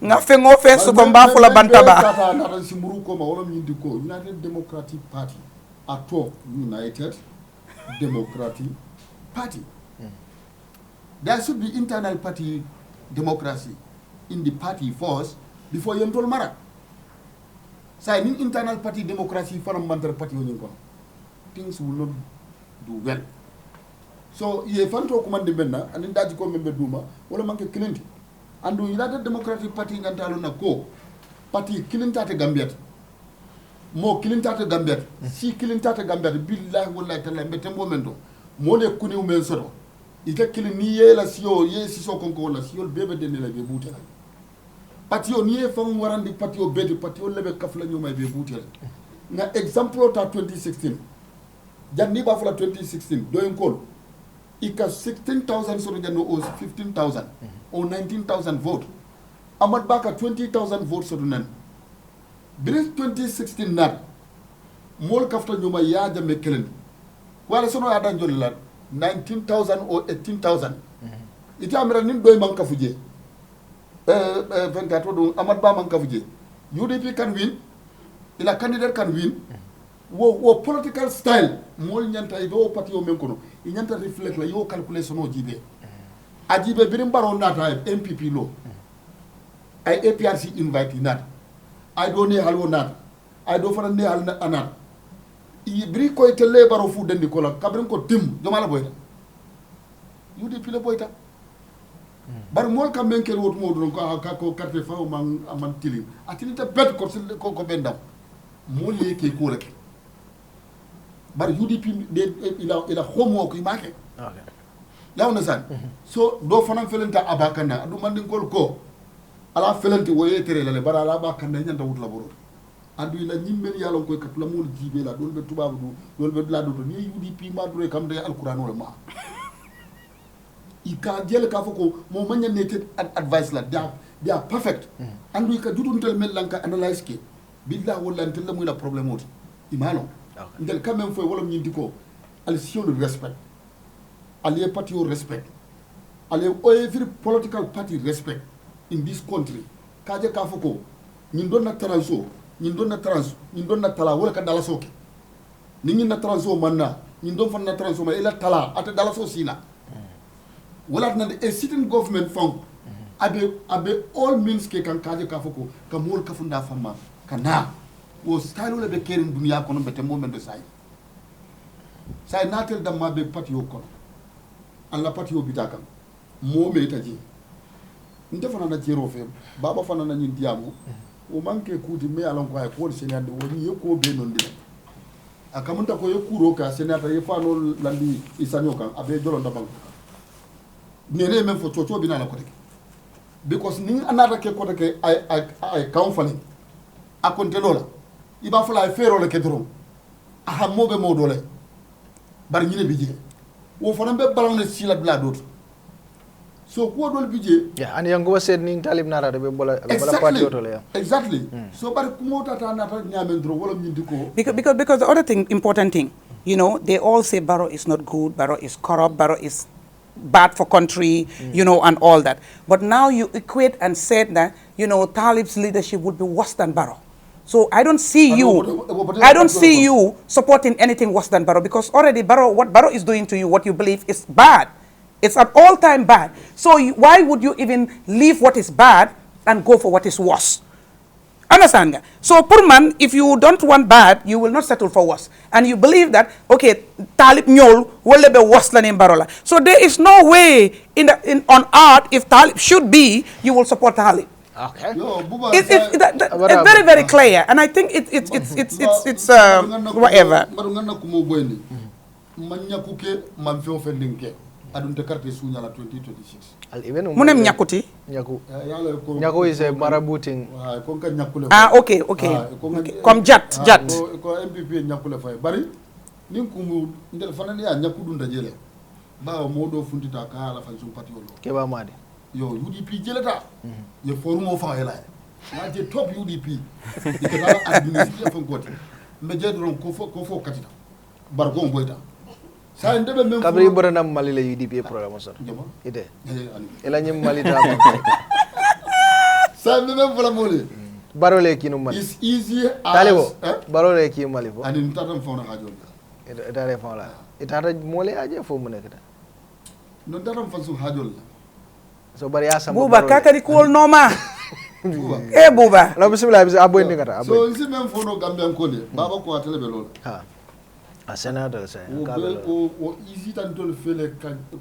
[SPEAKER 3] nga fe ngo fe su ko mba fula bantaba
[SPEAKER 6] na simburu ko ma wala nyinti ko United Democratic Party ato United Democratic Party. There should be internal party democracy in the party first before you enter Mara. So in internal party democracy for a mandar party things will not do well. So ye fanto command benna and in that member duma wala manke kilenti. And the United Democratic Party ngantalo na ko party kilinta te Gambiat. Mo kilinta te Gambiat. Si kilinta te Gambiat billahi wallahi ta'ala mbetembo mendo. Mo le kuni umen soto. Ita kili ni ye la siyo ye siso konko la siyo bebe dene la be butela. Patio ni ye fam warandi patio bedi patio lebe kafla nyoma be butela. Na example ta 2016. Janni ba fula 2016 doyen call. Ika 16,000 soro jano o 15,000 or 19,000 vote. Amad baka 20,000 votes soro nan. Bilis 2016 nat. Mol kafta nyoma ya jame kelen. Wala sono adan jolila 19,000 or 18,000. Iti amira nin doy man kafuje. 24 do Amad Ba man kafuje. UDP can win. Ila candidate can win. Wo political style mol nyanta ido parti o menkono. I nyanta reflect la yo calculation o jibe. Ajibe birim Barrow nata MPP lo. Ay APRC invite nat. Ay do ne halwo nat. Ay do fana ne hal anat. I bri ko tele Barrow fu dendi ko la kabrin ko tim jomala boyta. UDP le boyta. Bar mol kam men kel wot modon ko carte fa man tili. Atili ta bet ko bendam. Mol yeke ko rek. Bar UDP ila homework imake. Okay. Ya understand? So do fanan felenta abakana adu mandin ko ala felenti woye tere la bara ala bakana nyanda wutla boro. Adu ila nyimmel yalon koy kapla mol jibe la dolbe tubabu dolbe la do ni UDP ma dure kam de alquran wala ma. Ika jele ka foko mo manya neted advice la they are perfect. Andu ika juduntel mel lanka analyze ke billah wala ntel mo la problème oti. Imano. Ngel quand même foi wala ñindi ko al sion de respect ali party au respect ali every political party respect in this country kaje ka foko ñin don na transo ñin don na tala wala ka dala soke ñin na transo manna ñin don fan na transo ma ila tala ata dala so sina wala na a sitting government fund abe all means ke kan kaje ka foko ka mol ka funda fama kana wo style le be kerin dunia kono bete moment de say natel dam ma be patio kono alla patio bitaka mo me taji nte fana na jero fe baba fana na nyin diamu o manke kuti me alon ko ay ko senade woni yeko be non de akamunta ko yekuro ka senata ye fano landi isanyo kan abe jolo ndabang nene men fo chocho bina la ko tek because ni anata ke ko tek ay kaunfani akonte lola iba fala fero le kedro aha mobe modole bar ñine bije wo fana be balone sila bla dot so ko dol bije
[SPEAKER 4] yeah and yango said ning talib nara be bola party otole ya
[SPEAKER 6] exactly so bar ku mota ta nata ñamen dro wala ñindi ko
[SPEAKER 8] because the other thing important thing, you know, they all say Barrow is not good, Barrow is corrupt, Barrow is bad for country, you know, and all that. But now you equate and said that, you know, Talib's leadership would be worse than Barrow. So I don't see you supporting anything worse than Barrow, because already what Barrow is doing to you, what you believe is bad. It's an all-time bad. So why would you even leave what is bad and go for what is worse? Understand? So Purman, if you don't want bad, you will not settle for worse. And you believe that, okay, Talib Nyol will be worse than in Barola. So there is no way on earth, if Talib should be, you will support Talib.
[SPEAKER 4] Okay.
[SPEAKER 8] It's very, very clear, and I think it's whatever. Munem nyakuti.
[SPEAKER 4] Nyaku is a marabouting.
[SPEAKER 8] Okay. Come jat.
[SPEAKER 6] Ko MPP nyakule fay bari nin kumu ndel fanani ya nyakudunda jele ba modo funtita ka ala fansum parti wolo
[SPEAKER 4] ke ba madi
[SPEAKER 6] yo UDP jelata ye forumo fa hela na je top UDP ikata administration fon koti me je don ko fo katita bargo boyta sa ndebe même
[SPEAKER 4] kabri borana mali le UDP programme so
[SPEAKER 6] jama
[SPEAKER 4] ide
[SPEAKER 6] ani
[SPEAKER 4] ela nyim mali ta
[SPEAKER 6] sa même fala mole
[SPEAKER 4] barole kinu mali
[SPEAKER 6] is easy as
[SPEAKER 4] talibo barole ki mali fo
[SPEAKER 6] ani ntatam fona hajol
[SPEAKER 4] ida re fon la ita mole aje fo mu nekata
[SPEAKER 6] non daram fansu hajol
[SPEAKER 4] so bari ya sam
[SPEAKER 8] Buba kakari kol noma Buba
[SPEAKER 4] la bismillah bis aboy ni kata
[SPEAKER 6] so isi même fono gambian ko le baba ko atele be lol
[SPEAKER 4] ha a senator say
[SPEAKER 6] o easy tan tol fele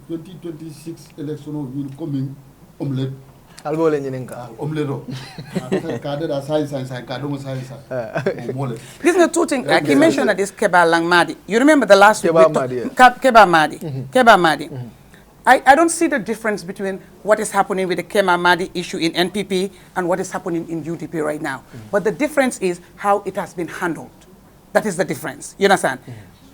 [SPEAKER 6] 2026 election o will coming omelette
[SPEAKER 4] albo le nyinen ka
[SPEAKER 6] omelette do ka da sai ka do mo sai o mole
[SPEAKER 8] This is the two things like he mentioned that this Keba Lang Madi. You remember the last week? Keba Madi. I don't see the difference between what is happening with the Keba Madi issue in NPP and what is happening in UDP right now. But the difference is how it has been handled. That is the difference. You understand?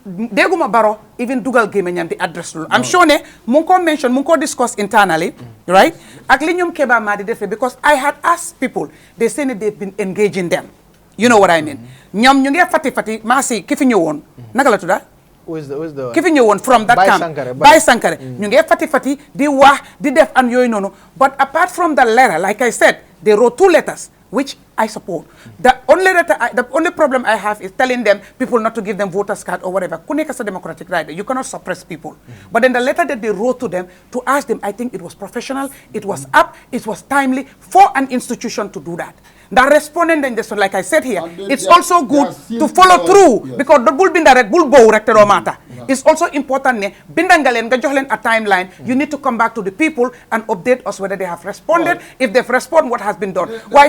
[SPEAKER 8] Deguma Barrow even dugal game and the address. I'm sure Munko discuss internally, right? Aklinyum Keba Madi defe because I had asked people, they say that they've been engaging them. You know what I mean? Nyam ñu ngi fati masi kifi ñewon naka la tudda
[SPEAKER 4] who's the
[SPEAKER 8] kifi ñewon from that camp by Sankare ñu ngi fati di wax di def and yoy nonu but apart from the letter like I said they wrote 2 letters which I support. The only problem I have is telling them people not to give them voters card or whatever. Kuneka is a democratic right. You cannot suppress people. But then the letter that they wrote to them to ask them, I think it was professional, it was up, it was timely for an institution to do that. The respondent in this one, like I said here, it's also good to follow through because the bull binda bull bow rector matter. It's also important bindangalen gajohlen a timeline. You need to come back to the people and update us whether they have responded. If they've responded, what has been done. Why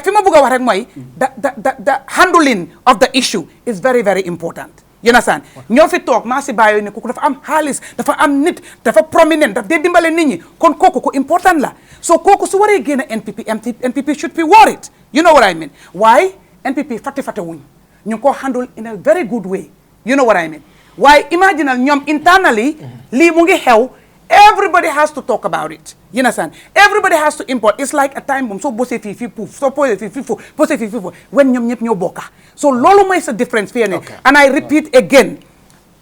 [SPEAKER 8] the handling of the issue is very, very important. You understand? Ñoo fi tok ma ci bayo ni koku dafa am xaliss dafa am nit dafa prominent daf dé dimbalé nit ñi kon koku ko important la so koku su waré gëna NPP should be worried. You know what I mean? Why? NPP fate wuñ ñu ko handle in a very good way. You know what I mean? Why? Imagine ñom internally li mu ngi xew everybody has to talk about it. You understand? Everybody has to import. It's like a time bomb. So bossy fi poof. So bossy fi when ñom ñep ñoo bokka. So lolo makes a difference for you. And I repeat again,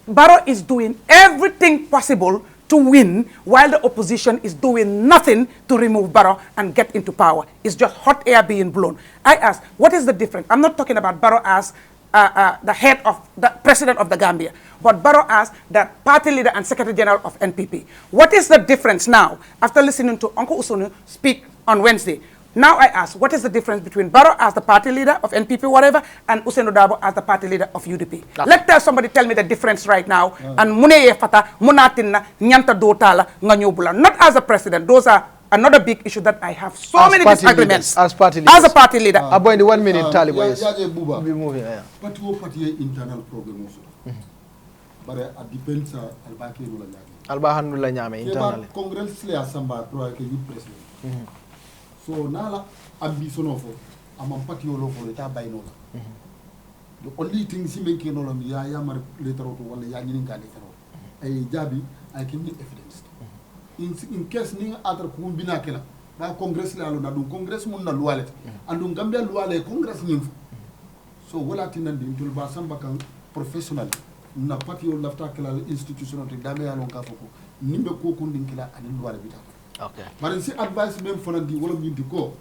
[SPEAKER 8] Barrow is doing everything possible to win while the opposition is doing nothing to remove Barrow and get into power. It's just hot air being blown. I ask, what is the difference? I'm not talking about Barrow as the head of the president of the Gambia, but Barrow as the party leader and secretary general of NPP. What is the difference now after listening to Uncle Usunu speak on Wednesday? Now I ask, what is the difference between Barrow as the party leader of NPP, whatever, and Usain Dabo as the party leader of UDP? Let somebody tell me the difference right now. And muneye fata munatinna nyanta dotala nganyobula. Not as a president. Those are another big issue that I have so
[SPEAKER 4] as
[SPEAKER 8] many disagreements.
[SPEAKER 4] As party leaders.
[SPEAKER 8] As a party leader.
[SPEAKER 4] About the 1 minute Taliban is
[SPEAKER 6] be
[SPEAKER 4] moving.
[SPEAKER 6] Party internal program also. But it depends on Albaki Rula Nyame.
[SPEAKER 4] Albahanula Nyame internally.
[SPEAKER 6] Congress le asamba pro like youth president. So nala ambition of among party all over the by no. The only thing she make no me ya mar later to wala ya ngin ka later. Ay jabi I can need evidence. In case ning other kumbina kela ba congress la na dum congress mun na luwalet andum gambia luwale congress nyim. So wala tinandi intul ba samba kan professional na party o lafta kala institutional te dame ya lon ka foko nimbe ko kundin kila ani luwale bita.
[SPEAKER 4] Okay.
[SPEAKER 6] But si advice même fonandi wala mi ko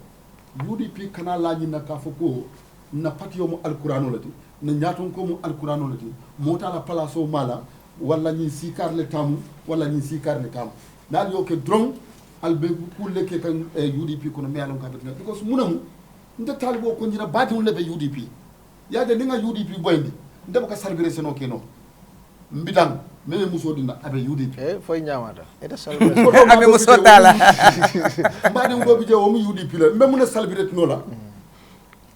[SPEAKER 6] UDP kana lañi na ka foko na party o mo alqur'ano lati na ñaton ko mo alqur'ano lati mota la place o mala wala ñi sikar le tamu wala ñi sikar le tamu dal yo ke drong albe ku leke kan UDP ko no me alon ka betina because munam nda talibo ko ñina baati lebe UDP ya de nga UDP boyndi ndeba ka celebration o keno mbidang meme muso dinda abe UDP
[SPEAKER 4] foy ñamata eta
[SPEAKER 8] abe muso tala
[SPEAKER 6] mbadi ngo bi je o mu UDP la mbe mu na celebrate no la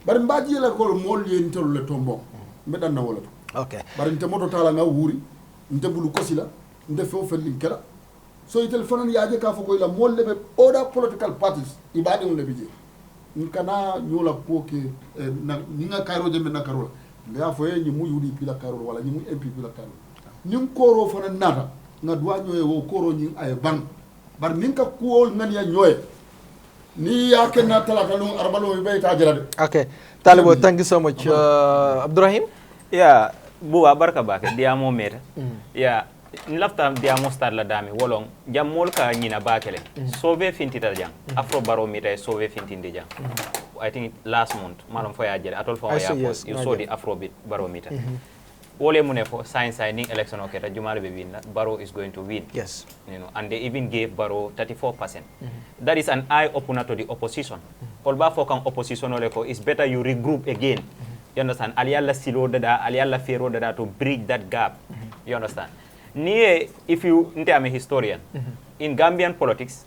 [SPEAKER 6] bari mbadi la ko mol yen tolu le tombo mbedan na wala
[SPEAKER 4] okay
[SPEAKER 6] bari nte moto tala nga wuri nte bulu kosila nte fo felin kala so itel fanan yaaje ka fo ko la mol lebe other political parties ibadi on le bije nkana nyola poke na ninga karo je na karo nga fo e ni mu UDP la karo wala ni mu MPP la karo nim koro fanan nata nga dua ñoye wo koro ñing ay ban bar min ka kuol nan ya ñoye ni ya kenna talata lu arbalo be ta jara de
[SPEAKER 4] okay talibo thank you so much Abdurrahim
[SPEAKER 7] ya buwa barka bake diamo meta ya lafta diamo start la dami wolong jamol ka nyina bakele sove fintita jang afro barometer sove fintinde jang I think last month malum fo ya jere atol fo ya you saw the afrobeat barometer wole mune for science ning election oketa jumale be win Barrow is going to win
[SPEAKER 4] yes
[SPEAKER 7] you know and they even gave Barrow 34%. That is an eye opener to the opposition kolba fo kan opposition ole ko is better you regroup again you understand aliyalla silo dada aliyalla fero dada to bridge that gap you understand nie if you nte am a historian in Gambian politics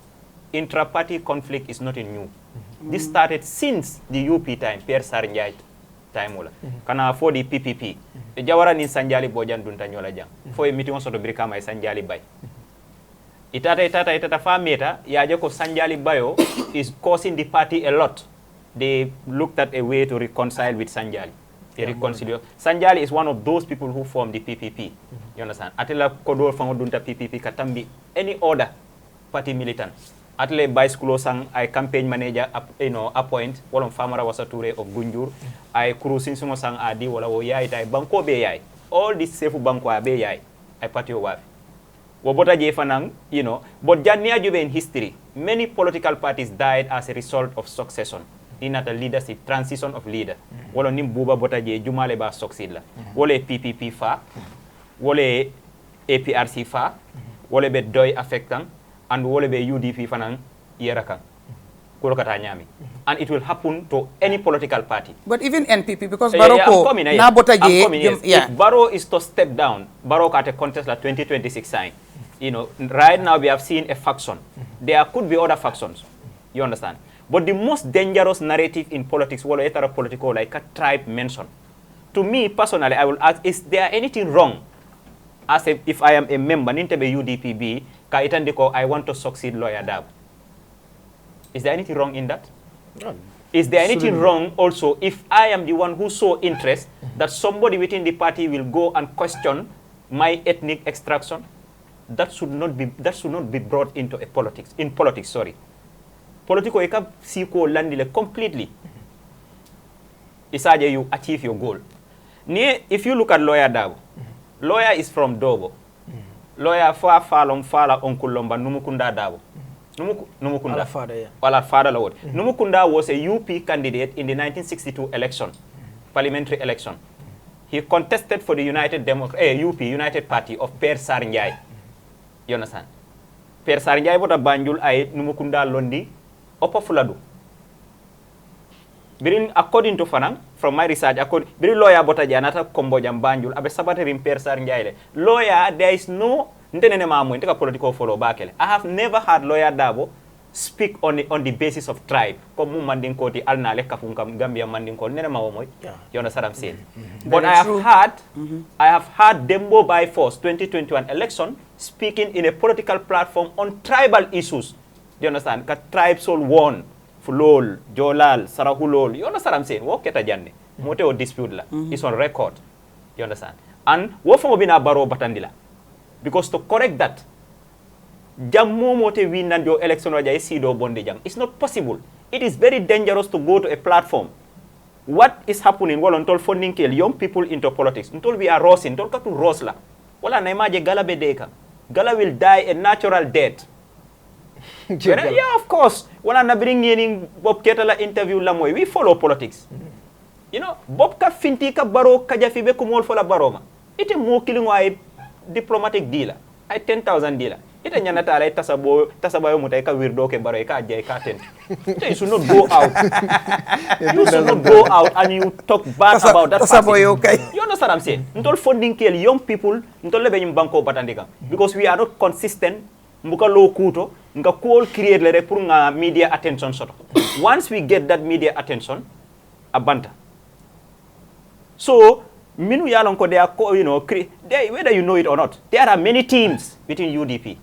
[SPEAKER 7] intra-party conflict is not new this started since the UP time Pierre Sarnjai time wala kana for the PPP e jawara ni sanjali bojan dunta nyola jang fo e meeting soto birika may sanjali bay itata fa meta yaje ko sanjali bayo is causing the party a lot. They looked at a way to reconcile with sanjali sanjali is one of those people who formed the PPP you understand atela kodol fango dunta PPP katambi any other party militant atle vice sang I campaign manager appoint wolon famara wasature of Gunjur I cruising sumo sang adi wala wo yayi tay banko be yayi all this safe banko be yayi I party wa wo bota je fanang but jannia jube in history many political parties died as a result of succession in a leadership transition of leader wala nim buba bota je jumale ba succeed la wala PPP fa wala APRC fa wala be doy affectant and wole be UDP fanan yerakan kolokata nyami and it will happen to any political party
[SPEAKER 8] but even NPP because Barrow na botaje
[SPEAKER 7] if Barrow is to step down Barrow at a contest la 2026 sign right now we have seen a faction there could be other factions you understand but the most dangerous narrative in politics wala etara political like a tribe mention to me personally I will ask is there anything wrong as if I am a member ninte be UDPB ka itandiko I want to succeed lawyer Dab. Is there anything wrong in that? No. Is there anything wrong also if I am the one who saw interest that somebody within the party will go and question my ethnic extraction? That should not be brought into a politics. In politics, sorry. Politico eka siko landile completely. Isaje you achieve your goal. If you look at lawyer Dab, lawyer is from Dobo. Lawyer fala onkulomba numukunda Dabo. Numukunda. Wala father lord. Numukunda was a UP candidate in the 1962 election, parliamentary election. He contested for the UP United Party of Per Sarnjai. You understand? Per Sarnjai bota banjul ay numukunda londi opofuladu. According to Fanang, from my research, biri lawyer bota janata kombo jambanjul abe sabate rimper sar njaile. Lawyer, there is no ntenene mamu inteka political follow bakele. I have never had lawyer Dabo speak on the basis of tribe. Komu manding koti alna le kafunga Gambia manding koti nene mawomoy. You understand what I'm saying? But I have had Dembo by force 2021 election speaking in a political platform on tribal issues. You understand? Ka tribe soul won. Fulol, Jolal, Sarahulol, you understand what I'm saying? What keta jande? Mote o dispute la. It's on record. You understand? And what from bina Barrow batandila? Because to correct that, jammo mote win and your election waja isido bonde jang. It's not possible. It is very dangerous to go to a platform. What is happening? Well, until funding kill young people into politics. Until we are rosing, until katu rosla. Wala na imaje gala bedeka. Gala will die a natural death. Yeah, of course. When I bring in Bob Ketala interview Lamoy, we follow politics. Bob ka finti ka Barrow ka jafi be kumol fola Baroma. Ite mo killing ay diplomatic dealer. Ay 10,000 dealer. Ite nyanata ay tasabayo mutay ka weirdo ke Barrow ka jay ka tent. You should not go out. You should not go out and you talk bad about that person. You understand what I'm saying? Ntol funding kill young people, ntol lebe yung banko batandika. Because we are not consistent. Mbuka low kuto, nga call create le pour nga media attention soto. Once we get that media attention, abanta. So, minu yalon ko they are, whether you know it or not, there are many teams within UDP.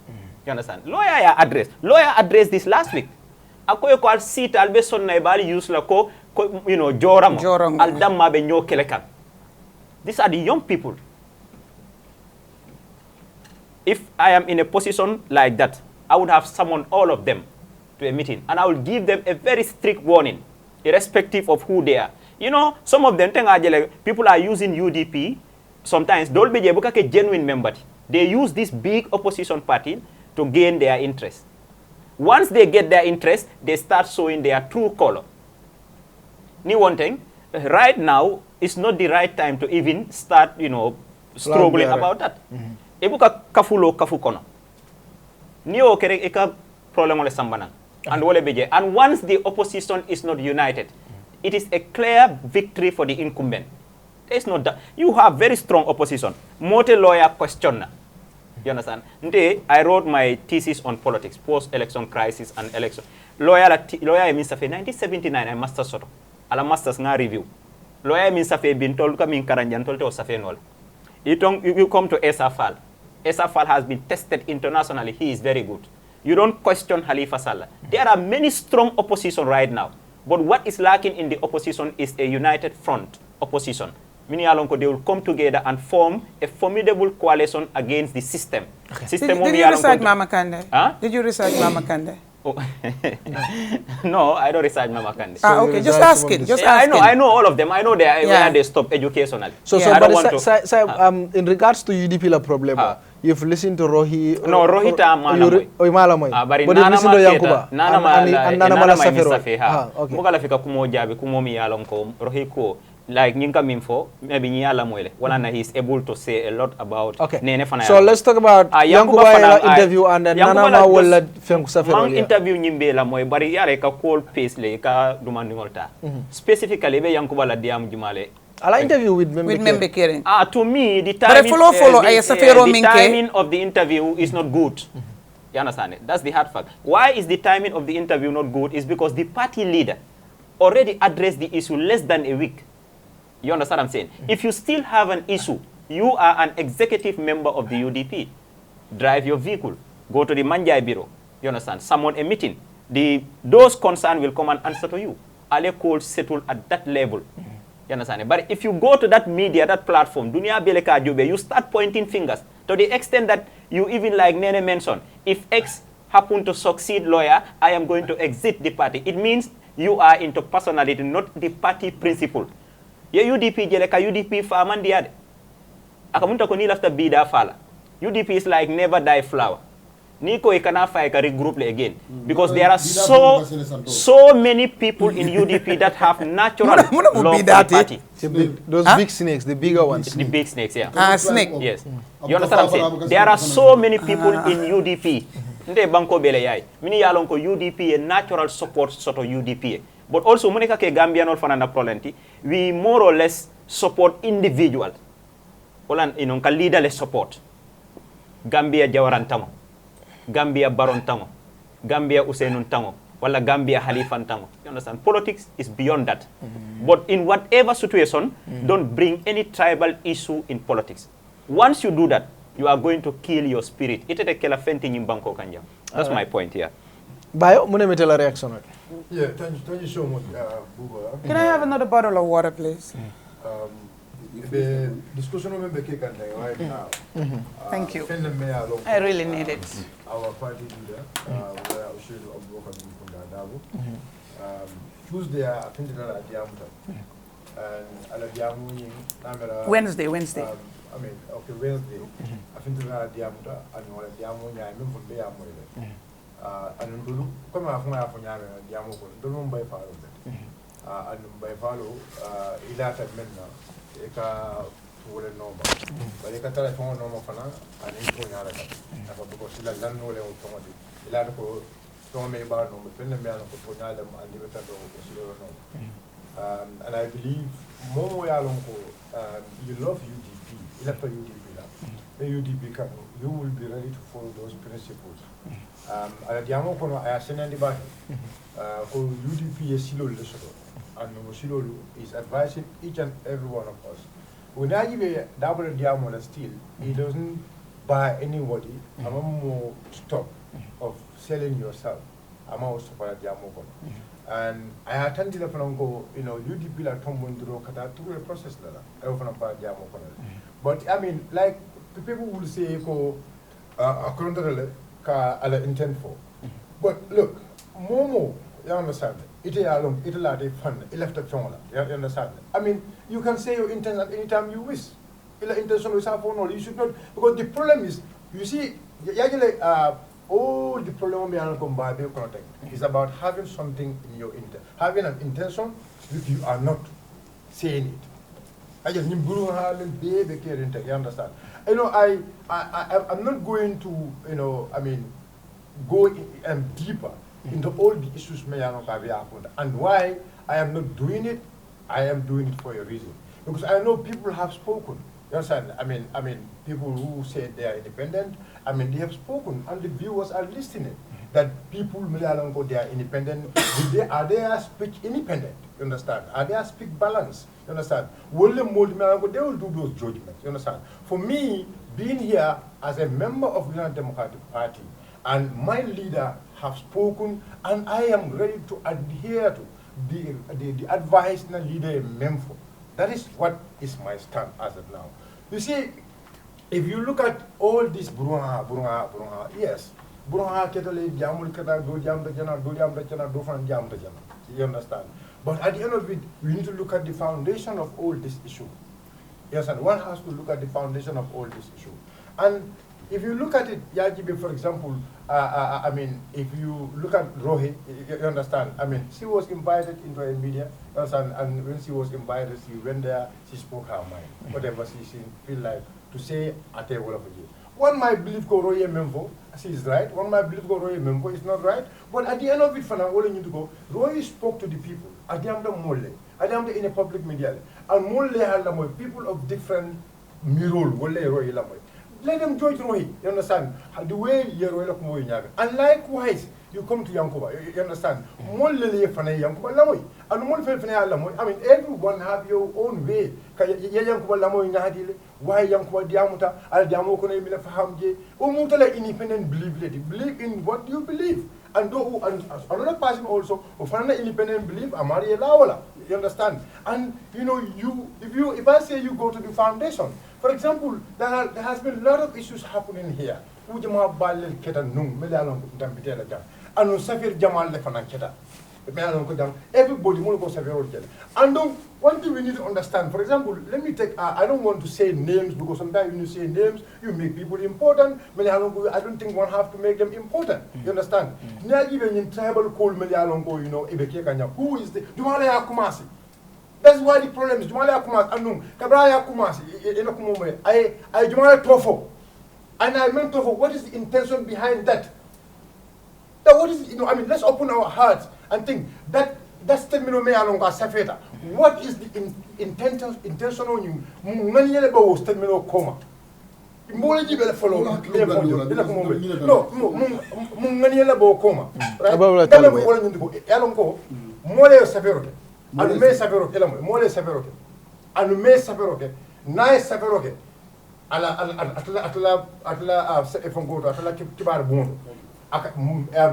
[SPEAKER 7] You understand? Lawyer addressed this last week. Ako yo ko al sit albe sonna bali use la ko joramo. Al damma be nyo kelekan. These are the young people. if I am in a position like that, I would have summoned all of them to a meeting, and I will give them a very strict warning, irrespective of who they are. You know, some of them, people are using UDP. Sometimes, they'll be a genuine member. They use this big opposition party to gain their interest. Once they get their interest, they start showing their true color. New one thing, right now is not the right time to even start, struggling about that. Ebuka kafulo kafukono. Niyo kere eka problem ole sambana. And once the opposition is not united, it is a clear victory for the incumbent. There's no doubt. You have very strong opposition. Mote lawyer question. You understand? I wrote my thesis on politics, post-election crisis and election. Lawyer means of 1979, I master soto. Ala masters nga review. Lawyer means of bin told ka min karanjan told to safe nol. You come to Esafal. Esafal has been tested internationally. He is very good. You don't question Halifa Sallah. There are many strong opposition right now. But what is lacking in the opposition is a united front opposition. Meaning they will come together and form a formidable coalition against the system.
[SPEAKER 8] Okay. Did you research Mama Kande?
[SPEAKER 7] Huh?
[SPEAKER 8] Did you research Mama Kande?
[SPEAKER 7] Oh. No, I don't research Mama Kande.
[SPEAKER 8] Okay, just ask it.
[SPEAKER 7] I know all of them. I know where they stop educationally.
[SPEAKER 4] In regards to UDP la problem, you've listened to Rohi.
[SPEAKER 7] No, Rohi ta
[SPEAKER 4] malamoy.
[SPEAKER 7] But
[SPEAKER 4] you listen to Yankuba.
[SPEAKER 7] Nana mala safe. Muga la fika kumo jabi kumo mi yalom ko Rohi ko. Like Ninka Minfo, maybe Niala Mwele. Walana he is able to say a lot about Nene Fana.
[SPEAKER 4] So let's talk about Yankuba interview and then Nana will
[SPEAKER 7] Mang interview Nimbe la moy bari yare ka call pace le ka dumandingolta. Specifically be Yankuba la diam jumale.
[SPEAKER 4] Ala interview with Membe
[SPEAKER 8] Kering.
[SPEAKER 7] To me the timing the timing of the interview is not good. You understand it? That's the hard fact. Why is the timing of the interview not good? Is because the party leader already addressed the issue less than a week. You understand what I'm saying? If you still have an issue, you are an executive member of the UDP. Drive your vehicle. Go to the Manjai Bureau. You understand? Summon a meeting. Those concerned will come and answer to you. Ale call settle at that level. You understand? But if you go to that media, that platform, Dunia Beleka Jube, you start pointing fingers to the extent that you even like Nene mentioned, if X happen to succeed lawyer, I am going to exit the party. It means you are into personality, not the party principle. Ye UDP jele ka UDP farman diade. Akamunta ko ni lafta bida fala. UDP is like never die flower. Niko ikana fa ka regroup le again because there are so many people in UDP that have natural love for the party.
[SPEAKER 4] Those big snakes, the bigger ones.
[SPEAKER 7] The big snakes, yeah.
[SPEAKER 8] Snake.
[SPEAKER 7] Yes. You understand what I'm saying? There are so many people in UDP. Nde banko bele yai. Mini yalon ko UDP a natural support sort of UDP. But also, Monica ke Gambian or Fanana Prolenti, we more or less support individuals. Olan inonka leaderless support. Gambia Jawaran Tango, Gambia Baron Tango, Gambia Usainun Tango, wala Gambia Halifan Tango. You understand? Politics is beyond that. But in whatever situation, don't bring any tribal issue in politics. Once you do that, you are going to kill your spirit. Ite te kela fenti nyimbanko kanja. That's my point here.
[SPEAKER 4] Bayo, mune metela reaction.
[SPEAKER 5] Yeah, thank you so much, Buba.
[SPEAKER 8] Can I have another bottle of water, please?
[SPEAKER 5] The discussion on the cake right now.
[SPEAKER 8] Thank you. I really need it.
[SPEAKER 5] Our party leader, where I should have Tuesday, I think at Diamuta. And at Diamu,
[SPEAKER 8] Wednesday.
[SPEAKER 5] Wednesday. I think at Diamuta, and Diamu, I remember from there. And Dulu, come out from Afonyana, Diamuko, don't by follow that. And by follow, Ilata Mena, Eka to a normal. But Eka telephone normal for now, and it's going out because she like no level automatic. Ilatico, Tommy Barrow, Penamel, Ponadam, and the Veteran. And I believe more you love UDP, electoral UDP. The UDP can, you will be ready to follow those principles. Diamo kono ayasena ndibaki ko UDP is silo lesoro and silo is advising each and every one of us. When I give a double Diamo still, he doesn't buy anybody. I'm more stop of selling yourself. I'm also for Diamo kono. And I attended the Franco, UDP like Tombundro Kata through a process that I often Diamo kono. But I mean, like the people will say, according to the ka ala intent for. But look, Momo, you understand? It is a lot of fun. It left a phone. You understand? I mean, you can say your intent at any time you wish. Intention is phone, you should not, because the problem is, you see, all the problem is about having something in your intent, having an intention if you are not saying it. You understand? You know, I'm not going to, go deeper into all the issues and why I am not doing it. I am doing it for a reason, because I know people have spoken. You understand? I mean, people who say they are independent. I mean, they have spoken, and the viewers are listening. That people, they are independent. Are they speak independent? You understand? Are they speak balance? You understand? They will do those judgments. You understand? For me, being here as a member of the United Democratic Party, and my leader have spoken, and I am ready to adhere to the advice the leader meant for. That is what is my stand as of now. You see, if you look at all this yes, you understand? But at the end of it, we need to look at the foundation of all this issue. Yes, and one has to look at the foundation of all this issue. And if you look at it, Yajibe, for example, I mean, if you look at Rohi, you understand? I mean, she was invited into a media, you understand? And when she was invited, she went there, she spoke her mind, whatever she feel like to say at a wall. One might believe Rohi Memvo, she is right. One might believe Rohi Memvo is not right. But at the end of it, for now, all you need to go, Rohi spoke to the people. At the end of Mole, at the end in a public media, and Mole people of different mirror, Rohi Lamoy. Let them judge Rohi, you understand? The way you are. And likewise, you come to Yankuba, you understand? I mean, everyone have your own way. Why Yankuba Diamuta, Al Diamoko independent believe in what you believe. And another person also, of another independent belief, Amari Lawala. You understand? And if I say you go to the foundation, for example, there has been a lot of issues happening here. Everybody will go Savio. And one thing we need to understand, for example, let me take, I don't want to say names because sometimes when you say names, you make people important. I don't think one have to make them important. You understand? Even in tribal call, who is the Jumalaya Kumasi? That's why the problem is Jumalaya Kumasi, Kabraya Kumasi, I Jumalaya Tofo. And I meant Tofo, what is the intention behind that? What is, let's open our hearts and think that that's the what is the intention on you? Coma.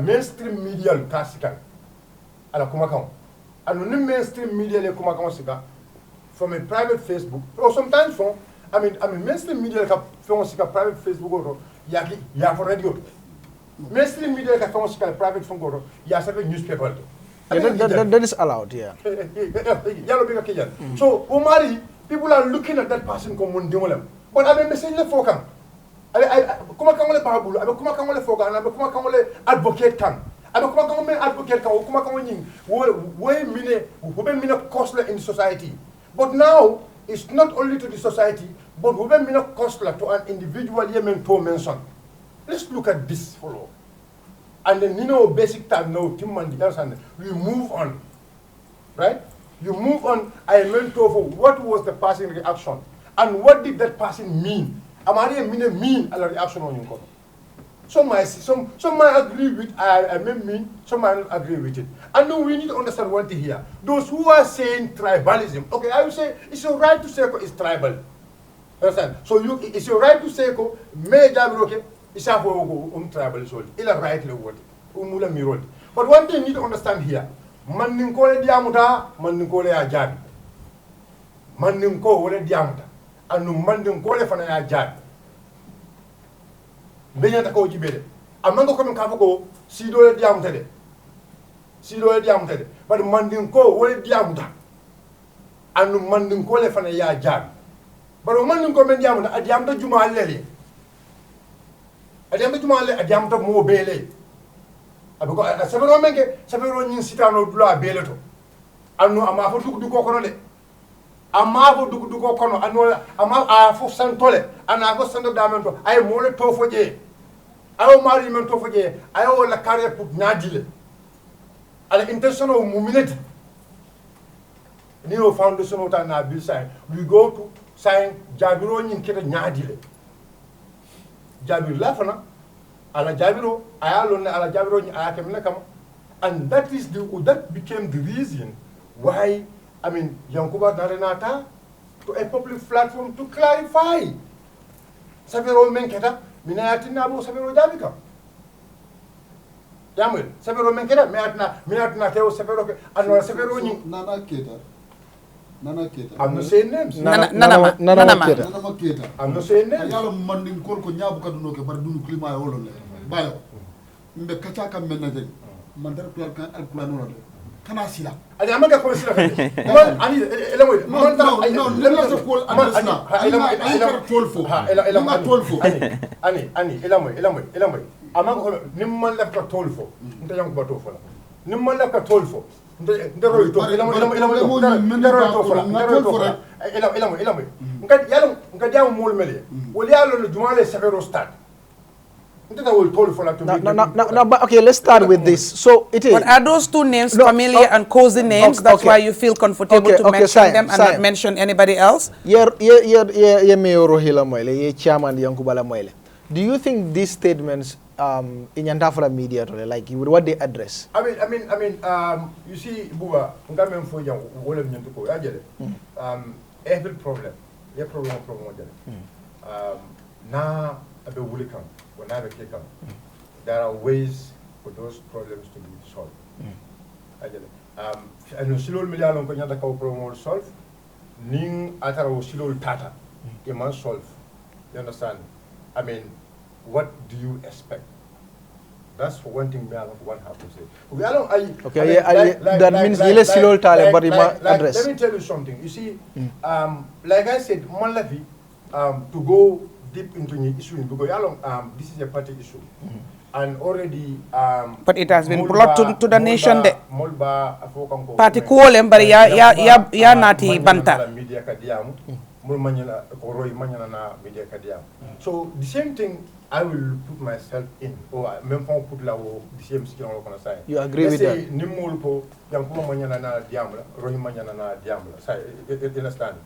[SPEAKER 5] Mainstream media classical ala kumakao and mainstream media kumakao from a private Facebook or sometimes from mainstream media from private Facebook or ya for radio mainstream media from private phone or ya newspaper.
[SPEAKER 4] That is allowed, yeah.
[SPEAKER 5] So Omari, people are looking at that person come but I message for come. Kuma kamole babulu abe kuma kamole foga na abe kuma kamole advocate kan abe kuma kamole advocate kan kuma kamole nying we mine costly in society. But now it's not only to the society but we mine costly to an individual yemen to mention. Let's look at this follow. And then basic time now we move on. Right? You move on. I meant to what was the passing reaction and what did that person mean? Amari mean a reaction on you. Some might agree with I mean, some might not agree with it. And now we need to understand one thing here. Those who are saying tribalism, okay, I will say it's your right to say it's tribal. Understand? So it's your right to say may okay, it's a tribal soul. It's a right word. But one thing you need to understand here. Manninkole diamuta, manninkole ajad. Manninkole diamuta. And Mandum Kole for a jab. beñata ko jibede amanga ko min kafa ko sido e diamtede but mandin ko wole diamuta anu mandin ko le fana ya jaabi baro mandin ko men diamuta adiamta juma lele adiamta mo bele abiko sabero menke sabero nyin sitano dula bele to anu ama fo dug ko kono de ama fo dug ko kono anu ama a fo santole ana fo sando damento ay mo le to fo je ayo mari men to fo je ayo la carrière pour nyadile ala intention of muminati ni o foundation o ta na bill sign we go to sign jabiro nyin keta nyadile jabir lafana ala jabiro ayalo ne ala jabiro nyi ayake mena kama and that became the reason why I mean Yankuba Narenata to a public platform to clarify sabiro menketa minayati nabo sabiro jabika Yamil, Severo Menkeda, Minatna, Teo Severo, and Severo.
[SPEAKER 6] Nana Keta.
[SPEAKER 5] I'm not saying names.
[SPEAKER 8] Nana
[SPEAKER 6] Keta.
[SPEAKER 5] I'm not saying names.
[SPEAKER 6] Ayalo manding kolko nyabu kaduno ke bardunu klima ya olole. Bayo. Mbe kachaka menade. Mandar plan kan al plan olole. Kana sila.
[SPEAKER 5] Ali amaka ko sila. Man ani elamoy.
[SPEAKER 6] No, let us call adresna. Ela tolfo. Ela tolfo.
[SPEAKER 5] Ani elamoy. Amang ko nimman la ka tolfo nta yang ba to fola nimman la ka tolfo nta roy to elamoy nka jamu mol mele wol yalo no jumale severo start nta wol tolfo la to
[SPEAKER 4] no, but okay, let's start with this. So it is.
[SPEAKER 8] But are those two names familiar and cozy names? That's why you feel comfortable to mention them and not mention anybody else?
[SPEAKER 4] Ye Mayor Rohila Moile, ye Chairman Yankubala Moile. Do you think these statements in Yantafra media like what they address?
[SPEAKER 5] I mean, you see, Buba, ngamen for young, wole mnyuko, ajele. Every problem, na abe wuli kam, when I be kam, there are ways for those problems to be solved. Ajele. And silol million ko nyanda ka problem solve, ning atara silol tata, it must solve. You understand? I mean, what do you expect? That's one thing we have to say.
[SPEAKER 4] That means you silol tale, but address.
[SPEAKER 5] Let me tell you something. You see, like I said, Malavi, to go deep into the issue because this is a party issue, and already.
[SPEAKER 8] But it has been brought to the nation. Party kuolem bari ya nati banta.
[SPEAKER 5] So the same thing I will put myself in, or même pas put la the same skill on the side.
[SPEAKER 4] You agree with that?
[SPEAKER 5] Nimulpo, Yankuma Manyana na Diamla, Rohimanyana na Diamla. You understand?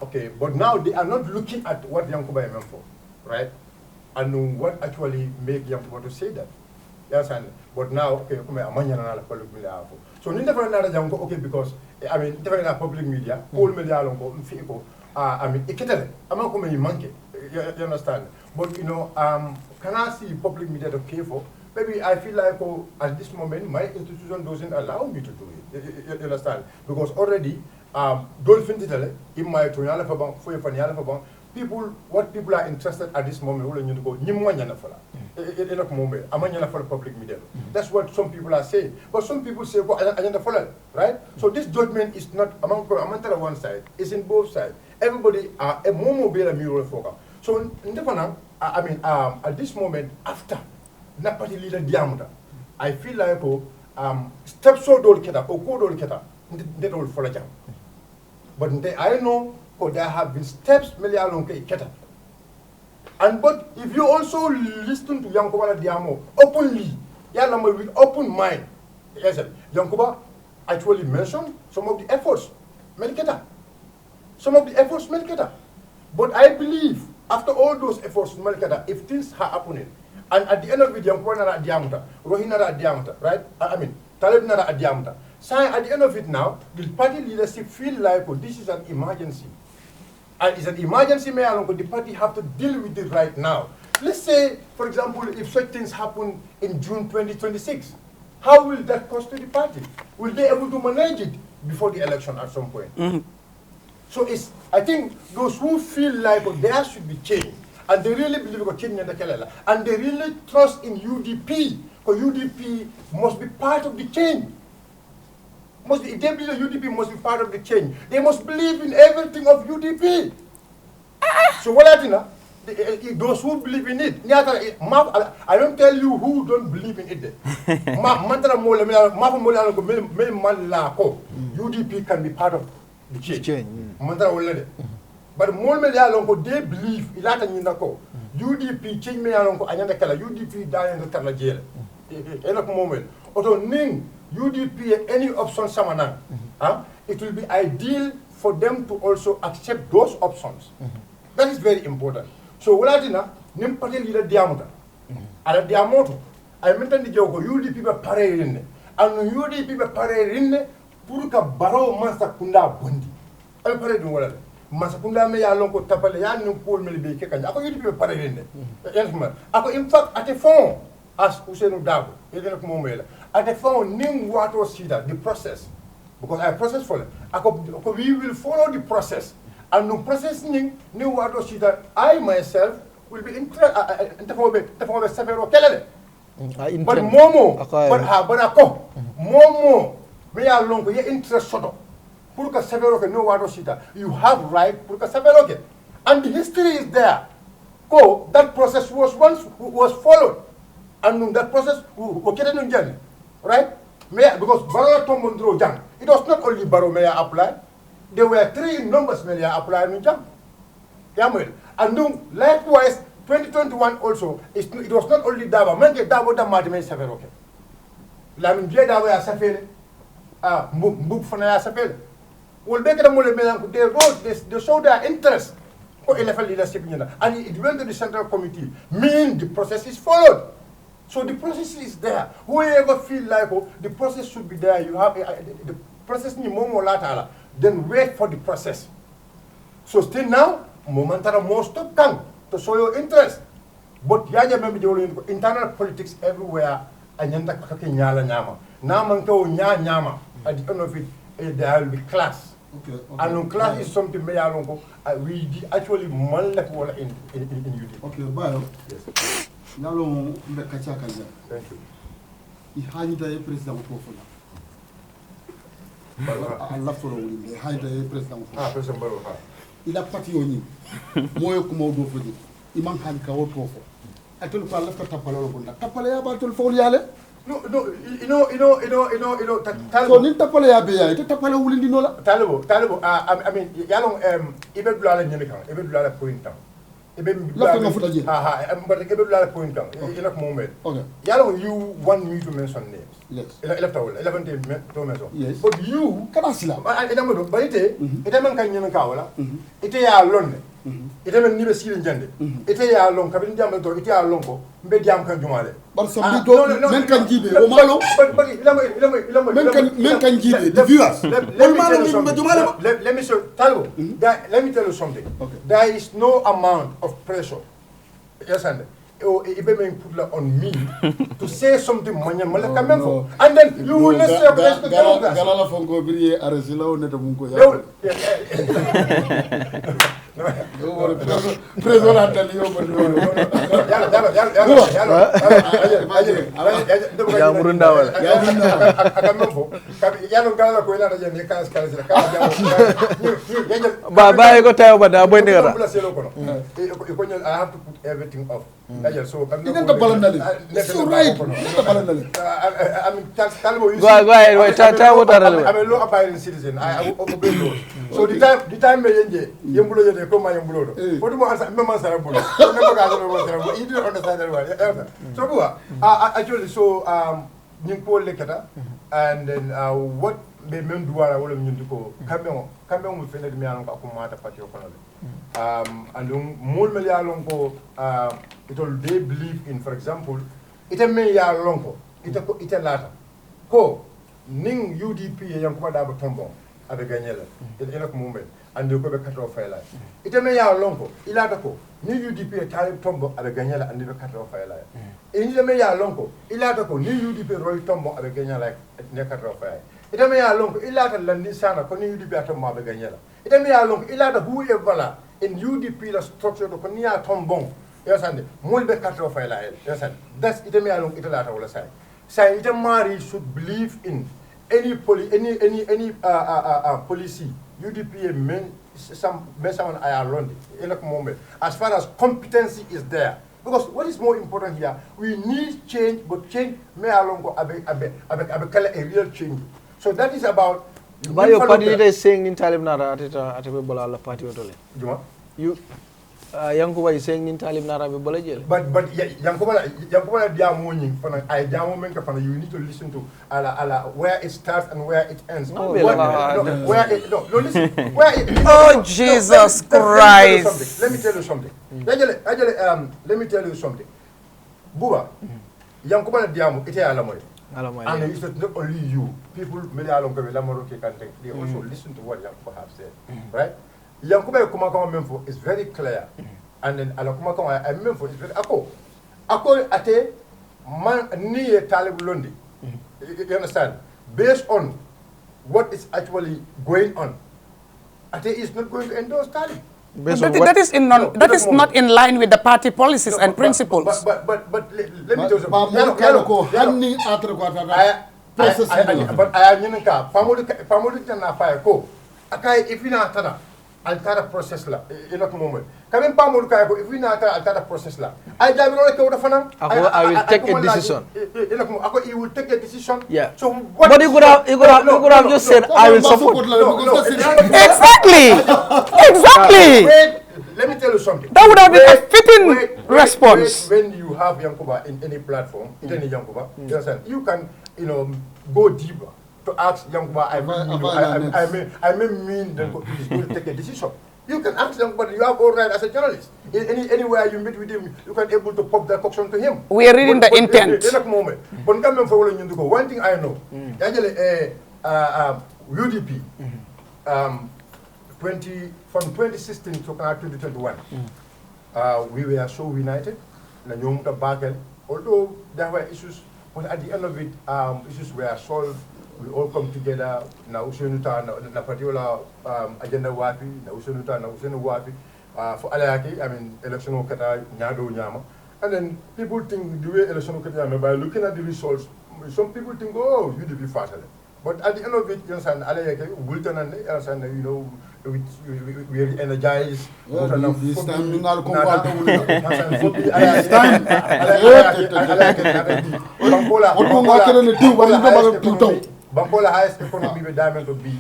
[SPEAKER 5] Okay, but now they are not looking at what Yankuba is meant for, right? And what actually make Yankuba to say that. You understand? But now, okay, Manyana na public media. So Ninda Fernanda Yanko, okay, because I mean, different public media, all media longo, Fico. I mean, I'm not going to monkey. You understand? But you know, can I see public media to care for? Maybe I feel like at this moment my institution doesn't allow me to do it. You understand? Because already, Dolphin Titale, in my people, what people are interested at this moment, public media. That's what some people are saying. But some people say, right? So this judgment is not among one side, it's in both sides. Everybody are a more mural focus. So I mean, at this moment, after Napati leader diameter, I feel like steps so dol keta or go dol keta, they don't follow jam. But I know there have been steps million keta. And but if you also listen to Yankuba Diamo openly, with open mind, yes, Yankuba actually mentioned some of the efforts, Meliketa. Some of the efforts, Meliketa. But I believe after all those efforts, Meliketa, if things are happening, and at the end of it, Yankuba Nara Diamata, Rohina Diamata, right? I mean, Talib Nara Diamata. So at the end of it now, the party leadership feel like this is an emergency. And it's an emergency, the party have to deal with it right now. Let's say, for example, if such things happen in June 2026, how will that cost to the party? Will they able to manage it before the election at some point? So I think those who feel like there should be change, and they really believe ko change the kelela, and they really trust in UDP, because UDP must be part of the change. If they believe UDP must be part of the change, they must believe in everything of UDP. So what I think, those who believe in it, I don't tell you who don't believe in it. UDP can be part of the change. But they believe UDP change me UDP die jail. Moment. UDP any option samanan, it will be ideal for them to also accept those options. That is very important. So what I did nim patel ila diamuta. Ala diamoto. I mentioned the joke UDP be pare rinne. And UDP be pare rinne pour ka Barrow masa kunda bondi. Ay pare dum wala. Masa kunda me ya lonko tapale ya nim pol mel be ke kanja. Ako UDP be pare rinne. Ako in fact at a fond as Usenu Dabo. Even ko momela. At the phone, nim water sida the process, because I process for it. We will follow the process, and the process nim water sida. I myself will be interested. But momo, but ako momo me along with your interest soto. Purka severo ke no water sida. You have right purka severo ke, and the history is there. Go that process was followed, and that process okay no journey. Right? Because Barrow Tombondro Jang, it was not only Barrow Mayor applied, there were 3 numbers Mayor applied in Jang. And then, likewise, 2021 also, it was not only Daba, Menke Dabo da Madame Saveroke. Lamin J Dabo ya Safele, Mbuk Fana Safele. Will make the Mole Melan, they wrote this, they showed their interest for elephant leadership, and it went to the Central Committee, meaning the process is followed. So the process is there. Whoever feel like the process should be there, you have the process ni momo latala. Then wait for the process. So still now, momentara most of can to show your interest. But yaja membi internal politics everywhere. Anyanta kake nyala nyama. Na manko nyama. At the end of it, there will be class. Okay. And class is something me alongo. We actually man left wala in UDP.
[SPEAKER 6] Okay, Barrow.
[SPEAKER 5] Yes.
[SPEAKER 6] Nalo mbekacha kanja.
[SPEAKER 5] Thank you.
[SPEAKER 6] Ihanyita ye president ko Allah folo wuli ihanyita ye president ko.
[SPEAKER 5] President Barrow ha.
[SPEAKER 6] Ila pati yoni. Moyo ko mawdo fodi. Imam han ka wo tofo. Atul ko Allah ka tapalo ko nda. Tapale ya ba tul fawli yale.
[SPEAKER 5] No, you know.
[SPEAKER 6] So ni tapale ya be ya. Ite tapale wuli ndi nola.
[SPEAKER 5] Talibo. I mean, yalong ibe dulala nyene kan. Ibe dulala point tam. But point down. Okay. You want me to mention names?
[SPEAKER 6] Yes.
[SPEAKER 5] Yes. But you but it ya lonne. It ni be silin jande. It ya long kabin jam to it ya long ko be jam kan jumale.
[SPEAKER 6] But some do men can give o malo. Men can give the viewers.
[SPEAKER 5] Let me show Talbo. Let me tell you something.
[SPEAKER 6] Okay.
[SPEAKER 5] There is no amount of pressure. Yes, and put on me to say something no. And then you will not say
[SPEAKER 6] Galala Fongo Brie Aresilo Netamunko.
[SPEAKER 5] I have to put everything off. So I'm
[SPEAKER 6] not right.
[SPEAKER 5] I mean, Talbo,
[SPEAKER 4] go ahead.
[SPEAKER 5] I'm a law-abiding citizen. I obey laws. So the time you come my umbrella. What do you understand that? So actually, so Nimpo Lekata, and then what they meant to all of you to go. Come with Fened Mian Kakumata Patio. And more Melialongo, it all they believe in, for example, it a Melialongo, it a latter. Ko Ning UDP young Quadaba Tombo at the Ganella, in a moment, and the Quebec cut off fire life. It a Melialongo, Ilatako, New UDP a Talib Tombo at the Ganella and the cut off fire life. In the Melialongo, Ilatako, New UDP Roy Tombo at the Ganella like the cut off fire. It a Melialongo, Ilata Landisana, Koni UDP at Tombo at the Ganella. It a Melialongo, Ilata whoever. in UDP la structure to konia tombong yasande molbe karto fayla yasande that's ite me along ite lata wala sai ite mari should believe in any policy UDP men some I learned in a moment as far as competency is there. Because what is more important here, we need change, but change may along go a real change. So that is about.
[SPEAKER 4] But your party leader is saying in Talib Nara at a Bola party. You Yankuba is saying in Talib Nara Bola jail.
[SPEAKER 5] But Yankuba Diamoning for I Diamomenka, you need to listen to where it starts and where it ends. Listen.
[SPEAKER 8] Oh, Jesus Christ.
[SPEAKER 5] Let me tell you something. Let me tell you something. Buba, Yankuba Diamo, ite alamoy. And it's not only you. People, they also listen to what Yankuba have said. Right? Yankuba Kumakama Memfo is very clear. And then Alakumakama and Memfo is very Ako ate man near Talib Lundi. You understand? Based on what is actually going on, Ate is not going to endorse Talib.
[SPEAKER 8] That is not in line with the party policies and principles.
[SPEAKER 5] But let me tell you something. But I am Pamudu can fire ko. Akai if you not altara process la enough moment. Coming Pamudu Kayako, if we not altara process la. I will
[SPEAKER 4] take a decision.
[SPEAKER 5] You will take a decision.
[SPEAKER 4] Yeah.
[SPEAKER 5] So what?
[SPEAKER 4] But you could have just said I will support.
[SPEAKER 8] Exactly.
[SPEAKER 5] Let me tell you something.
[SPEAKER 8] That would have been a fitting response.
[SPEAKER 5] When you have Yankuba in any platform, in any Yankuba, you understand, you can, go deeper to ask Yankuba. I may mean that he's going to take a decision. You can ask Yankuba. You have all right as a journalist. Anywhere you meet with him, you can able to pop that question to him.
[SPEAKER 8] We are reading the intent.
[SPEAKER 5] Moment. One thing I know, UDP. From 2016 to 2021, we were so united. Although there were issues, but at the end of it, issues were solved. We all come together. Na usunuta na particular agenda wapi. Na usunuta na usunu wapi. For alayaki, I mean, election okata nyado nyama. And then people think the way election okata nyama by looking at the results. Some people think, oh, UDP faster. But at the end of it, you understand, Wilton and we are energized.
[SPEAKER 6] This time,
[SPEAKER 5] Bankola highest economy with diamond to be.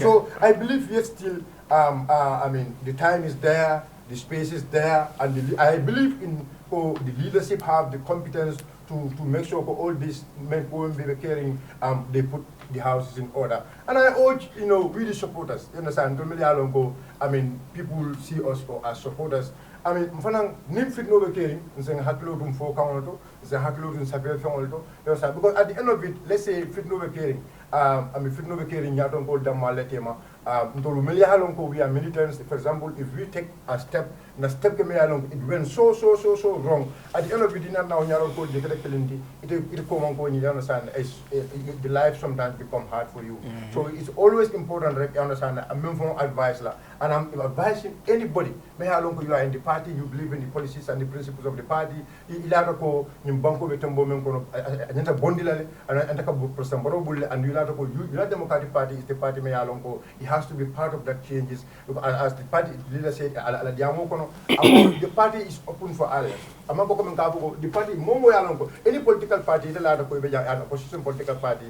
[SPEAKER 5] So I believe yes, still, I mean, the time is there, the space is there, and I believe in the leadership have the competence to make sure for all these men who will be caring, they put the houses in order. And I urge, we the supporters, you understand, I mean, people see us as supporters. I mean, nim fit no caring, hakilodum for counter, hakilodum sapel for because at the end of it, let's say fit no caring, I mean, fit no caring, Yadon called Damaletema. We are militants. For example, if we take a step, it went so wrong. At the end of it, it understand the life sometimes become hard for you. So it's always important to understand. I'm advice, and I'm advising anybody. You are in the party, you believe in the policies and the principles of the party. And you Democratic Party is the party. It has to be part of that changes. As the party leader said, the party is open for alliance. The party, any political party, an opposition political party,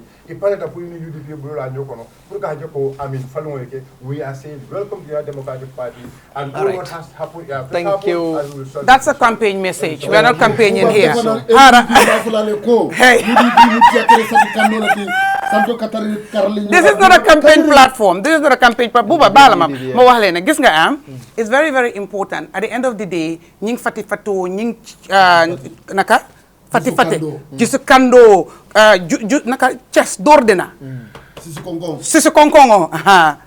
[SPEAKER 5] we are saying welcome to your Democratic Party and all what has happened.
[SPEAKER 4] Thank you.
[SPEAKER 8] That's a campaign message. We are not campaigning here. Hey. This is not a campaign platform. This is not a campaign platform. Buba balama mo wax leen gis nga it's very very important. At the end of the day, ñing fati fato ñing naka fati fate gisu kando naka chess dordena Sisu Konkongo.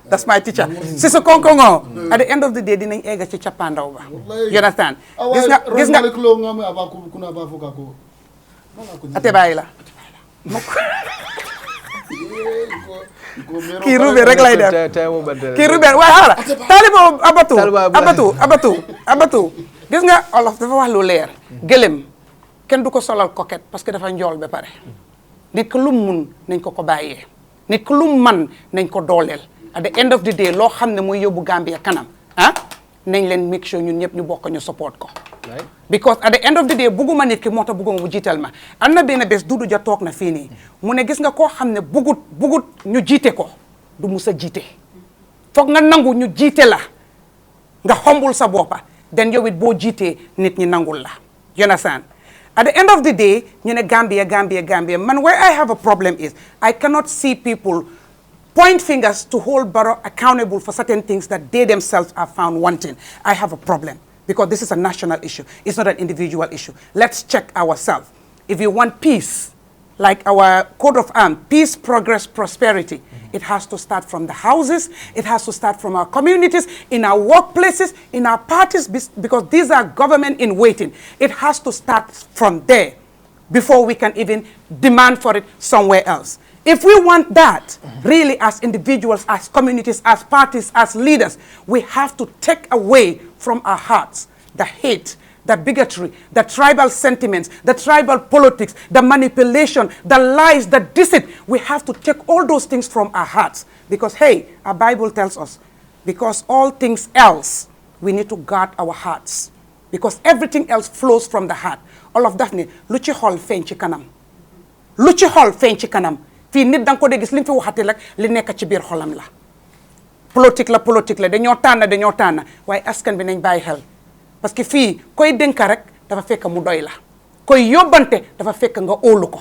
[SPEAKER 8] That's my teacher. Sisu Konkongo. At the end of the day, dinañ egg ci cappaandaw ba. You understand? Gis nga ate bàyyi la kii rube rek lay def kii rube waaye xaaral taalibo abatu gis nga olof dafa wax lu leer gëlëm kenn du ko solal coquette parce que dafa njool ba pare nit ko lu mun nañ ko bàyyee nit ko lu man nañ ko dooleel at the end of the day loo xam ne mooy yóbbu Gambia kanam nañ leen make sure ñun ñëpp ñu bokk ñu support ko because at the end of the day bugguma nit ki moo tax bugguma mu jiital ma am na benn bés Dudu Ja toog na fii nii mu ne gis nga koo xam ne bugut ñu jiite ko du mus a jiite foog nga nangu ñu jiite la nga xombul sa boppa then yow it boo jiitee nit ñi nangul la you understand at the end of the day ñu ne Gambia man where I have a problem is I cannot see people point fingers to hold Barrow accountable for certain things that they themselves have found wanting. I have a problem because this is a national issue. It's not an individual issue. Let's check ourselves. If you want peace, like our code of arms, peace, progress, prosperity, it has to start from the houses. It has to start from our communities, in our workplaces, in our parties, because these are government in waiting. It has to start from there before we can even demand for it somewhere else. If we want that, really as individuals, as communities, as parties, as leaders, we have to take away from our hearts the hate, the bigotry, the tribal sentiments, the tribal politics, the manipulation, the lies, the deceit. We have to take all those things from our hearts. Because, hey, our Bible tells us, because all things else, we need to guard our hearts. Because everything else flows from the heart. All of that, lu ci xol feeñ ci kanam. Lu ci xol feeñ ci kanam. Fii nit danga ko dee gis li mu fi waxati rek li nekk ci biir xolam la politique la dañoo tànn waaye askan bi nañ bàyyi xel parce que fii koy dénka rek dafa fekk mu doy la koy yóbbante dafa fekk nga óolu ko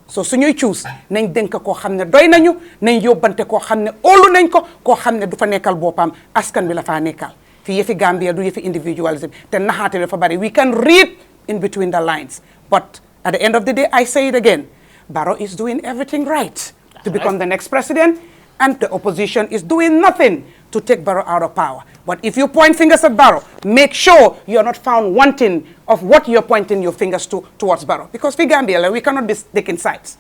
[SPEAKER 8] so suñuy cuus nañ dénk koo xam ne doy nañu nañ yóbbante koo xam ne óolu nañ ko koo xam ne du fa nekkal boppam askan bi la faa nekkal fii yëfi Gambia du yëfi individualism te naxaate dafa bari we can read in between the lines but at the end of the day I say it again Barrow is doing everything right to become the next president, and the opposition is doing nothing to take Barrow out of power. But if you point fingers at Barrow, make sure you're not found wanting of what you're pointing your fingers towards Barrow. Because we Gambia, we cannot be taking sides.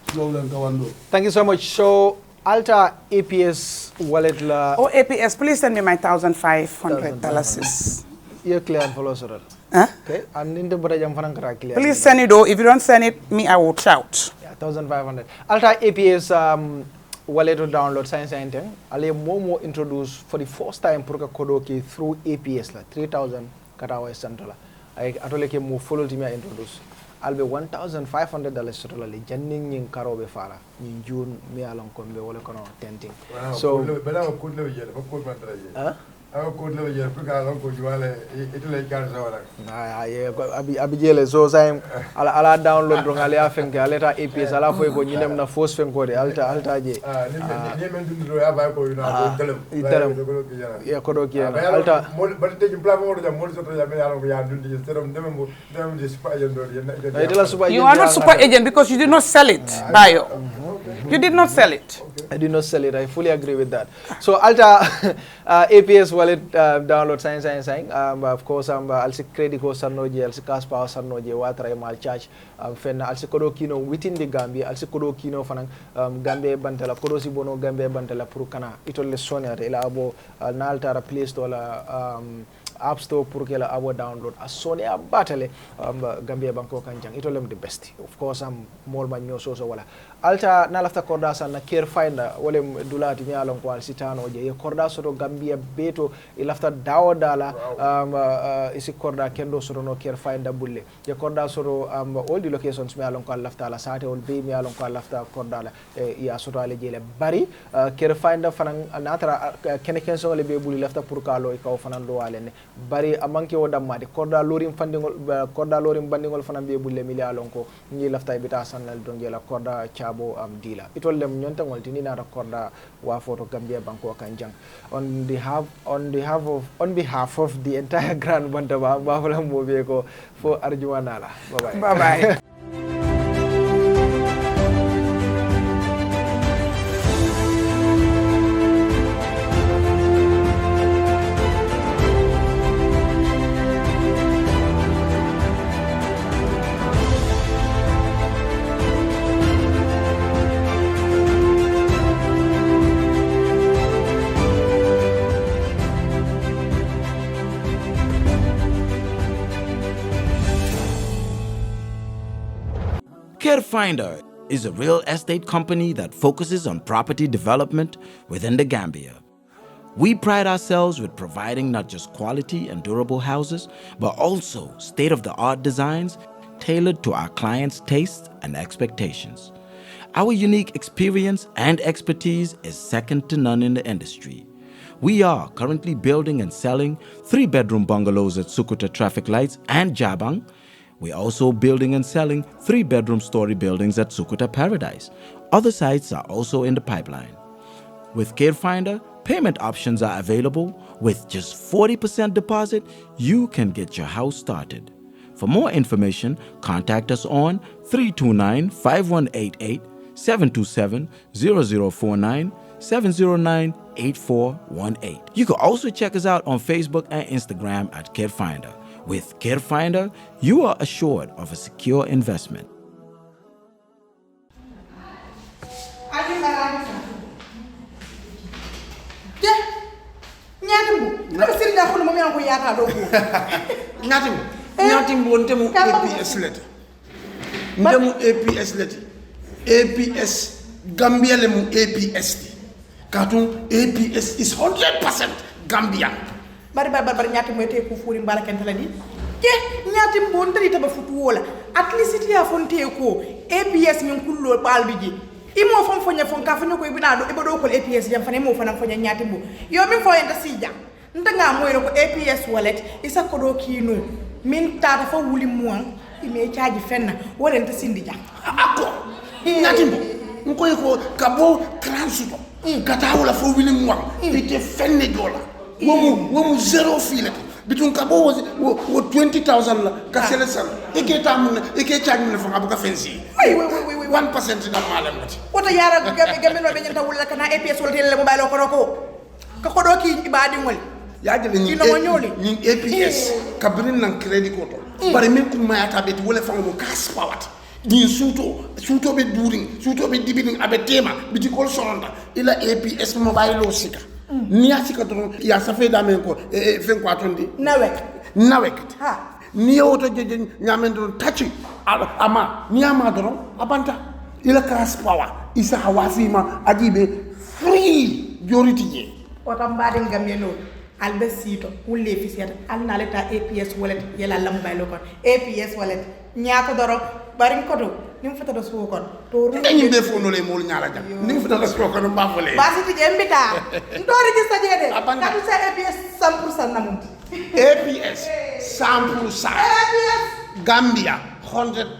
[SPEAKER 4] Thank you so much. So, Alta APS wallet la...
[SPEAKER 8] Oh, APS, please send me my $1,500.
[SPEAKER 4] You're clear and follow, sir.
[SPEAKER 8] Huh?
[SPEAKER 4] Okay.
[SPEAKER 8] Please send it though. If you don't send it, me, I will shout.
[SPEAKER 4] Yeah, 1,500. Alta APS wallet to download science and thing. Ale Momo introduced for the first time Purka Kodoki through APS la 3,000 Katawa Central. I actually came more follow to me introduce. I'll be $1,500 totally. Janning in Karobe Fara in June. Me along come be all tenting. So. Abijele so saying ala download dong ala fenke ala APS ala foy ko ñinem na force fenko de alta je ya ko do ki alta
[SPEAKER 8] you are not super agent because you did not sell it Bayo. You did not sell it.
[SPEAKER 4] I did not sell it. I fully agree with that. So Alta APS wallet download sign. Of course I'll see credit card sanoje, I'll see cash power sanoje, water mal charge. Fenna I'll see kodo kino within the Gambia, I'll see kodo kino fanang Gambia bantala, kodo si bono Gambia bantala purukana. Ito le SoNA ila abo na Alta Play Store la App Store purukela abo download. A SoNA battle Gambia banko kanjang. Ito lem the best. Of course more man nyo so wala. Alta na lafta korda sa na Carefinder wale dulati mi alon ko sitano je ye korda soto Gambia beto e lafta dawo dala isi korda kendo soto no Carefinder bulle ye korda soto all the locations mi alon ko lafta la sate ol be mi alon ko lafta korda la ya soto ale jele bari Carefinder fanan natara keneken so le be buli lafta pour kalo e ko fanan do wale ne bari amanke o damma de korda lorim fandingol korda lorim bandingol fanan be bulle mi alon ko ni lafta e bita sanal don jela korda abo dealer itollem nyonta ngolti ni na recorda wa photo Gambia banko kanjang on behalf of the entire Grand Bantaba bafala mo be ko fo arjumanala bye bye
[SPEAKER 1] Carefinder is a real estate company that focuses on property development within the Gambia. We pride ourselves with providing not just quality and durable houses, but also state-of-the-art designs tailored to our clients' tastes and expectations. Our unique experience and expertise is second to none in the industry. We are currently building and selling 3-bedroom bungalows at Sukuta Traffic Lights and Jabang. We're also building and selling 3-bedroom story buildings at Sukuta Paradise. Other sites are also in the pipeline. With Carefinder, payment options are available. With just 40% deposit, you can get your house started. For more information, contact us on 329-5188, 727-0049, 709-8418. You can also check us out on Facebook and Instagram at Carefinder. With Carefinder, you are assured of a secure investment.
[SPEAKER 2] Ñatimbu ntemu APS lete. Ndemu APS lete. APS Gambia le mu APS ti. Katun APS is 100% Gambian.
[SPEAKER 3] Bari ñatimbu ete ku furi mbala kentala di. Ke ñatimbu ntari taba futu wola. At least ya fonte ko APS min kullo balbiji. Imo fon fonya fon ka fonyo ko ibina do ibodo ko APS jam fane mo fana fonya ñatimbu. Yo min fo enta sija. Ndanga moyro ko APS wallet isa ko do kino. Min tata fa wuli muan ime charge fenna wala nta sindi ja
[SPEAKER 2] ako ñatimbo ngoy ko kabo transito kata wala fa wuli muan ite fenne jola womu zero filete bitun kabo wo 20,000 la ka sele sal ike tam ike charge mun fa abuka fensi
[SPEAKER 3] oui
[SPEAKER 2] 1% na malam mati
[SPEAKER 3] wota yara gamen no be nyanta wala kana APS wala tele mobile ko ko do ki ibadi ngol
[SPEAKER 2] yajele ni APS kabrin nan credit ko to bari min kum mayata be wala fa mo kas pawat ni suto be during suto be dibiding abe tema biti kol sonda ila APS mobile lo sika ni asika to ya safe da men ko fen ko atondi nawek ha ni oto je nyamen do tachi ama ni ama do abanta ila kas power isa hawasima ajibe free joriti je
[SPEAKER 3] otam baden gameno albe sito wulle fi set alna leta APS wallet yela lam baylo kon APS wallet ñaata doro bari ko do nim fata do so kon to ru
[SPEAKER 2] dañu be fo no le mol ñala jam nim fata do so kon ba fo le
[SPEAKER 3] ba ci je mbita ndori gi sajede katu sa APS 100% namum
[SPEAKER 2] APS 100%
[SPEAKER 3] APS
[SPEAKER 2] Gambia 100%